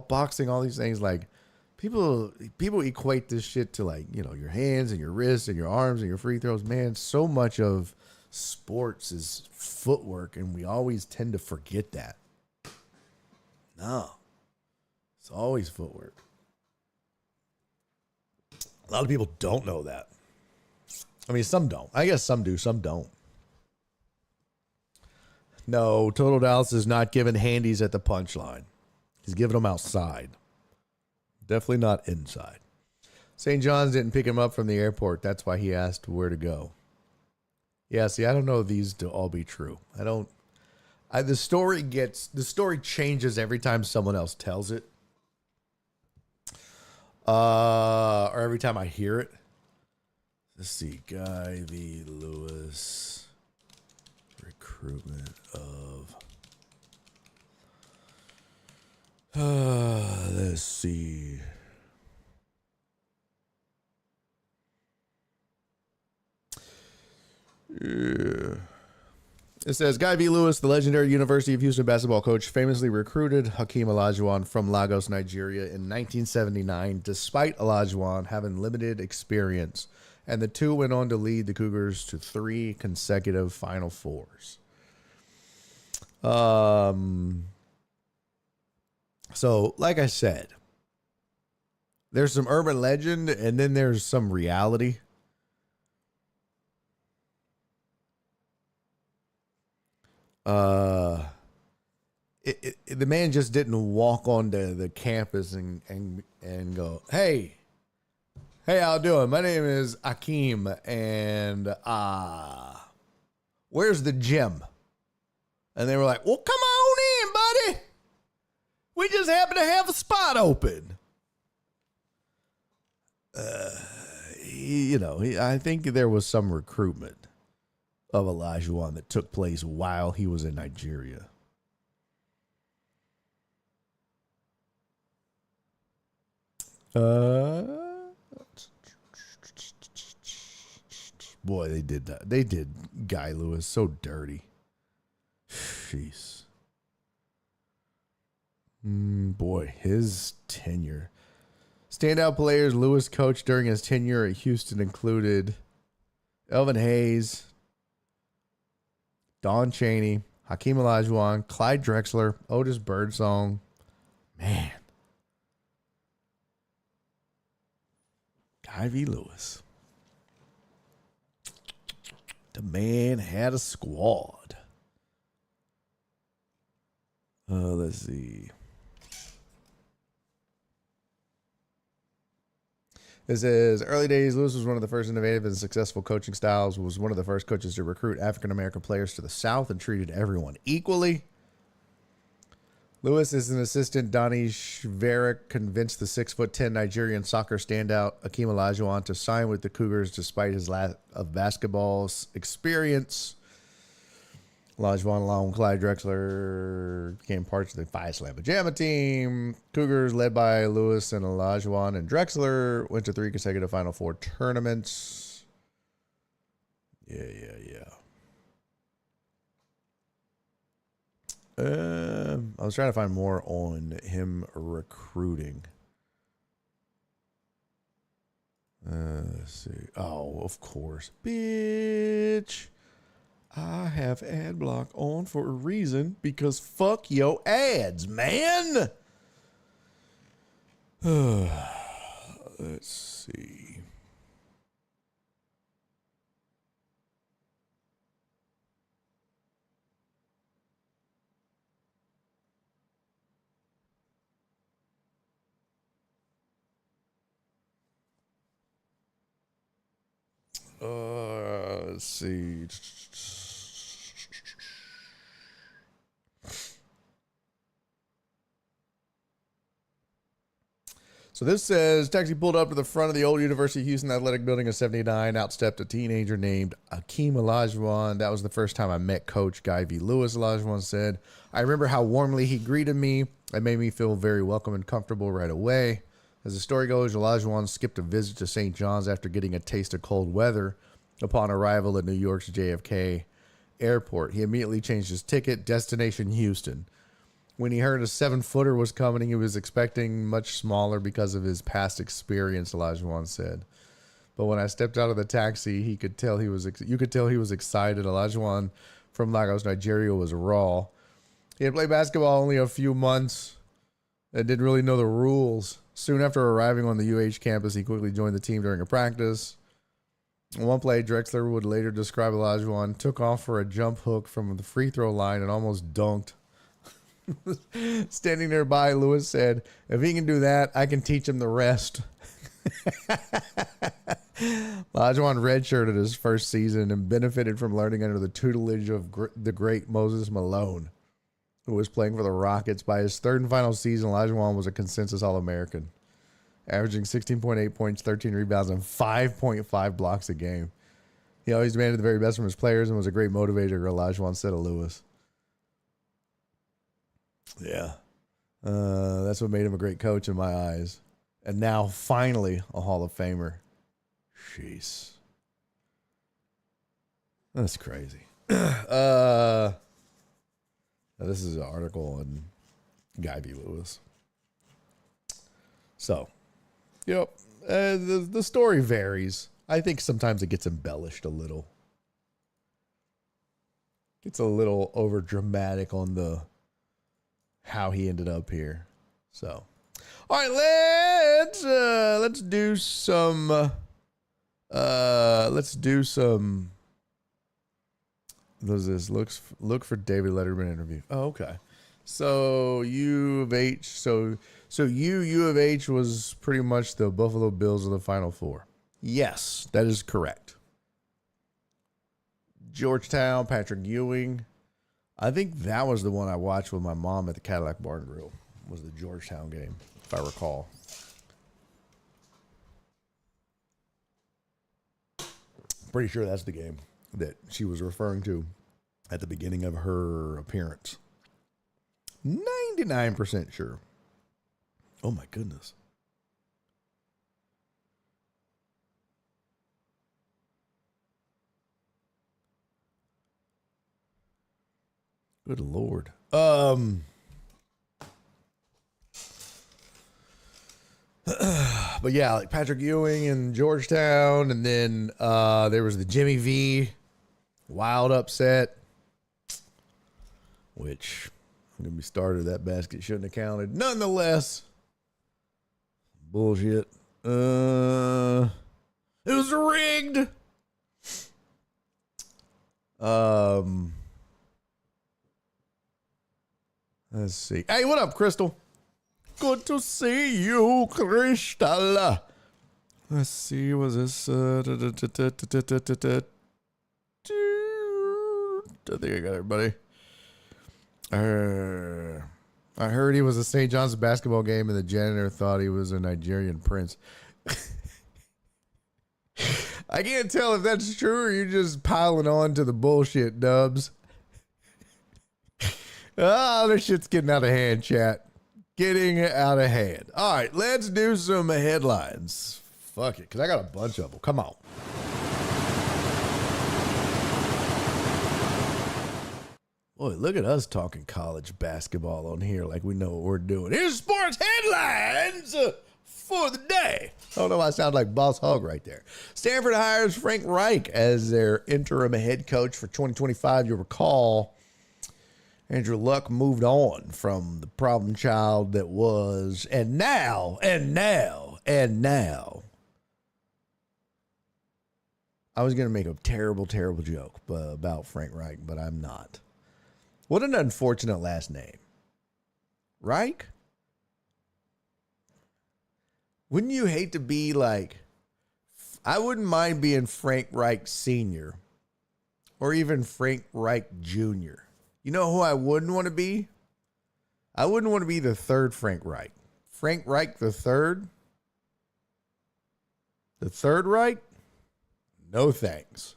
Speaker 2: boxing, all these things, like people equate this shit to like, your hands and your wrists and your arms and your free throws. Man, so much of sports is footwork, and we always tend to forget that. No, it's always footwork. A lot of people don't know that. I mean, some don't. I guess some do, some don't. No, Total Dallas is not giving handies at the punchline. He's giving them outside. Definitely not inside. St. John's didn't pick him up from the airport. That's why he asked where to go. Yeah, see, I don't know these to all be true. The story changes every time someone else tells it. Or every time I hear it. Let's see. Guy V. Lewis. Recruitment of. Let's see. Yeah. It says Guy V. Lewis, the legendary University of Houston basketball coach, famously recruited Hakeem Olajuwon from Lagos, Nigeria in 1979, despite Olajuwon having limited experience. And the two went on to lead the Cougars to 3 consecutive Final Fours. So, like I said, there's some urban legend, and then there's some reality. The man just didn't walk onto the campus and go, hey, how you doing? My name is Hakeem, and where's the gym? And they were like, well, come on in, buddy. We just happen to have a spot open. I think there was some recruitment of Olajuwon that took place while he was in Nigeria. Boy, they did that. They did Guy Lewis so dirty. Jeez. Boy, his tenure. Standout players Lewis coached during his tenure at Houston included Elvin Hayes, Don Chaney, Hakeem Olajuwon, Clyde Drexler, Otis Birdsong. Man. Guy V. Lewis. The man had a squad. Let's see. This is early days. Lewis was one of the first innovative and successful coaching styles. Was one of the first coaches to recruit African American players to the South and treated everyone equally. Lewis is an assistant. Donnie Shverick convinced the 6'10" Nigerian soccer standout Hakeem Olajuwon to sign with the Cougars despite his lack of basketball experience. Olajuwon, along with Clyde Drexler, became parts of the Phi Slam Pajama team. Cougars, led by Lewis and Olajuwon and Drexler, went to 3 consecutive Final Four tournaments. Yeah. I was trying to find more on him recruiting. Let's see. Oh, of course. Bitch. I have ad block on for a reason because fuck yo ads, man. Let's see. Let's see. So this says, taxi pulled up to the front of the old University of Houston Athletic Building in 79. Outstepped a teenager named Hakeem Olajuwon. That was the first time I met Coach Guy V. Lewis, Olajuwon said. I remember how warmly he greeted me. It made me feel very welcome and comfortable right away. As the story goes, Olajuwon skipped a visit to St. John's after getting a taste of cold weather upon arrival at New York's JFK airport. He immediately changed his ticket, destination Houston. When he heard a 7-footer was coming, he was expecting much smaller because of his past experience, Olajuwon said. But when I stepped out of the taxi, you could tell he was excited. Olajuwon from Lagos, Nigeria was raw. He had played basketball only a few months and didn't really know the rules. Soon after arriving on the UH campus, he quickly joined the team during a practice. In one play, Drexler would later describe Olajuwon took off for a jump hook from the free throw line and almost dunked. Standing nearby, Lewis said, if he can do that, I can teach him the rest. Olajuwon redshirted his first season and benefited from learning under the tutelage of the great Moses Malone, who was playing for the Rockets. By his third and final season, Olajuwon was a consensus All-American, averaging 16.8 points, 13 rebounds, and 5.5 blocks a game. He always demanded the very best from his players and was a great motivator, Olajuwon said of Lewis. Yeah. That's what made him a great coach in my eyes. And now, finally, a Hall of Famer. Jeez. That's crazy. This is an article on Guy V. Lewis. So, yep. The story varies. I think sometimes it gets embellished a little. It's a little over dramatic on the how he ended up here. So, all right, let's do some what is this? Look for David Letterman interview. Oh, okay. So U of H. So U of H was pretty much the Buffalo Bills of the Final Four. Yes, that is correct. Georgetown, Patrick Ewing. I think that was the one I watched with my mom at the Cadillac Bar and Grill, was the Georgetown game, if I recall. Pretty sure that's the game that she was referring to at the beginning of her appearance. 99% sure. Oh my goodness. Good Lord. But yeah, like Patrick Ewing in Georgetown, and then there was the Jimmy V wild upset, which I'm gonna be started. That basket shouldn't have counted. Nonetheless, bullshit. It was rigged. Let's see. Hey, what up, Crystal? Good to see you, Crystal. Let's see. Was this? I think I got everybody. I heard he was a St. John's basketball game, and the janitor thought he was a Nigerian prince. I can't tell if that's true or you're just piling on to the bullshit, Dubs. Oh, this shit's getting out of hand, chat. Getting out of hand. All right, let's do some headlines. Fuck it, because I got a bunch of them. Come on. Boy, look at us talking college basketball on here like we know what we're doing. Here's sports headlines for the day. I don't know why I sound like Boss Hog right there. Stanford hires Frank Reich as their interim head coach for 2025. You'll recall Andrew Luck moved on from the problem child that was, and now. I was going to make a terrible joke about Frank Reich, but I'm not. What an unfortunate last name. Reich? Wouldn't you hate to be like, I wouldn't mind being Frank Reich Sr. or even Frank Reich Jr. You know who I wouldn't want to be? I wouldn't want to be the third Frank Reich. Frank Reich the third? The third Reich? No thanks.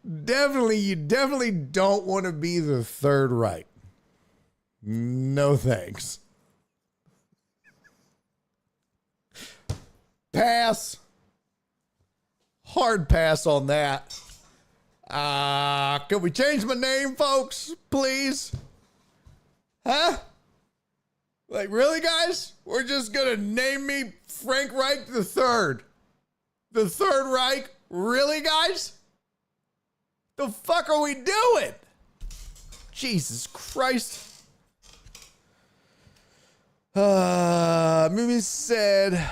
Speaker 2: You definitely don't want to be the third Reich. No thanks. Pass. Hard pass on that. Can we change my name, folks? Please? Huh? Like, really, guys? We're just gonna name me Frank Reich the Third. The Third Reich? Really, guys? The fuck are we doing? Jesus Christ. Mimi said,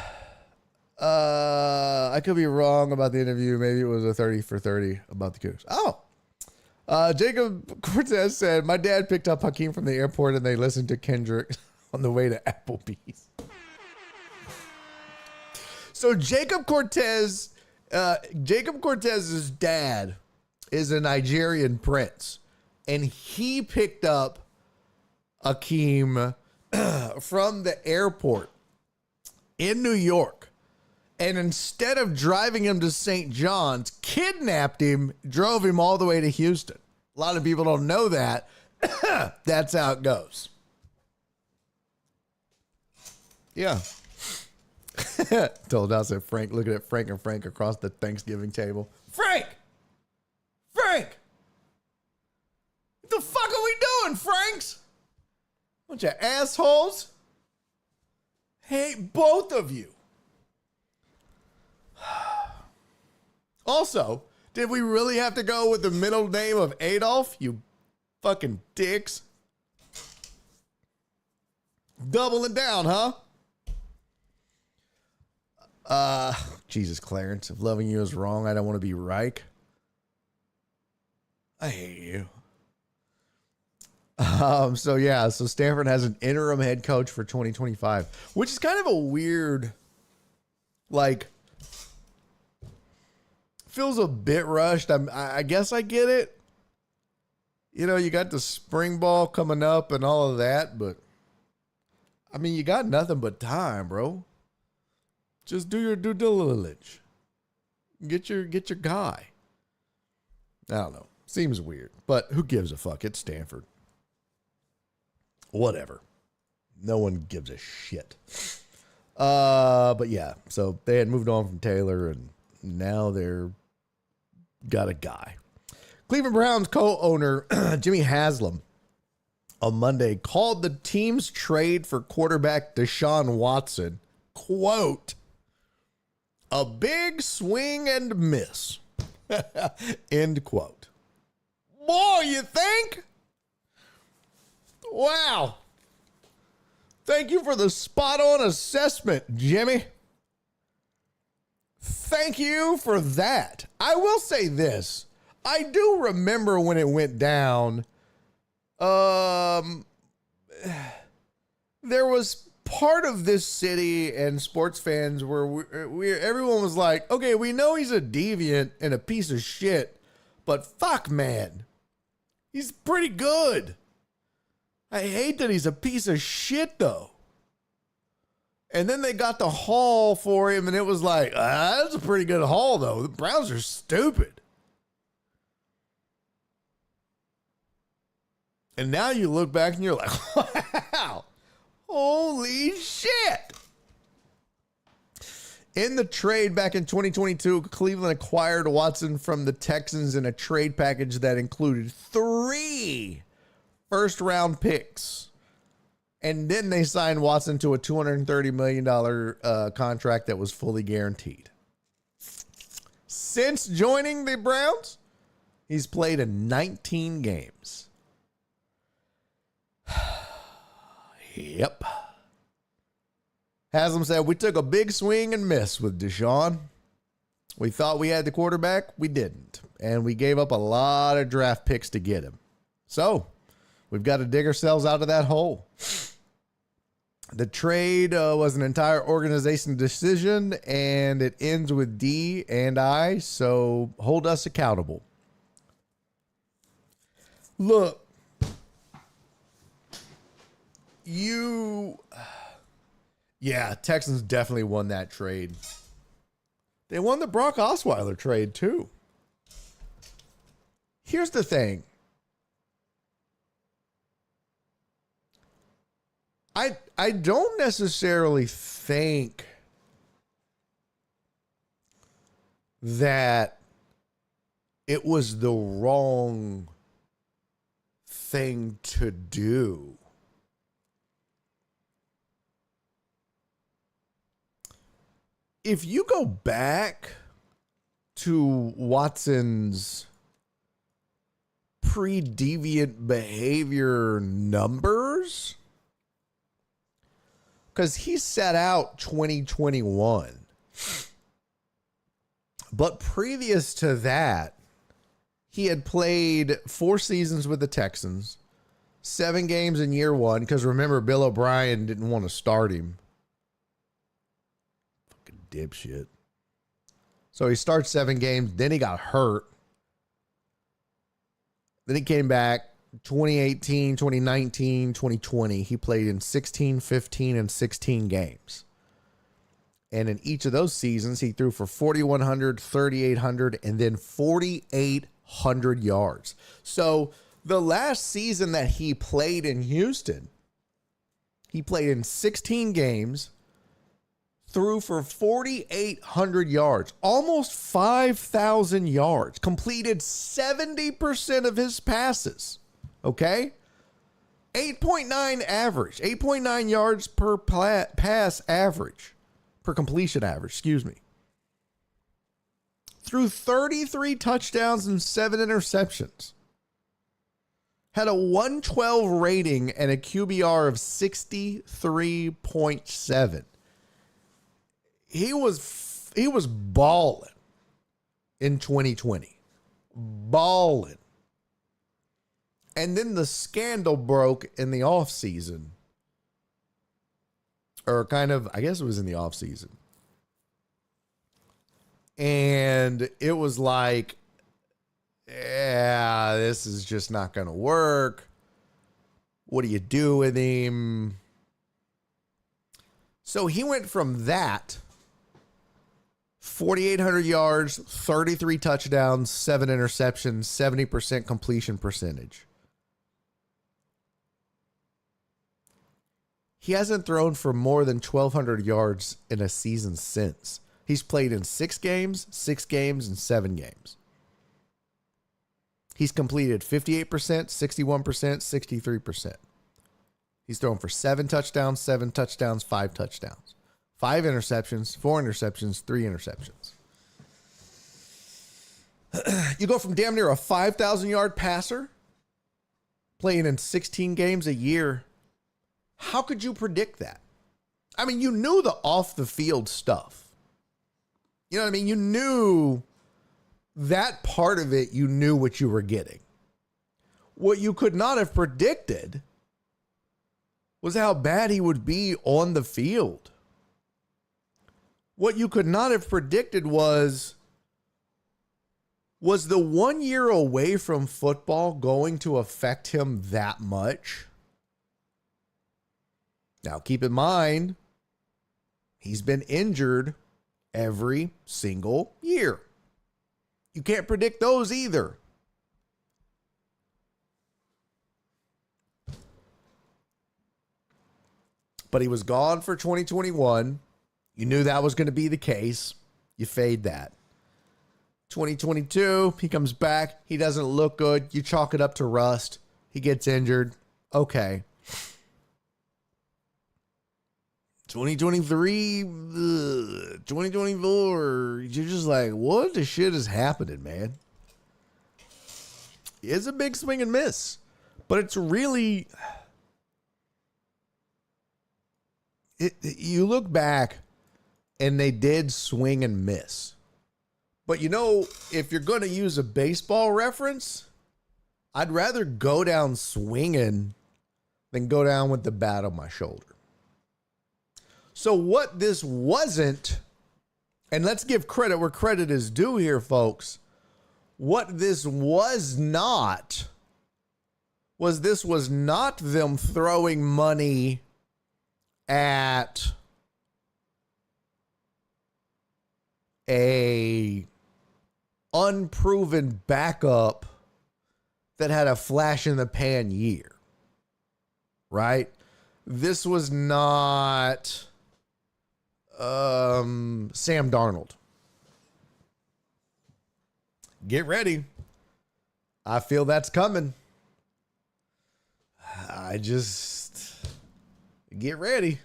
Speaker 2: I could be wrong about the interview. Maybe it was a 30 for 30 about the Cougars. Oh. Jacob Cortez said, my dad picked up Hakeem from the airport and they listened to Kendrick on the way to Applebee's. So Jacob Cortez's dad is a Nigerian prince, and he picked up Hakeem from the airport in New York, and instead of driving him to St. John's, kidnapped him, drove him all the way to Houston. A lot of people don't know that. That's how it goes. Yeah. Told us that Frank, looking at Frank and Frank across the Thanksgiving table. Frank! What the fuck are we doing, Franks? Bunch of assholes. Hate both of you. Also, did we really have to go with the middle name of Adolf? You fucking dicks. Doubling down, huh? Jesus, Clarence, if loving you is wrong, I don't want to be Reich. I hate you. So Stanford has an interim head coach for 2025, which is kind of a weird, like, feels a bit rushed. I guess I get it. You know, you got the spring ball coming up and all of that, but I mean, you got nothing but time, bro. Just do your due diligence. Get your guy. I don't know. Seems weird, but who gives a fuck? It's Stanford. Whatever. No one gives a shit. But yeah, so they had moved on from Taylor, and now they're got a guy. Cleveland Browns co-owner Jimmy Haslam on Monday called the team's trade for quarterback Deshaun Watson, quote, a big swing and miss, end quote. Boy, you think? Wow. Thank you for the spot-on assessment, Jimmy. Thank you for that. I will say this. I do remember when it went down, there was part of this city and sports fans where everyone was like, okay, we know he's a deviant and a piece of shit, but fuck, man, he's pretty good. I hate that he's a piece of shit, though. And then they got the haul for him, and it was like, that's a pretty good haul, though. The Browns are stupid. And now you look back and you're like, wow, holy shit. In the trade back in 2022, Cleveland acquired Watson from the Texans in a trade package that included 3 first-round picks. And then they signed Watson to a $230 million contract that was fully guaranteed. Since joining the Browns, he's played in 19 games. Yep. Haslam said, we took a big swing and miss with Deshaun. We thought we had the quarterback. We didn't. And we gave up a lot of draft picks to get him. So we've got to dig ourselves out of that hole. The trade was an entire organization decision, and it ends with D and I, so hold us accountable. Look, Texans definitely won that trade. They won the Brock Osweiler trade, too. Here's the thing. I don't necessarily think that it was the wrong thing to do. If you go back to Watson's pre-deviant behavior numbers, because he set out 2021. But previous to that, he had played 4 seasons with the Texans, 7 games in year 1, because remember, Bill O'Brien didn't want to start him. Fucking dipshit. So he starts 7 games, then he got hurt. Then he came back. 2018, 2019, 2020, he played in 16, 15, and 16 games. And in each of those seasons, he threw for 4,100, 3,800, and then 4,800 yards. So the last season that he played in Houston, he played in 16 games, threw for 4,800 yards, almost 5,000 yards, completed 70% of his passes. Okay? 8.9 average. 8.9 yards per pass average. Per completion average, excuse me. Threw 33 touchdowns and 7 interceptions. Had a 112 rating and a QBR of 63.7. He was balling in 2020. Balling. And then the scandal broke in the offseason. Or kind of, I guess it was in the offseason. And it was like, yeah, this is just not going to work. What do you do with him? So he went from that 4,800 yards, 33 touchdowns, 7 interceptions, 70% completion percentage. He hasn't thrown for more than 1,200 yards in a season since. He's played in 6 games, and 7 games. He's completed 58%, 61%, 63%. He's thrown for 7 touchdowns, 5 touchdowns, 5 interceptions, 4 interceptions, 3 interceptions. You go from damn near a 5,000-yard passer, playing in 16 games a year. How could you predict that? I mean, you knew the off-the-field stuff. You know what I mean? You knew that part of it. You knew what you were getting. What you could not have predicted was how bad he would be on the field. What you could not have predicted was the 1 year away from football going to affect him that much? Now, keep in mind, he's been injured every single year. You can't predict those either. But he was gone for 2021. You knew that was going to be the case. You fade that. 2022, he comes back. He doesn't look good. You chalk it up to rust. He gets injured. Okay. 2023, 2024, you're just like, what the shit is happening, man? It's a big swing and miss. But it's really... you look back, and they did swing and miss. But you know, if you're going to use a baseball reference, I'd rather go down swinging than go down with the bat on my shoulder. So what this wasn't, and let's give credit where credit is due here, folks. What this was not them throwing money at a unproven backup that had a flash in the pan year, right? This was not Sam Darnold. Get ready. I feel that's coming. I just get ready.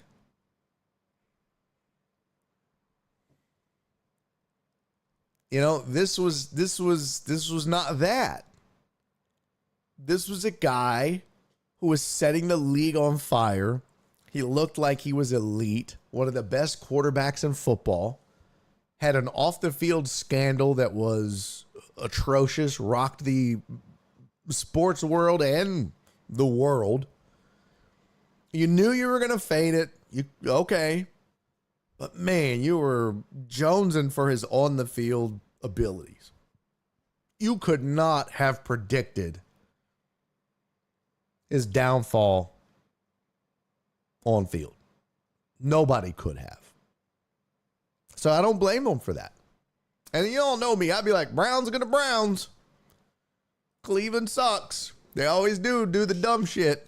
Speaker 2: You know, this was not that. This was a guy who was setting the league on fire. He looked like he was elite, one of the best quarterbacks in football. Had an off-the-field scandal that was atrocious, rocked the sports world and the world. You knew you were going to fade it. Okay. But man, you were jonesing for his on-the-field abilities. You could not have predicted his downfall on field. Nobody could have. So I don't blame him for that. And you all know me. I'd be like, Browns are going to Browns. Cleveland sucks. They always do the dumb shit.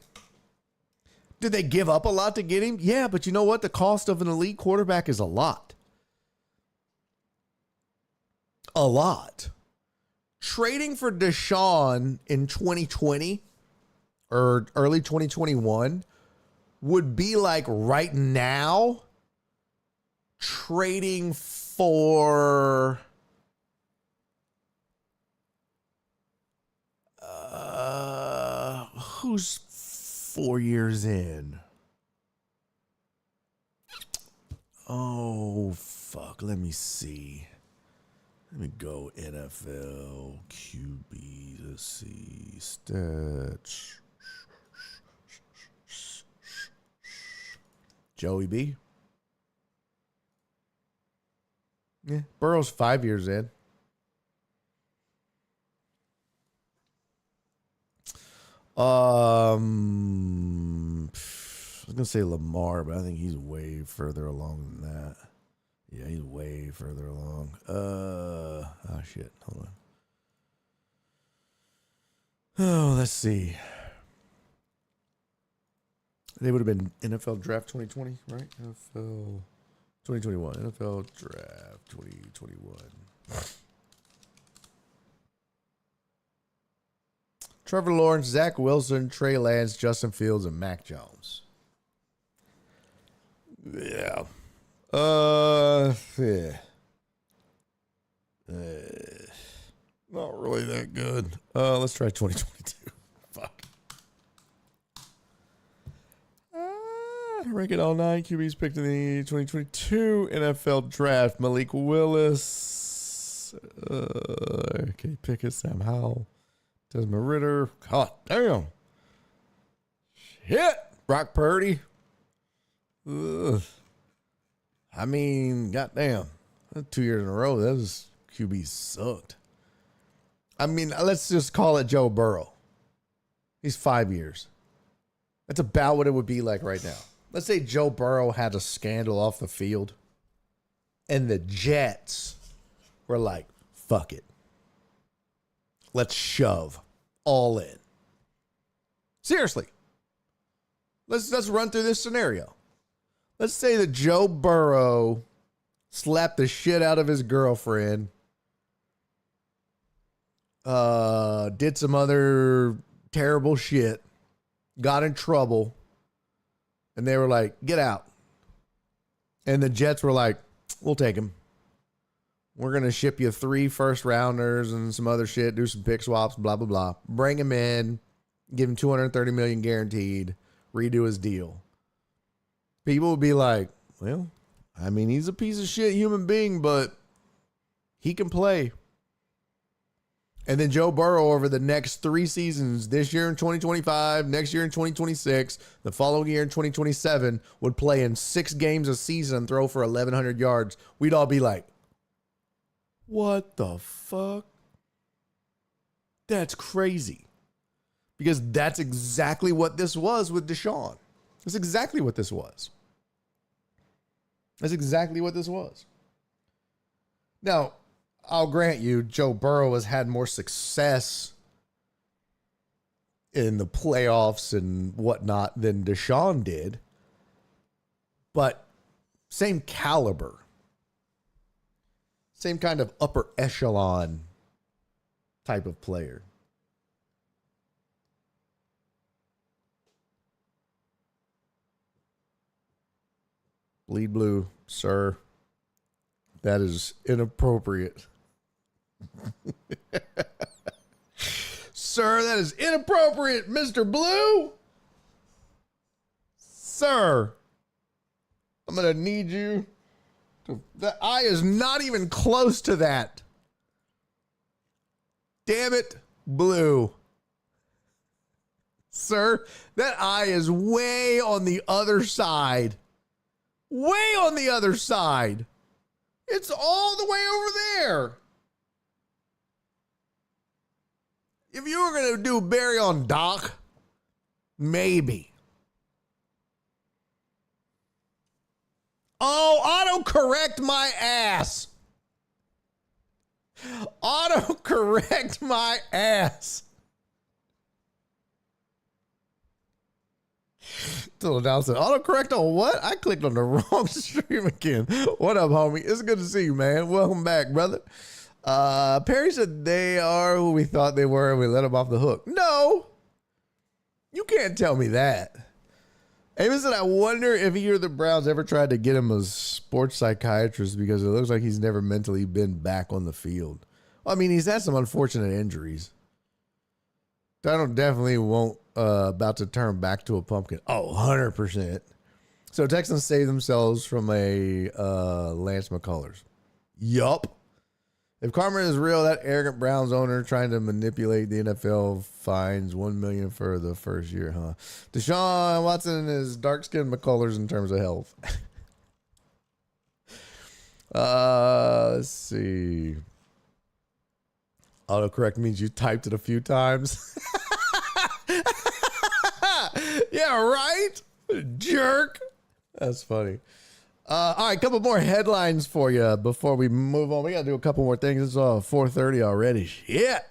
Speaker 2: Did they give up a lot to get him? Yeah, but you know what? The cost of an elite quarterback is a lot. A lot. Trading for Deshaun in 2020 or early 2021 would be like right now trading for who's 4 years in? Oh, fuck. Let me see. Let me go NFL QB. Let's see. Stats. Joey B. Yeah. Burrow's 5 years in. I was gonna say Lamar, but I think he's way further along than that. Yeah, he's way further along. Shit. Hold on. Oh, let's see. They would have been NFL Draft 2020, right? NFL 2021. NFL Draft 2021. Trevor Lawrence, Zach Wilson, Trey Lance, Justin Fields, and Mac Jones. Yeah. Yeah. Not really that good. Let's try 2022. Fuck. Rank it all 9 QBs picked in the 2022 NFL Draft. Malik Willis. Kenny Pickett, Sam Howell. Desmond Ritter. God damn. Shit. Brock Purdy. Ugh. I mean, goddamn. 2 years in a row, those QBs sucked. I mean, let's just call it Joe Burrow. He's 5 years. That's about what it would be like right now. Let's say Joe Burrow had a scandal off the field, and the Jets were like, fuck it. Let's shove all in. Seriously. Let's run through this scenario. Let's say that Joe Burrow slapped the shit out of his girlfriend, did some other terrible shit, got in trouble, and they were like, get out. And the Jets were like, we'll take him. We're going to ship you 3 first rounders and some other shit, do some pick swaps, blah, blah, blah. Bring him in, give him $230 million guaranteed, redo his deal. People would be like, well, I mean, he's a piece of shit human being, but he can play. And then Joe Burrow over the next 3 seasons, this year in 2025, next year in 2026, the following year in 2027, would play in 6 games a season and throw for 1,100 yards. We'd all be like, what the fuck? That's crazy. Because that's exactly what this was with Deshaun. That's exactly what this was. That's exactly what this was. Now, I'll grant you, Joe Burrow has had more success in the playoffs and whatnot than Deshaun did. But same caliber. Same kind of upper echelon type of player. Bleed blue, sir. That is inappropriate. Sir, that is inappropriate, Mr. Blue. Sir, I'm going to need you to... That eye is not even close to that. Damn it, Blue. Sir, that eye is way on the other side. Way on the other side. It's all the way over there. If you were going to do Barry on Doc, maybe. Oh, autocorrect my ass. Autocorrect my ass. Till now said, autocorrect on what? I clicked on the wrong stream again. What up, homie? It's good to see you, man. Welcome back, brother. Perry said they are who we thought they were and we let them off the hook. No, you can't tell me that. Amos said, I wonder if he or the Browns ever tried to get him a sports psychiatrist because it looks like he's never mentally been back on the field. Well, I mean, he's had some unfortunate injuries. Donald definitely won't about to turn back to a pumpkin. Oh, 100%. So Texans save themselves from a Lance McCullers. Yup. If karma is real, that arrogant Browns owner trying to manipulate the NFL fines $1 million for the first year, huh? Deshaun Watson is dark-skinned McCullers in terms of health. Let's see. Autocorrect means you typed it a few times. Yeah, right? Jerk. That's funny. All right, a couple more headlines for you before we move on. We got to do a couple more things. It's 4:30 already. Shit.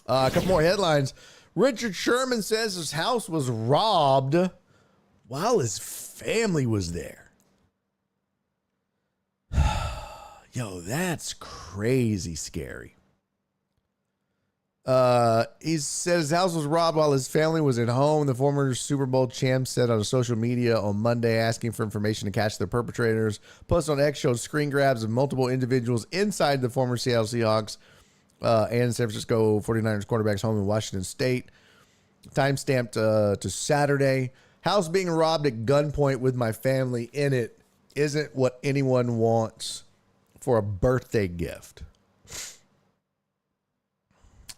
Speaker 2: A couple more headlines. Richard Sherman says his house was robbed while his family was there. Yo, that's crazy scary. He said his house was robbed while his family was at home. The former Super Bowl champ said on social media on Monday asking for information to catch the perpetrators. Post on X showed screen grabs of multiple individuals inside the former Seattle Seahawks and San Francisco 49ers quarterback's home in Washington State. Time stamped to Saturday. House being robbed at gunpoint with my family in it isn't what anyone wants for a birthday gift.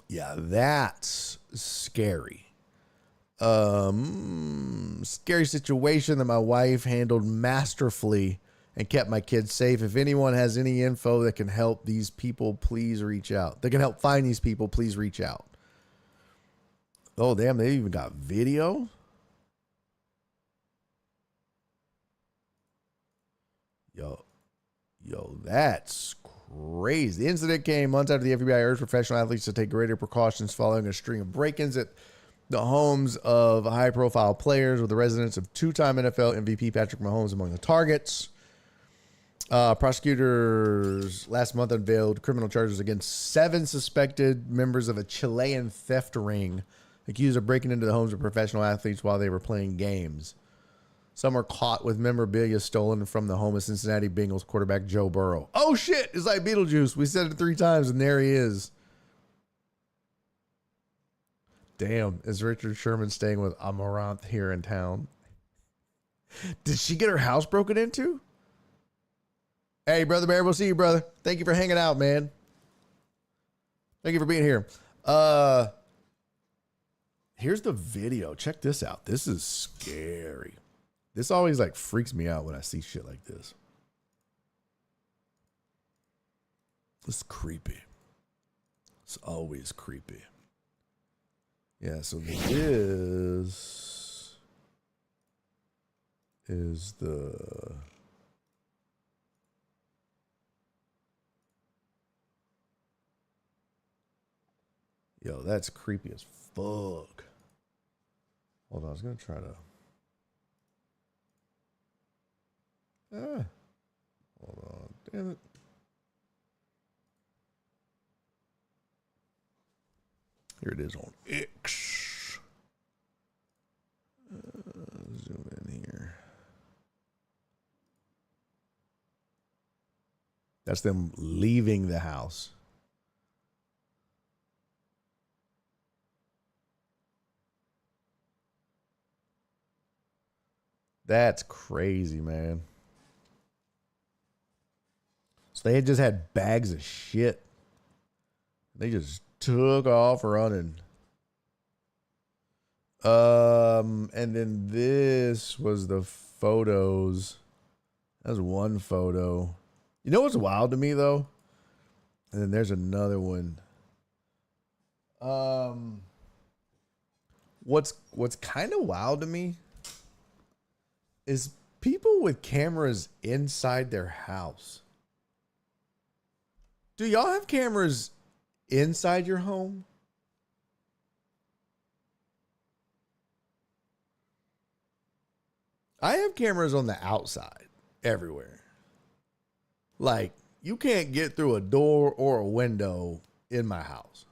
Speaker 2: Yeah, that's scary. Scary situation that my wife handled masterfully and kept my kids safe. If anyone has any info that can help these people, please reach out. That can help find these people, please reach out. Oh, damn, they even got video? Yo, that's crazy. The incident came months after the FBI urged professional athletes to take greater precautions following a string of break-ins at the homes of high-profile players, with the residence of two-time NFL MVP Patrick Mahomes among the targets. Prosecutors last month unveiled criminal charges against 7 suspected members of a Chilean theft ring accused of breaking into the homes of professional athletes while they were playing games. Some were caught with memorabilia stolen from the home of Cincinnati Bengals quarterback Joe Burrow. Oh, shit. It's like Beetlejuice. We said it 3 times, and there he is. Damn. Is Richard Sherman staying with Amaranth here in town? Did she get her house broken into? Hey, Brother Bear. We'll see you, brother. Thank you for hanging out, man. Thank you for being here. Here's the video. Check this out. This is scary. This always like freaks me out when I see shit like this. It's creepy. It's always creepy. Yeah, so this is the... Yo, that's creepy as fuck. Hold on, I was going to try to... hold on, damn it. Here it is on X. Zoom in here. That's them leaving the house. That's crazy, man. So they had just had bags of shit. They just took off running. And then this was the photos. That's one photo. You know what's wild to me though? And then there's another one. What's kind of wild to me is people with cameras inside their house. Do y'all have cameras inside your home? I have cameras on the outside everywhere. Like, you can't get through a door or a window in my house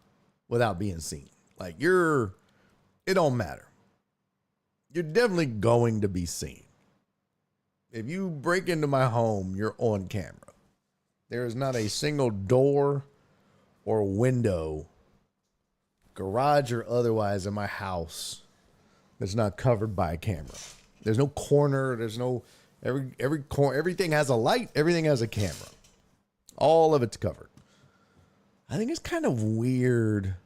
Speaker 2: without being seen. Like, it don't matter. You're definitely going to be seen. If you break into my home, you're on camera. There is not a single door or window, garage or otherwise, in my house that's not covered by a camera. There's no corner. There's no every corner. Everything has a light. Everything has a camera. All of it's covered. I think it's kind of weird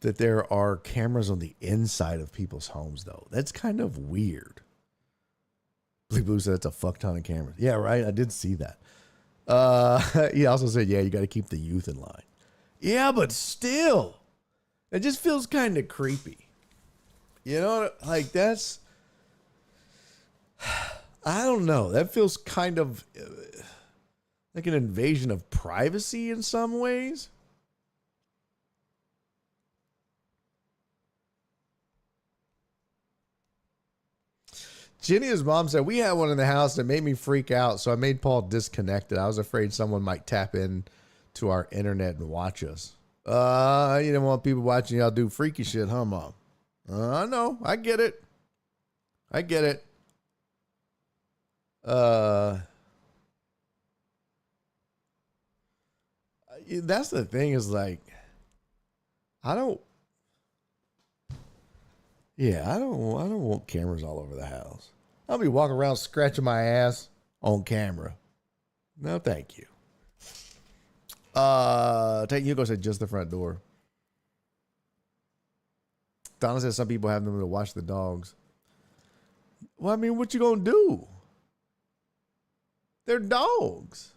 Speaker 2: that there are cameras on the inside of people's homes, though. That's kind of weird. Bleak Blue said it's a fuck ton of cameras. Yeah, right. I did see that. He also said, yeah, you got to keep the youth in line. Yeah, but still, it just feels kind of creepy. You know, like that's, I don't know. That feels kind of like an invasion of privacy in some ways. JennyIsMom said, we had one in the house that made me freak out, so I made Paul disconnect it. I was afraid someone might tap in to our internet and watch us. You don't want people watching y'all do freaky shit, huh, Mom? I know. I get it. That's the thing is like, I don't want cameras all over the house. I'll be walking around scratching my ass on camera. No, thank you. Hugo said just the front door. Donna says some people have them to watch the dogs. Well, I mean, what you gonna do? They're dogs.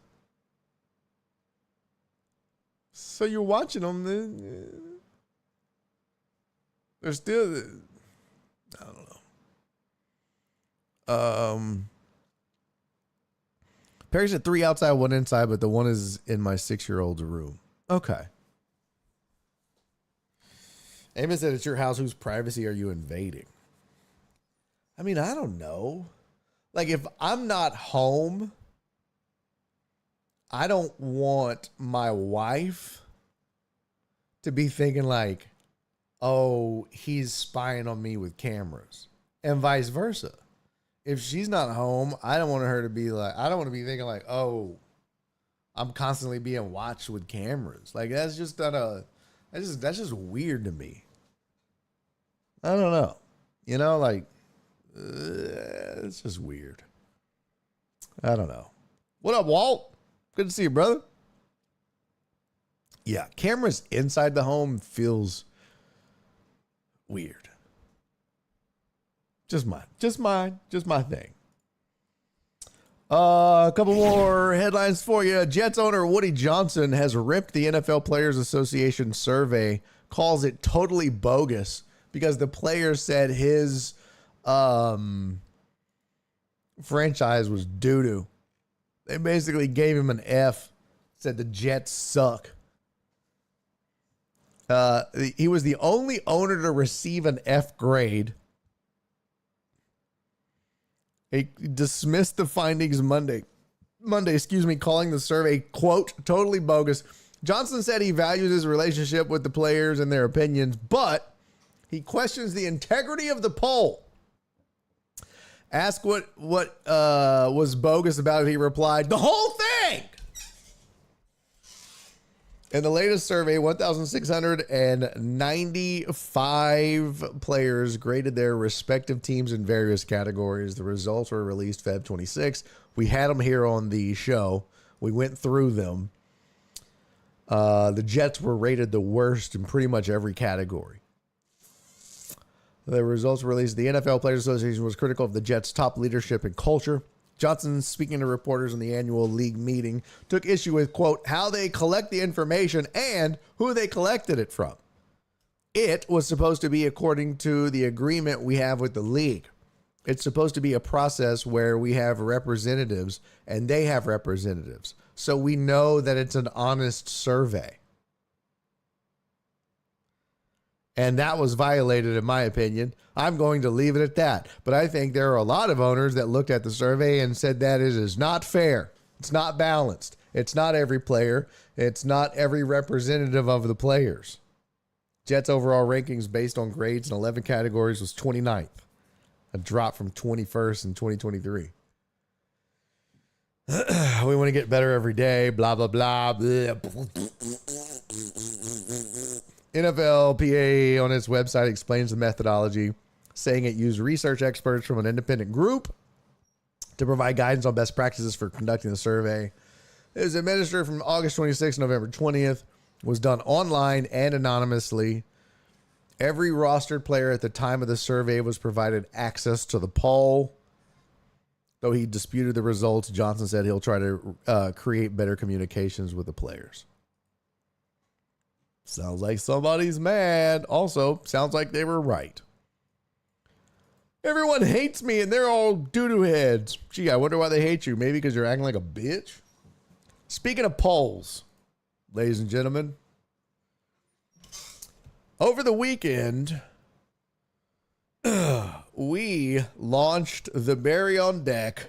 Speaker 2: So you're watching them. They're still, I don't know. Perry said 3 outside, 1 inside, but the one is in my 6-year-old's room. Okay. Amos said, it's your house. Whose privacy are you invading? I mean, I don't know. Like, if I'm not home, I don't want my wife to be thinking like, oh, he's spying on me with cameras, and vice versa. If she's not home, I don't want her to be like, I don't want to be thinking like, oh, I'm constantly being watched with cameras. Like, that's just not that's just weird to me. I don't know. You know, like, it's just weird. I don't know. What up, Walt? Good to see you, brother. Yeah, cameras inside the home feels weird. Just my thing. A couple more headlines for you. Jets owner Woody Johnson has ripped the NFL Players Association survey, calls it totally bogus because the players said his franchise was doo-doo. They basically gave him an F, said the Jets suck. He was the only owner to receive an F grade. He dismissed the findings Monday, calling the survey, quote, totally bogus. Johnson said he values his relationship with the players and their opinions, but he questions the integrity of the poll. Asked what was bogus about it, he replied, the whole thing. In the latest survey, 1,695 players graded their respective teams in various categories. The results were released Feb 26. We had them here on the show. We went through them. The Jets were rated the worst in pretty much every category. The results were released. The NFL Players Association was critical of the Jets' top leadership and culture. Johnson, speaking to reporters in the annual league meeting, took issue with, quote, how they collect the information and who they collected it from. It was supposed to be according to the agreement we have with the league. It's supposed to be a process where we have representatives and they have representatives. So we know that it's an honest survey. And that was violated, in my opinion. I'm going to leave it at that. But I think there are a lot of owners that looked at the survey and said that it is not fair. It's not balanced. It's not every player. It's not every representative of the players. Jets' overall rankings based on grades in 11 categories was 29th, a drop from 21st in 2023. We want to get better every day, blah, blah, blah. NFLPA on its website explains the methodology, saying it used research experts from an independent group to provide guidance on best practices for conducting the survey. It was administered from August 26th to November 20th, was done online and anonymously. Every rostered player at the time of the survey was provided access to the poll. Though he disputed the results, Johnson said he'll try to create better communications with the players. Sounds like somebody's mad. Also, sounds like they were right. Everyone hates me and they're all doo-doo heads. Gee, I wonder why they hate you. Maybe because you're acting like a bitch? Speaking of polls, ladies and gentlemen, over the weekend, we launched the Barry on Deck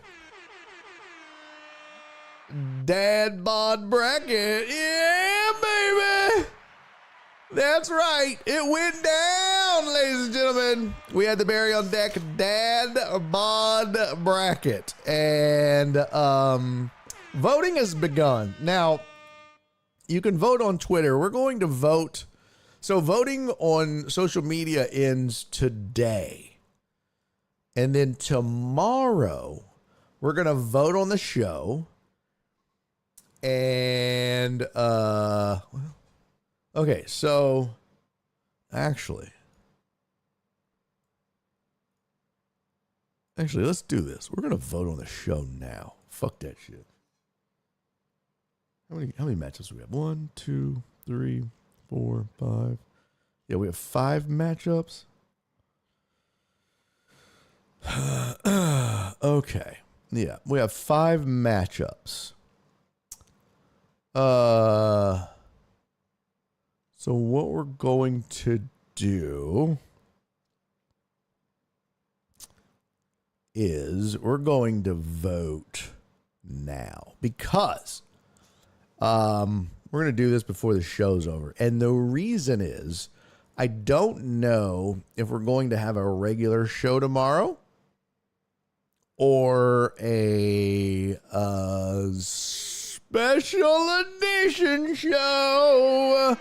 Speaker 2: dadBOD bracket. Yeah, baby! That's right. It went down, ladies and gentlemen. We had the Barry on Deck dadBOD bracket. And voting has begun. Now, you can vote on Twitter. We're going to vote. So voting on social media ends today. And then tomorrow, we're going to vote on the show. And, okay, so actually, let's do this. We're going to vote on the show now. Fuck that shit. How many matchups do we have? 1, 2, 3, 4, 5. Yeah, we have 5 matchups. Okay. Yeah, we have 5 matchups. So what we're going to do is we're going to vote now because we're going to do this before the show's over. And the reason is I don't know if we're going to have a regular show tomorrow or a special edition show.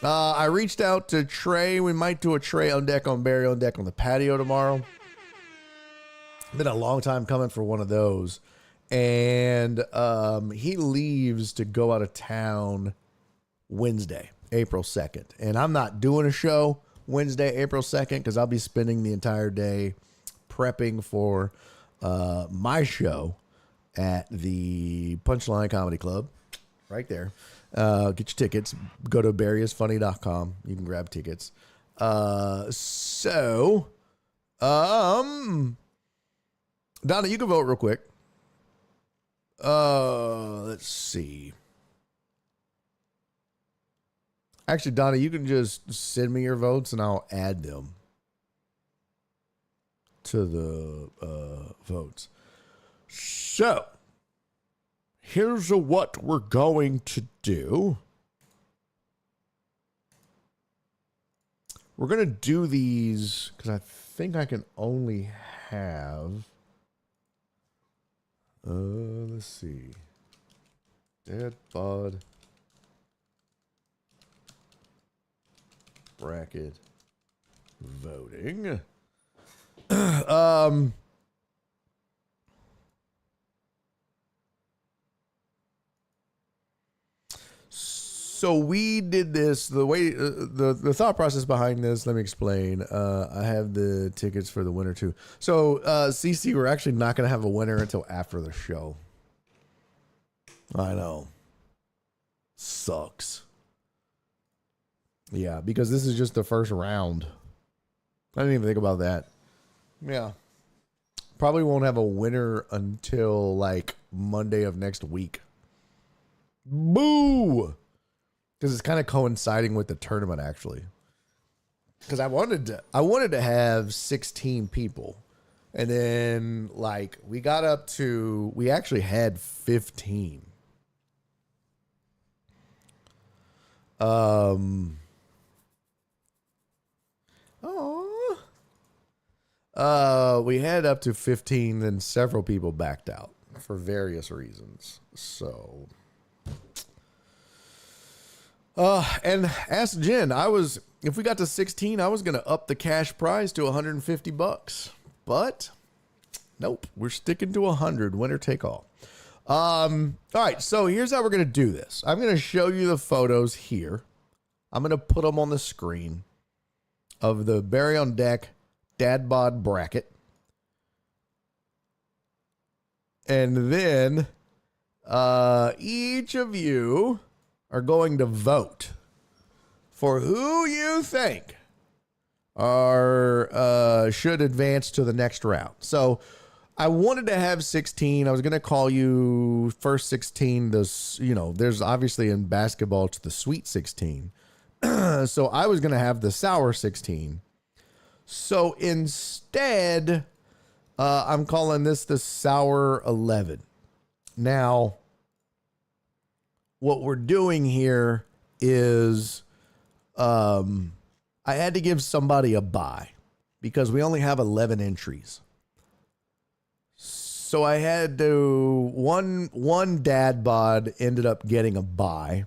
Speaker 2: I reached out to Trey. We might do a Trey on deck on Barry on deck on the patio tomorrow. Been a long time coming for one of those. And he leaves to go out of town Wednesday, April 2nd. And I'm not doing a show Wednesday, April 2nd, because I'll be spending the entire day prepping for my show at the Punchline Comedy Club, right there. Get your tickets. Go to barryisfunny.com. You can grab tickets. Donna, you can vote real quick. Let's see. Actually, Donna, you can just send me your votes and I'll add them to the votes. So, here's what we're going to do. We're going to do these because I think I can only have, let's see, dadBOD bracket voting. So we did this the way the thought process behind this. Let me explain. I have the tickets for the winner too. So CC, we're actually not going to have a winner until after the show. I know. Sucks. Yeah, because this is just the first round. I didn't even think about that. Yeah. Probably won't have a winner until like Monday of next week. Boo! Because it's kind of coinciding with the tournament, actually. Because I wanted to have 16 people. And then, like, we actually had 15. We had up to 15, then several people backed out for various reasons. So... and ask Jen, if we got to 16, I was going to up the cash prize to $150, but nope, we're sticking to 100, winner take all. All right. So here's how we're going to do this. I'm going to show you the photos here. I'm going to put them on the screen of the Barry on Deck dadBOD bracket. And then, each of you are going to vote for who you think should advance to the next round. So I wanted to have 16. I was going to call you first 16. There's obviously in basketball it's the Sweet 16. So I was going to have the Sour 16. So instead, I'm calling this the Sour 11. Now, what we're doing here is I had to give somebody a bye because we only have 11 entries. So I had to, one dadBOD ended up getting a bye.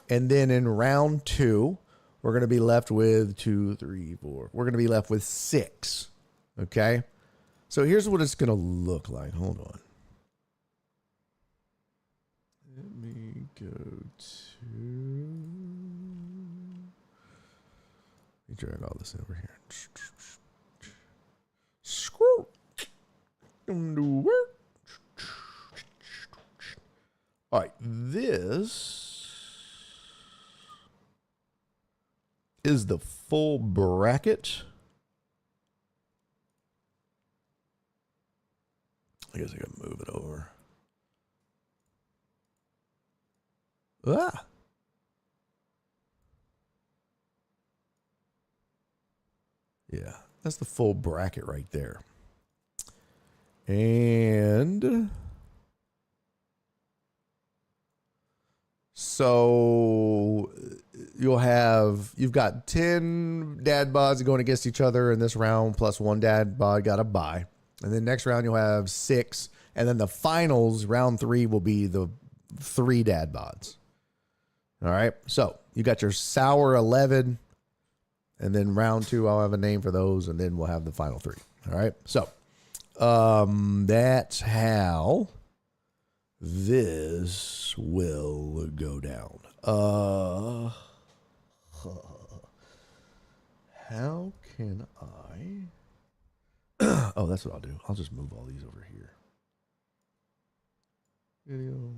Speaker 2: And then in round 2, we're going to be left with 2, 3, 4. We're going to be left with 6. Okay. So here's what it's going to look like. Hold on. Let me go to. Let me drag all this over here. Screw. All right, this is the full bracket. I guess I gotta move it over. Ah. Yeah, that's the full bracket right there. And so you've got 10 dadBODs going against each other in this round, plus one dadBOD got a bye. And then next round you'll have 6. And then the finals, round 3, will be the 3 dadBODs. All right. So you got your sour 11. And then round 2, I'll have a name for those. And then we'll have the final 3. All right. So that's how this will go down. How can I? Oh, that's what I'll do. I'll just move all these over here. Video.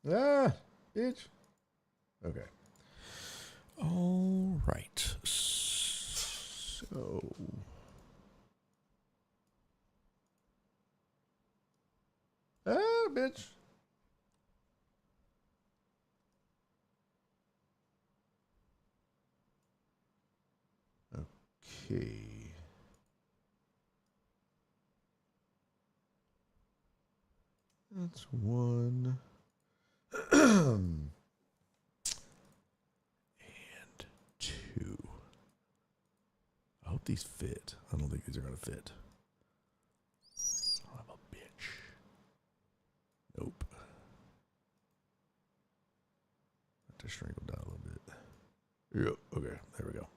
Speaker 2: Ah, bitch. Okay. All right. So. Ah, bitch. Okay. That's one. And 2. I hope these fit. I don't think these are going to fit. Son of a bitch. Nope. Have to shrink them down a little bit. Yep. Okay. There we go.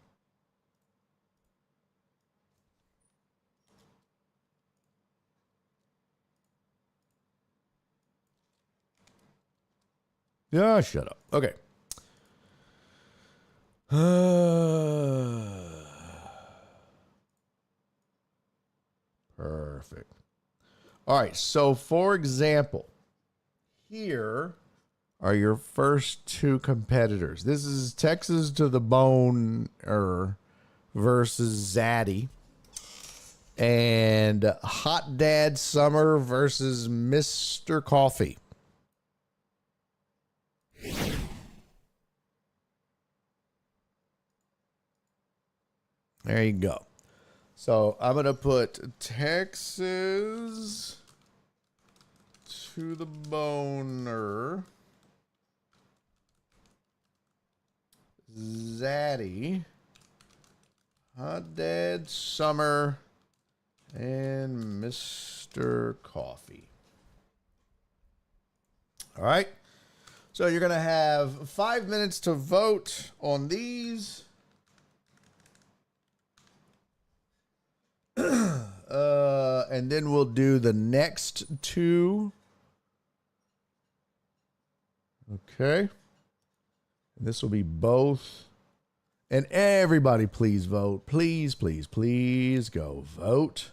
Speaker 2: Yeah, shut up. Okay. Perfect. All right. So, for example, here are your first 2 competitors. This is Texas to the Bone versus Zaddy. And Hot Dad Summer versus Mr. Coffee. There you go. So I'm going to put Texas to the Boner, Zaddy, Hot Dad Summer, and Mr. Coffee. All right. So you're going to have 5 minutes to vote on these. And then we'll do the next 2. Okay. And this will be both. And everybody please vote. Please, please, please go vote.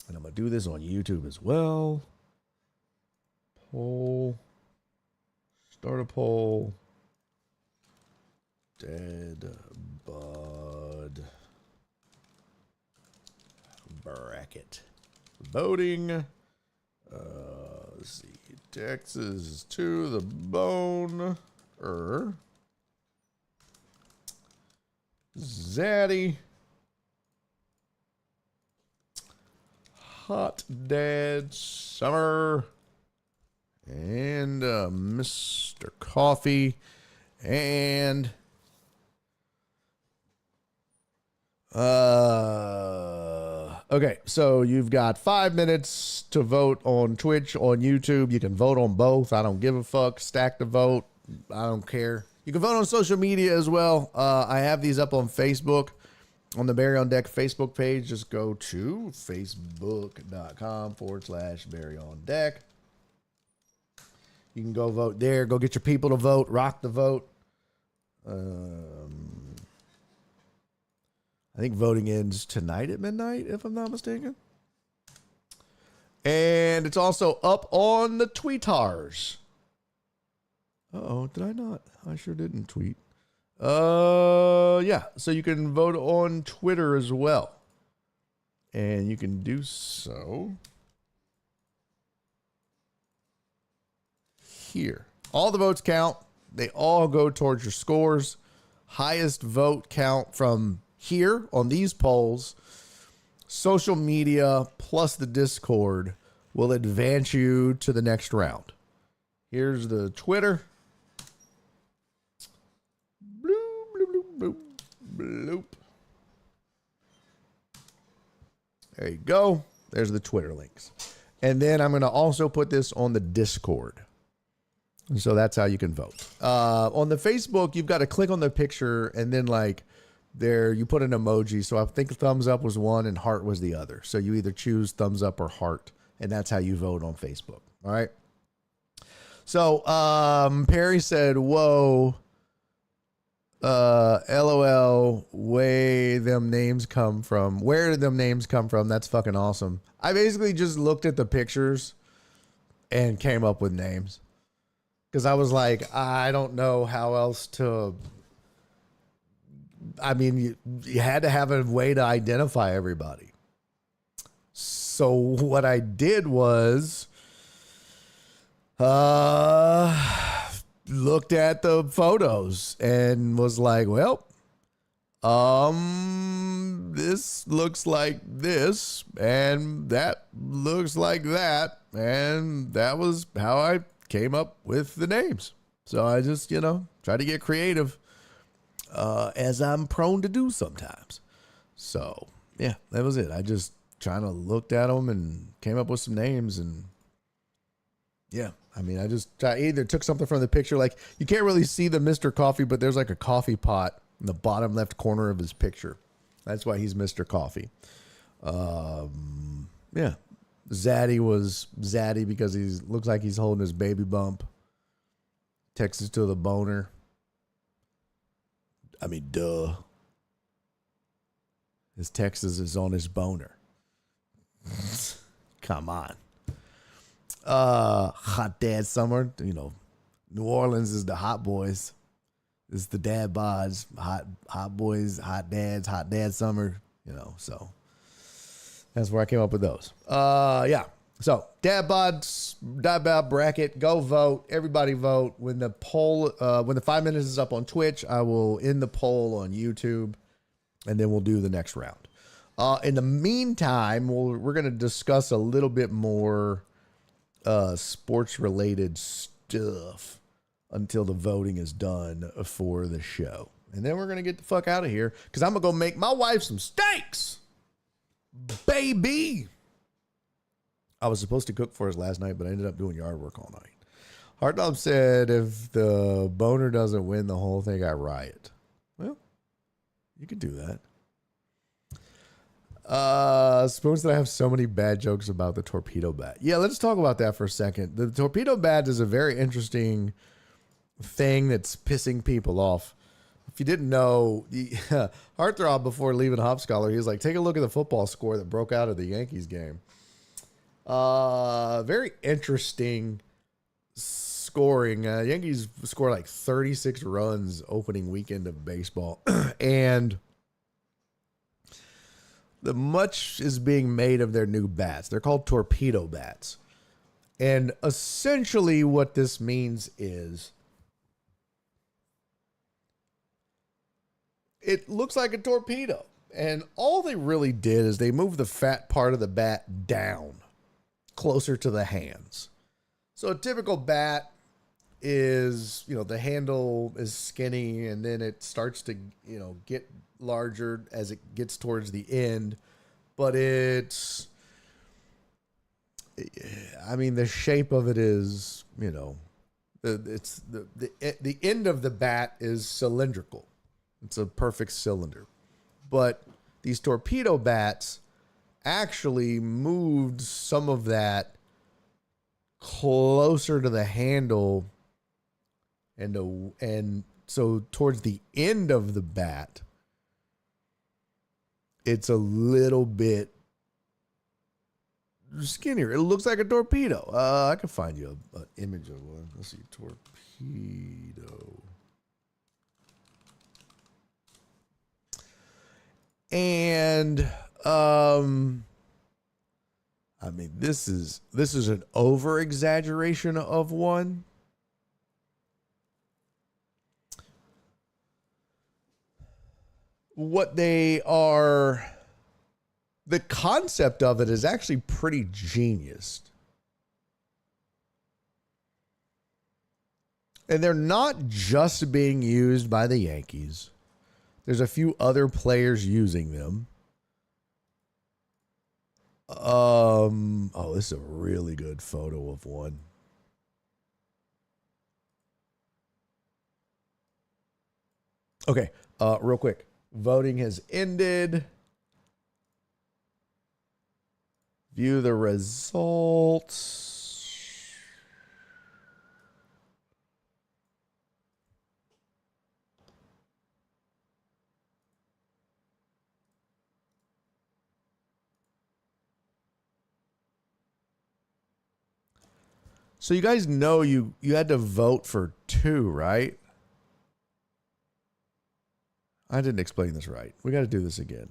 Speaker 2: And I'm going to do this on YouTube as well. Poll. Start a poll. dadBOD bracket voting. Let's see. Texas to the Bone. Zaddy. Hot Dad Summer and Mr. Coffee and okay, so you've got 5 minutes to vote on Twitch, on YouTube. You can vote on both. I don't give a fuck. Stack the vote. I don't care. You can vote on social media as well. I have these up on Facebook, on the Barry on Deck Facebook page. Just go to facebook.com/Barry on Deck. You can go vote there. Go get your people to vote. Rock the vote. I think voting ends tonight at midnight, if I'm not mistaken. And it's also up on the tweetars. Uh-oh, did I not? I sure didn't tweet. Yeah, so you can vote on Twitter as well. And you can do so here. All the votes count. They all go towards your scores. Highest vote count from here on these polls, social media plus the Discord will advance you to the next round. Here's the Twitter. Bloop, bloop, bloop, bloop. There you go. There's the Twitter links. And then I'm going to also put this on the Discord. And so that's how you can vote. On the Facebook, you've got to click on the picture and then like there you put an emoji. So I think thumbs up was one and heart was the other. So you either choose thumbs up or heart, and that's how you vote on Facebook. All right. So Perry said, whoa, LOL, where them names come from? Where did them names come from? That's fucking awesome. I basically just looked at the pictures and came up with names. Because I was like, I don't know how else to. I mean, you had to have a way to identify everybody. So what I did was looked at the photos and was like, well, this looks like this and that looks like that. And that was how I came up with the names. So I just, try to get creative. As I'm prone to do sometimes. So, yeah, that was it. I just kind of looked at them and came up with some names. And, yeah, I mean, I either took something from the picture. Like, you can't really see the Mr. Coffee, but there's like a coffee pot in the bottom left corner of his picture. That's why he's Mr. Coffee. Yeah. Zaddy was Zaddy because he looks like he's holding his baby bump. Texas to the boner. I mean, duh. His Texas is on his boner. Come on. Hot Dad Summer. New Orleans is the hot boys. It's the dadBODs. Hot boys, hot dads, Hot Dad Summer. So that's where I came up with those. Yeah. So dadBOD bracket, go vote. Everybody vote. When the poll, when the 5 minutes is up on Twitch, I will end the poll on YouTube, and then we'll do the next round. In the meantime, we're going to discuss a little bit more sports related stuff until the voting is done for the show, and then we're going to get the fuck out of here because I'm gonna go make my wife some steaks, baby. I was supposed to cook for us last night, but I ended up doing yard work all night. Hardtop said, if the boner doesn't win the whole thing, I riot. Well, you could do that. Spoons that I have so many bad jokes about the torpedo bat. Yeah, let's talk about that for a second. The torpedo bat is a very interesting thing that's pissing people off. If you didn't know, Heartthrob, before leaving Hop Scholar, he was like, take a look at the football score that broke out of the Yankees game. Very interesting scoring. Yankees scored like 36 runs opening weekend of baseball. And much is being made of their new bats. They're called torpedo bats. And essentially what this means is it looks like a torpedo. And all they really did is they moved the fat part of the bat down closer to the hands. So a typical bat is, the handle is skinny and then it starts to, get larger as it gets towards the end. But the shape of it is, it's the end of the bat is cylindrical. It's a perfect cylinder. But these torpedo bats actually moved some of that closer to the handle, and so towards the end of the bat, it's a little bit skinnier. It looks like a torpedo. I can find you an image of one. Let's see, torpedo. And this is an over exaggeration of one. What they are, the concept of it is actually pretty genius. And they're not just being used by the Yankees. There's a few other players using them. This is a really good photo of one. Okay, real quick. Voting has ended. View the results. So you guys know you had to vote for 2, right? I didn't explain this right. We got to do this again.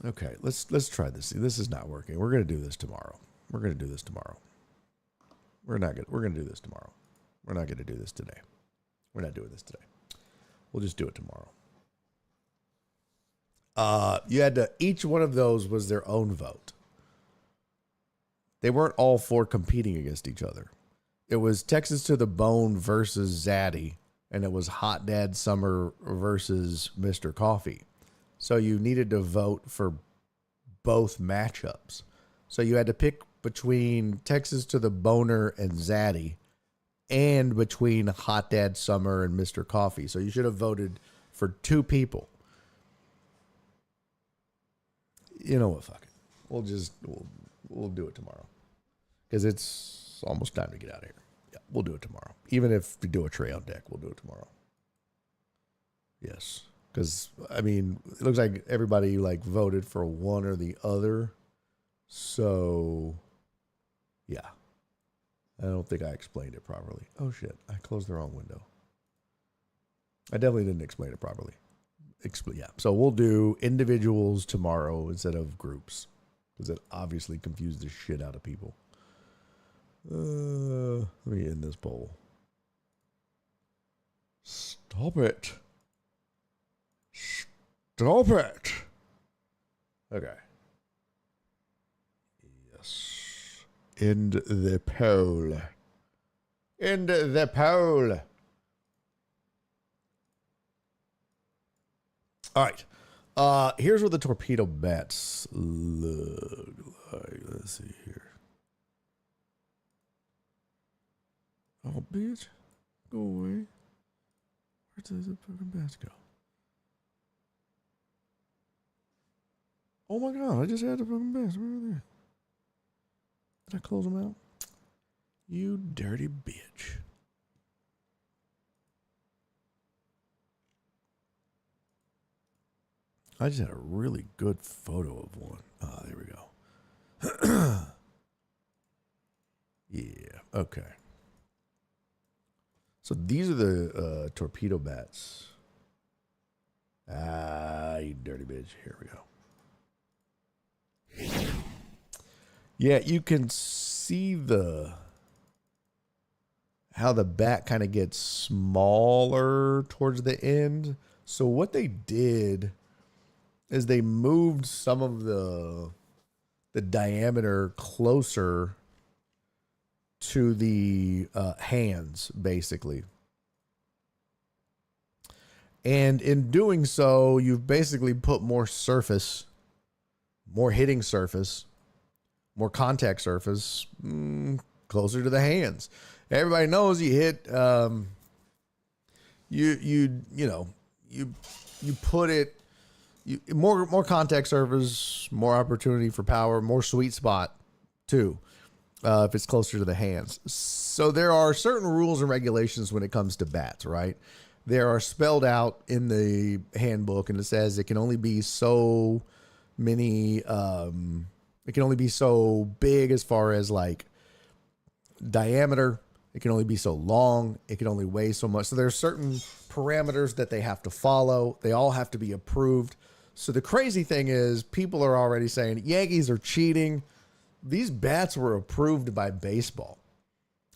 Speaker 2: Okay, let's try this. See, this is not working. We're going to do this tomorrow. We're going to do this tomorrow. We're going to do this tomorrow. We're not going to do this today. We're not doing this today. We'll just do it tomorrow. You had to, each one of those was their own vote. They weren't all 4 competing against each other. It was Texas to the Bone versus Zaddy, and it was Hot Dad Summer versus Mr. Coffee. So you needed to vote for both matchups. So you had to pick between Texas to the Boner and Zaddy, and between Hot Dad Summer and Mr. Coffee. So you should have voted for 2 people. You know what? Fuck it. We'll do it tomorrow. Because it's almost time to get out of here. Yeah, we'll do it tomorrow. Even if we do a tray on deck, we'll do it tomorrow. Yes. Because, it looks like everybody, voted for one or the other. So, yeah. I don't think I explained it properly. Oh, shit. I closed the wrong window. I definitely didn't explain it properly. Yeah. So we'll do individuals tomorrow instead of groups. Because it obviously confused the shit out of people. Let me end this poll. Stop it. Stop it. Okay. Yes. End the poll. End the poll. All right. Here's what the torpedo bats look like. Let's see here. Oh, bitch. Go away. Where does the fucking bats go? Oh my god, I just had the fucking bats. Where are they? Did I close them out? You dirty bitch. I just had a really good photo of one. Ah, there we go. Yeah, okay. So these are the torpedo bats. Ah, you dirty bitch. Here we go. Yeah, you can see the... how the bat kind of gets smaller towards the end. So what they did is they moved some of the diameter closer to the hands, basically. And in doing so, you've basically put more surface, more hitting surface, more contact surface closer to the hands. Everybody knows you hit, you put it, more contact surface, more opportunity for power, more sweet spot too, if it's closer to the hands. So there are certain rules and regulations when it comes to bats, right? There are spelled out in the handbook, and it says it can only be so many, it can only be so big as far as like diameter. It can only be so long. It can only weigh so much. So there's certain parameters that they have to follow. They all have to be approved. So the crazy thing is people are already saying Yankees are cheating. These bats were approved by baseball.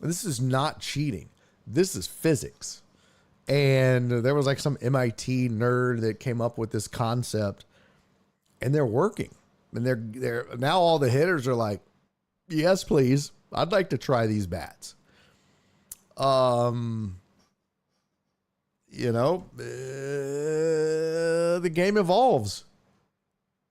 Speaker 2: This is not cheating. This is physics. And there was like some MIT nerd that came up with this concept, and they're working. And they're now all the hitters are like, yes, please. I'd like to try these bats. The game evolves.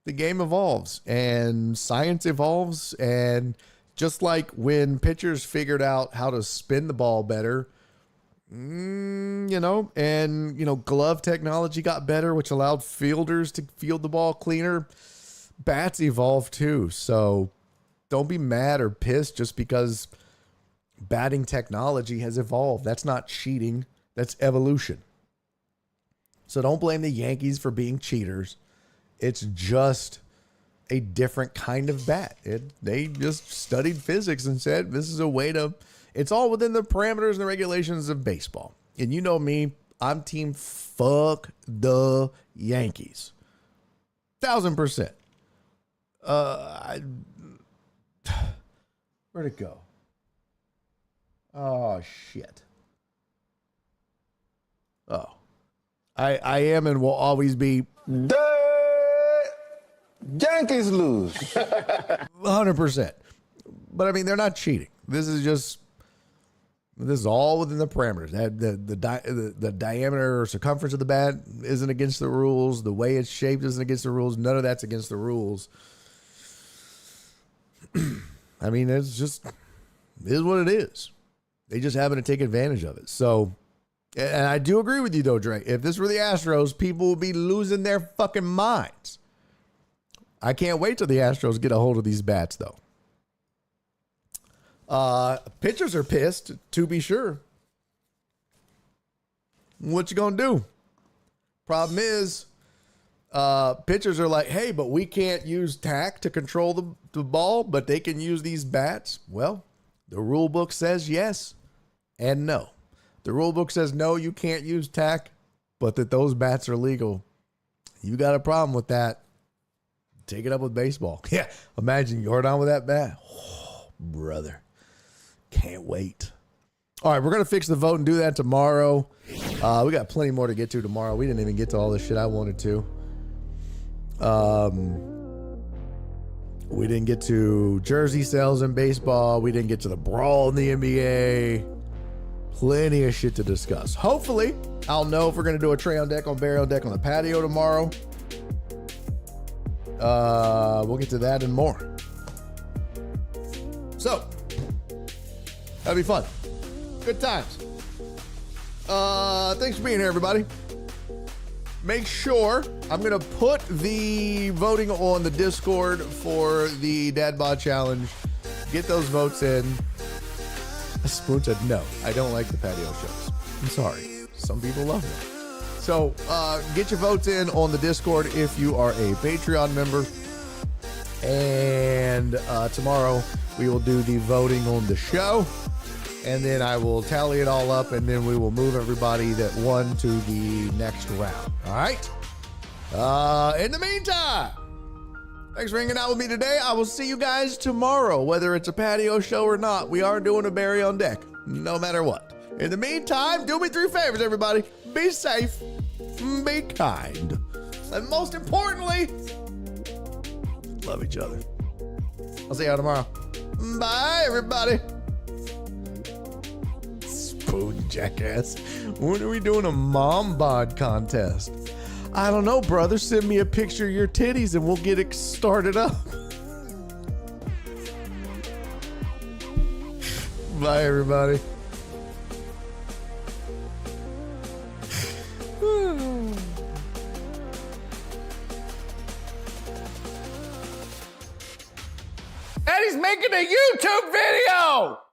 Speaker 2: The game evolves and science evolves. And just like when pitchers figured out how to spin the ball better, glove technology got better, which allowed fielders to field the ball cleaner. Bats evolved too. So don't be mad or pissed just because batting technology has evolved. That's not cheating. That's evolution. So don't blame the Yankees for being cheaters. It's just a different kind of bat. They just studied physics and said, this is a way to, it's all within the parameters and the regulations of baseball. And you know me, I'm team fuck the Yankees. 1000%. Where'd it go? Oh, shit. Oh. I am and will always be.
Speaker 3: Yankees lose.
Speaker 2: 100%. But I mean, they're not cheating. This is all within the parameters. The diameter or circumference of the bat isn't against the rules. The way it's shaped isn't against the rules. None of that's against the rules. I mean, it is what it is. They just happen to take advantage of it. So, and I do agree with you though, Drake. If this were the Astros, people would be losing their fucking minds. I can't wait till the Astros get a hold of these bats though. Pitchers are pissed, to be sure. What you gonna do? Problem is, pitchers are like, hey, but we can't use tack to control the ball, but they can use these bats. Well, the rule book says yes and no. The rule book says no, you can't use tack, but that those bats are legal. You got a problem with that, take it up with baseball. Yeah, imagine Jordan with that bat. Oh, brother. Can't wait. All right, we're going to fix the vote and do that tomorrow. We got plenty more to get to tomorrow. We didn't even get to all the shit I wanted to. We didn't get to jersey sales in baseball. We didn't get to the brawl in the NBA. Plenty of shit to discuss. Hopefully, I'll know if we're going to do a Trey on deck, on Barry on deck on the patio tomorrow. We'll get to that and more. So, that'll be fun. Good times. Thanks for being here, everybody. Make sure I'm going to put the voting on the Discord for the dadBOD challenge. Get those votes in. Spoon said, no, I don't like the patio shows. I'm sorry. Some people love them. So get your votes in on the Discord if you are a Patreon member. And tomorrow we will do the voting on the show. And then I will tally it all up, and then we will move everybody that won to the next round. All right? In the meantime, thanks for hanging out with me today. I will see you guys tomorrow, whether it's a patio show or not. We are doing a Barry on deck, no matter what. In the meantime, do me 3 favors, everybody. Be safe, be kind, and most importantly, love each other. I'll see y'all tomorrow. Bye, everybody. Spoon jackass. When are we doing a mom bod contest? I don't know, brother. Send me a picture of your titties and we'll get it started up. Bye, everybody. Eddie's making a YouTube video!